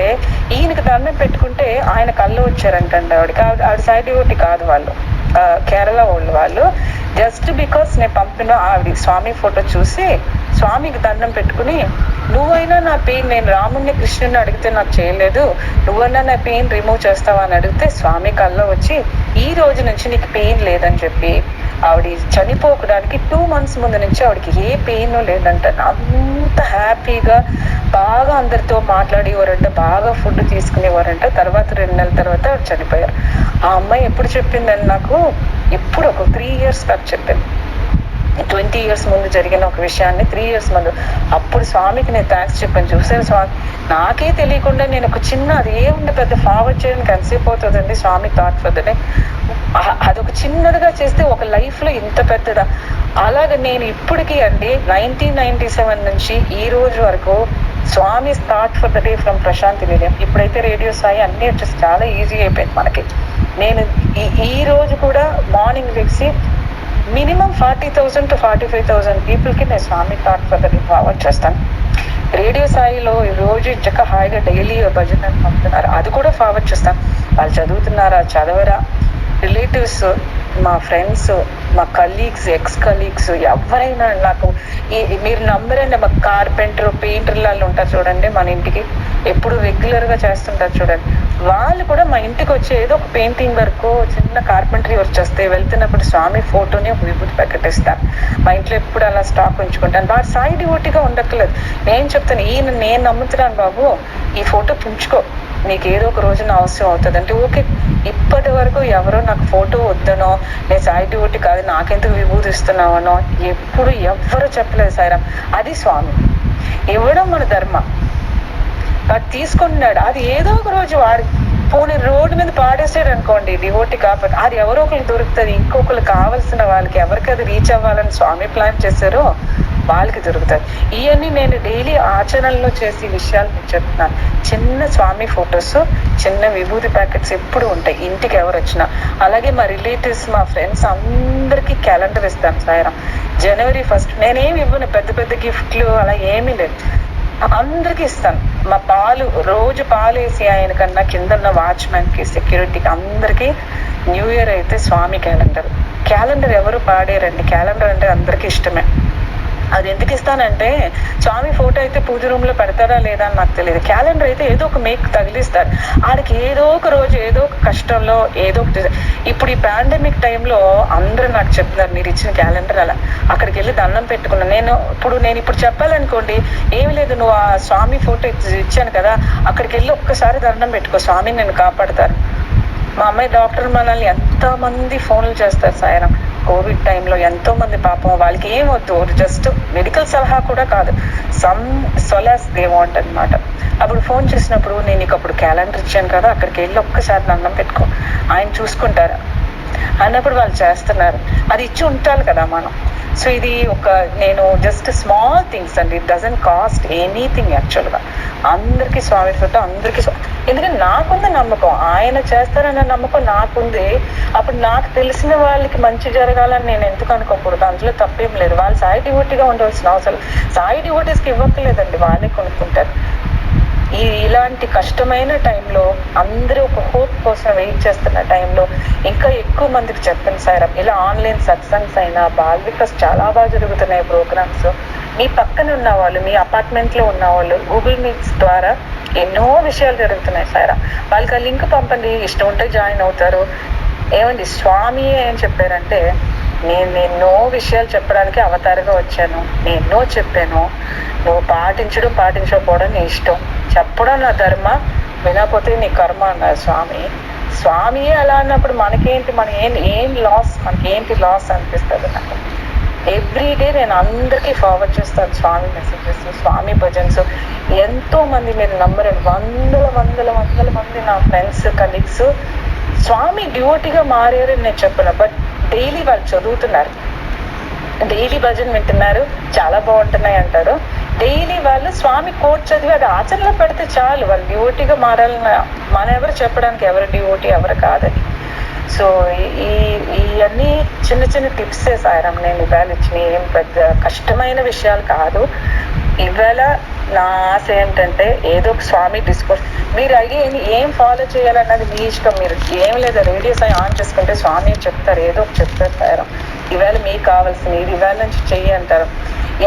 Speaker 2: ఈయనకి దండం పెట్టుకుంటే ఆయన కళ్ళు వచ్చారంట ఆవిడకి. ఆవిడ సాయి డివోటీ కాదు, వాళ్ళు కేరళ వాళ్ళు. జస్ట్ బికాస్ నేను పంపిన ఆవిడ స్వామి ఫోటో చూసి స్వామికి దండం పెట్టుకుని, నువ్వైనా నా పెయిన్, నేను రాముడిని కృష్ణుడిని అడిగితే నాకు చేయలేదు, నువ్వైనా నా పెయిన్ రిమూవ్ చేస్తావా అని అడిగితే స్వామి కల్లో వచ్చి ఈ రోజు నుంచి నీకు పెయిన్ లేదని చెప్పి ఆవిడ చనిపోకడానికి 2 months ముందు నుంచి ఆవిడకి ఏ పెయిన్ లేదంట. అంత హ్యాపీగా బాగా అందరితో మాట్లాడేవారంట, బాగా ఫుడ్ తీసుకునేవారంట. తర్వాత 2 నెలల తర్వాత ఆవిడ చనిపోయారు. ఆ అమ్మాయి ఎప్పుడు చెప్పిందని నాకు, ఎప్పుడు ఒక 3 years నాకు చెప్పింది. 20 years ముందు జరిగిన ఒక విషయాన్ని 3 years ముందు, అప్పుడు స్వామికి నేను థ్యాంక్స్ చెప్పాను. చూసాను స్వామి, నాకే తెలియకుండా నేను ఒక చిన్న, అది ఏముంది పెద్ద ఫార్వర్డ్ చేయడానికి ఎంతసేపు అవుతుందండి, స్వామి థాట్ ఫర్ ద డే, అదొక చిన్నదిగా చేస్తే ఒక లైఫ్ లో ఇంత పెద్దదా. అలాగే నేను ఇప్పటికీ అండి 1997 నుంచి ఈ రోజు వరకు Swami thought for the day from Prashanti Nilayam. ఇప్పుడైతే రేడియో సాయి అన్ని వచ్చేసి చాలా ఈజీ అయిపోయింది మనకి. నేను ఈ రోజు కూడా మార్నింగ్ లెక్సి మినిమం 40,000 to 45,000 పీపుల్కి నేను Swami thought for the day forward చేస్తాను. రేడియో సాయిలో రోజు చక్క హాయిగా డైలీ భజన పంపుతున్నారు, అది కూడా ఫార్వర్డ్ చేస్తాను. వాళ్ళు చదువుతున్నారా చదవరా, రిలేటివ్స్, మా ఫ్రెండ్స్, మా కలీగ్స్, ఎక్స్ కలీగ్స్, ఎవరైనా నాకు మీరు నమ్మరండి, మా కార్పెంటర్ పెయింటర్లలో ఉంటారు చూడండి మన ఇంటికి, ఎప్పుడు రెగ్యులర్గా చేస్తుంటారు చూడండి, వాళ్ళు కూడా మా ఇంటికి వచ్చి ఏదో ఒక పెయింటింగ్ వర్క్, చిన్న కార్పెంటరీ వర్క్ చేస్తే వెళ్తున్నప్పుడు స్వామి ఫోటోని ఒక విభూతి ప్యాకెట్ ఇస్తాను. మా ఇంట్లో ఎప్పుడు అలా స్టాక్ ఉంచుకుంటాను. వాడు సాయి డివోటీగా ఉండక్కర్లేదు. నేను చెప్తాను, నేను నమ్ముతున్నాను బాబు, ఈ ఫోటో పుంచుకో, నీకు ఏదో ఒక రోజున అవసరం అవుతుంది అంటే ఓకే. ఇప్పటి వరకు ఎవరో నాకు ఫోటో వద్దనో, నేను సాయి డివోటీ కాదు నాకెందుకు విభూతి ఇస్తున్నావనో ఎప్పుడు ఎవ్వరూ చెప్పలేదు సాయిరామ్. అది స్వామి ఇవ్వడం మన ధర్మం. వాడు తీసుకుంటున్నాడు, అది ఏదో ఒక రోజు వాడి పోనీ రోడ్డు మీద పాడేసాడు అనుకోండి, డివోటీ కాకపోతే అది ఎవరో ఒకరికి దొరుకుతుంది. ఇంకొకరు కావాల్సిన వాళ్ళకి ఎవరికి అది రీచ్ అవ్వాలని స్వామి ప్లాన్ చేశారో వాళ్ళకి దొరుకుతుంది. ఇవన్నీ నేను డైలీ ఆచరణలో చేసే విషయాలు నేను చెప్తున్నాను. చిన్న స్వామి ఫొటోస్, చిన్న విభూతి ప్యాకెట్స్ ఎప్పుడు ఉంటాయి ఇంటికి ఎవరు వచ్చినా. అలాగే మా రిలేటివ్స్, మా ఫ్రెండ్స్ అందరికీ క్యాలెండర్ ఇస్తాను సాయిరామ్. January 1st నేనేమి ఇవ్వను, పెద్ద పెద్ద గిఫ్ట్లు అలా ఏమీ లేదు, అందరికి ఇస్తాను. మా పాలు రోజు పాలు వేసి ఆయన కన్నా కింద ఉన్న వాచ్మెన్ కి, సెక్యూరిటీకి, అందరికి న్యూ ఇయర్ అయితే స్వామి క్యాలెండర్ ఎవరు పాడేరండి. క్యాలెండర్ అంటే అందరికి ఇష్టమే. అది ఎందుకు ఇస్తానంటే స్వామి ఫోటో అయితే పూజ రూమ్ లో పెడతారా లేదా అని నాకు తెలియదు. క్యాలెండర్ అయితే ఏదో ఒక మేక్ తగిలిస్తారు. ఆడికి ఏదో ఒక రోజు ఏదో ఒక కష్టంలో ఏదో ఒక, ఇప్పుడు ఈ పాండమిక్ టైంలో అందరూ నాకు చెప్తున్నారు మీరు ఇచ్చిన క్యాలెండర్ అలా అక్కడికి వెళ్ళి దండం పెట్టుకున్నాను. నేను ఇప్పుడు చెప్పాలనుకోండి, ఏమి లేదు, నువ్వు ఆ స్వామి ఫోటో ఇచ్చాను కదా, అక్కడికి వెళ్ళి ఒక్కసారి దండం పెట్టుకో, స్వామి నేను కాపాడతారు. మా అమ్మాయి డాక్టర్ మనల్ని ఎంతోమంది ఫోన్లు చేస్తారు సాయిరామ్. కోవిడ్ టైంలో ఎంతో మంది పాపం వాళ్ళకి ఏం వద్దు, జస్ట్ మెడికల్ సలహా కూడా కాదు, సమ్ సొలాస్ దే వాంట్ అనమాట. అప్పుడు ఫోన్ చేసినప్పుడు నేను నీకు అప్పుడు క్యాలెండర్ ఇచ్చాను కదా, అక్కడికి వెళ్ళి ఒక్కసారి దండం పెట్టుకో, ఆయన చూసుకుంటారా అన్నప్పుడు వాళ్ళు చేస్తున్నారు. అది ఇచ్చి ఉంటారు కదా మనం. సో ఇది ఒక, నేను జస్ట్ స్మాల్ థింగ్స్ అండి, ఇట్ డజంట్ కాస్ట్ ఎనీథింగ్ యాక్చువల్గా. అందరికీ స్వామి ఫోటో, అందరికీ ఎందుకంటే నాకుంది నమ్మకం, ఆయన చేస్తారన్న నమ్మకం నాకుంది. అప్పుడు నాకు తెలిసిన వాళ్ళకి మంచి జరగాలని నేను ఎందుకు అనుకోకూడదు, అందులో తప్పేం లేదు. వాళ్ళు సాయి డివోటీగా ఉండవలసిన అవసరం, సాయి డివోటీస్కి ఇవ్వక్కర్లేదండి, వాళ్ళే కొనుక్కుంటారు. ఇలాంటి కష్టమైన టైంలో అందరూ ఒక హోప్ కోసం వెయిట్ చేస్తున్న టైంలో ఇంకా ఎక్కువ మందికి చెప్పండి సాయిరామ్. ఇలా ఆన్లైన్ సత్సంగ్స్ అయినా, బాల్ వికాస్ చాలా బాగా జరుగుతున్నాయి ప్రోగ్రామ్స్. మీ పక్కన ఉన్న వాళ్ళు, మీ అపార్ట్మెంట్ లో ఉన్న వాళ్ళు గూగుల్ మీట్స్ ద్వారా ఎన్నో విషయాలు జరుగుతున్నాయి సాయిరామ్. వాళ్ళకి ఆ లింక్ పంపండి, ఇష్టం ఉంటే జాయిన్ అవుతారు. ఏమండి స్వామి ఏం చెప్పారంటే, నేను ఎన్నో విషయాలు చెప్పడానికి అవతారుగా వచ్చాను, నేను ఎన్నో చెప్పాను, నువ్వు పాటించకపోవడం నీ ఇష్టం, చెప్పడం నా ధర్మ, వినకపోతే నీ కర్మ అన్నారు స్వామి. స్వామియే అలా అన్నప్పుడు మనకేంటి, ఏం లాస్, మనకేంటి లాస్ అనిపిస్తుంది నాకు. ఎవ్రీడే నేను అందరికీ ఫార్వర్డ్ చేస్తాను స్వామి మెసేజెస్, స్వామి భజన్స్. ఎంతో మంది, మీరు నమ్మరండి, వందల మంది నా ఫ్రెండ్స్, కలీగ్స్ స్వామి డ్యూటీగా మారారని నేను చెప్పను, బట్ డైలీ వాళ్ళు చదువుతున్నారు, డైలీ భజన వింటున్నారు, చాలా బాగుంటున్నాయి అంటారు. డైలీ వాళ్ళు స్వామి కోట్ చదివి అది ఆచరణలో పెడితే చాలు, వాళ్ళు డ్యూటీగా మారాలని మన ఎవరు చెప్పడానికి, ఎవరు డ్యూటీ ఎవరు కాదని. సో ఇవన్నీ చిన్న టిప్సే సాయిరామ్ నేను ఇవాళ ఇచ్చిన, ఏం పెద్ద కష్టమైన విషయాలు కాదు. ఇవాళ నా ఆశ ఏంటంటే ఏదో ఒక స్వామి డిస్కోర్స్, మీరు ఏం ఫాలో చేయాలన్నది మీ ఇష్టం. మీరు ఏం లేదా రేడియో సాయి ఆన్ చేసుకుంటే స్వామి చెప్తారు, ఏదో ఒక చెప్తారు సాయిరామ్. ఇవాళ మీకు కావాల్సింది ఇది, ఇవాళ నుంచి చెయ్యి అంటారు.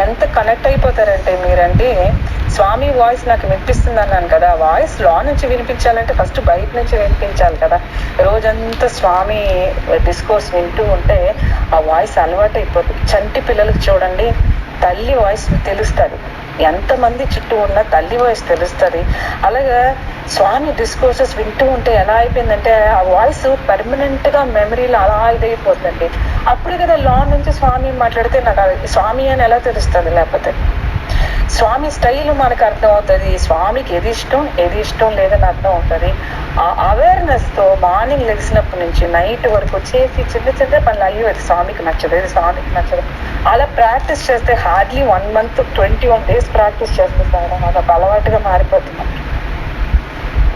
Speaker 2: ఎంత కనెక్ట్ అయిపోతారంటే మీరంటే స్వామి వాయిస్ నాకు వినిపిస్తుంది అన్నాను కదా, వాయిస్ లో నుంచి వినిపించాలంటే ఫస్ట్ బయట నుంచి వినిపించాలి కదా. రోజంతా స్వామి డిస్కోర్స్ వింటూ ఉంటే ఆ వాయిస్ అలవాటు అయిపోతుంది. చంటి పిల్లలకు చూడండి, తల్లి వాయిస్ తెలుస్తుంది, ఎంతమంది చుట్టూ ఉన్న తల్లి వాయిస్ తెలుస్తుంది. అలాగే స్వామి డిస్కోర్సెస్ వింటూ ఉంటే ఎలా అయిపోయిందంటే ఆ వాయిస్ పర్మనెంట్ గా మెమరీలో అలా ఇదైపోతుందండి. అప్పుడు కదా లా నుంచి స్వామి మాట్లాడితే నాకు స్వామి అని ఎలా తెలుస్తుంది, లేకపోతే స్వామి స్టైల్ మనకు అర్థం అవుతుంది, స్వామికి ఏది ఇష్టం లేదని అర్థం అవుతుంది. ఆ అవేర్నెస్ తో మార్నింగ్ లెగిసినప్పటి నుంచి నైట్ వరకు చేసి చిన్న చిన్న పనులు, అయ్యో ఇది స్వామికి నచ్చదు అలా ప్రాక్టీస్ చేస్తే హార్డ్లీ 1 month 21 days ప్రాక్టీస్ చేస్తారు. అదొక అలవాటుగా మారిపోతుంది.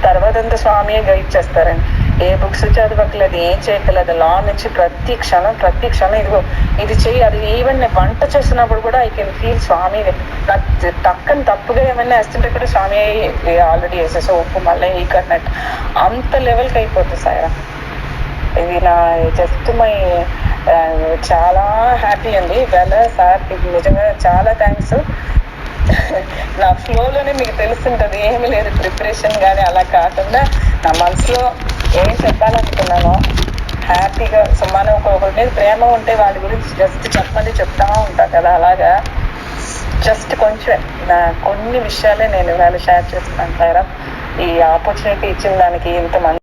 Speaker 2: తర్వాత అంతా స్వామియే గైడ్ చేస్తారండి. ఏ బుక్స్ చదవట్లేదు, ఏం చేయట్లేదు, లా నుంచి ప్రతి క్షణం ఇదిగో ఇది చెయ్యి, అది ఈవెన్ నేను వంట చేసినప్పుడు కూడా ఐ కెన్ ఫీల్ స్వామి. నాకు టక్కని తప్పుగా ఏమైనా వేస్తుంటే కూడా స్వామి ఆల్రెడీ వేసేసా, ఉప్పు మళ్ళీ వేయకన్నట్టు అంత లెవెల్కి అయిపోతుంది సార్. ఇది నా జస్ట్ మై చాలా హ్యాపీ అండి ఇవాళ సార్, నిజంగా చాలా థ్యాంక్స్. నా ఫ్లోలోనే మీకు తెలుస్తుంటది, ఏమి లేదు ప్రిపరేషన్ కానీ అలా కాకుండా నా మనసులో ఏం చెప్పాలనుకున్నానో హ్యాపీగా. మనం ఒకరి మీద ప్రేమ ఉంటే వాటి గురించి జస్ట్ చెప్పమని చెప్తా ఉంటాం కదా, అలాగా జస్ట్ కొంచెం నా కొన్ని విషయాలే నేను ఇవాళ షేర్ చేస్తున్నాను సార్. ఈ ఆపర్చునిటీ ఇచ్చిన దానికి ఇంతమంది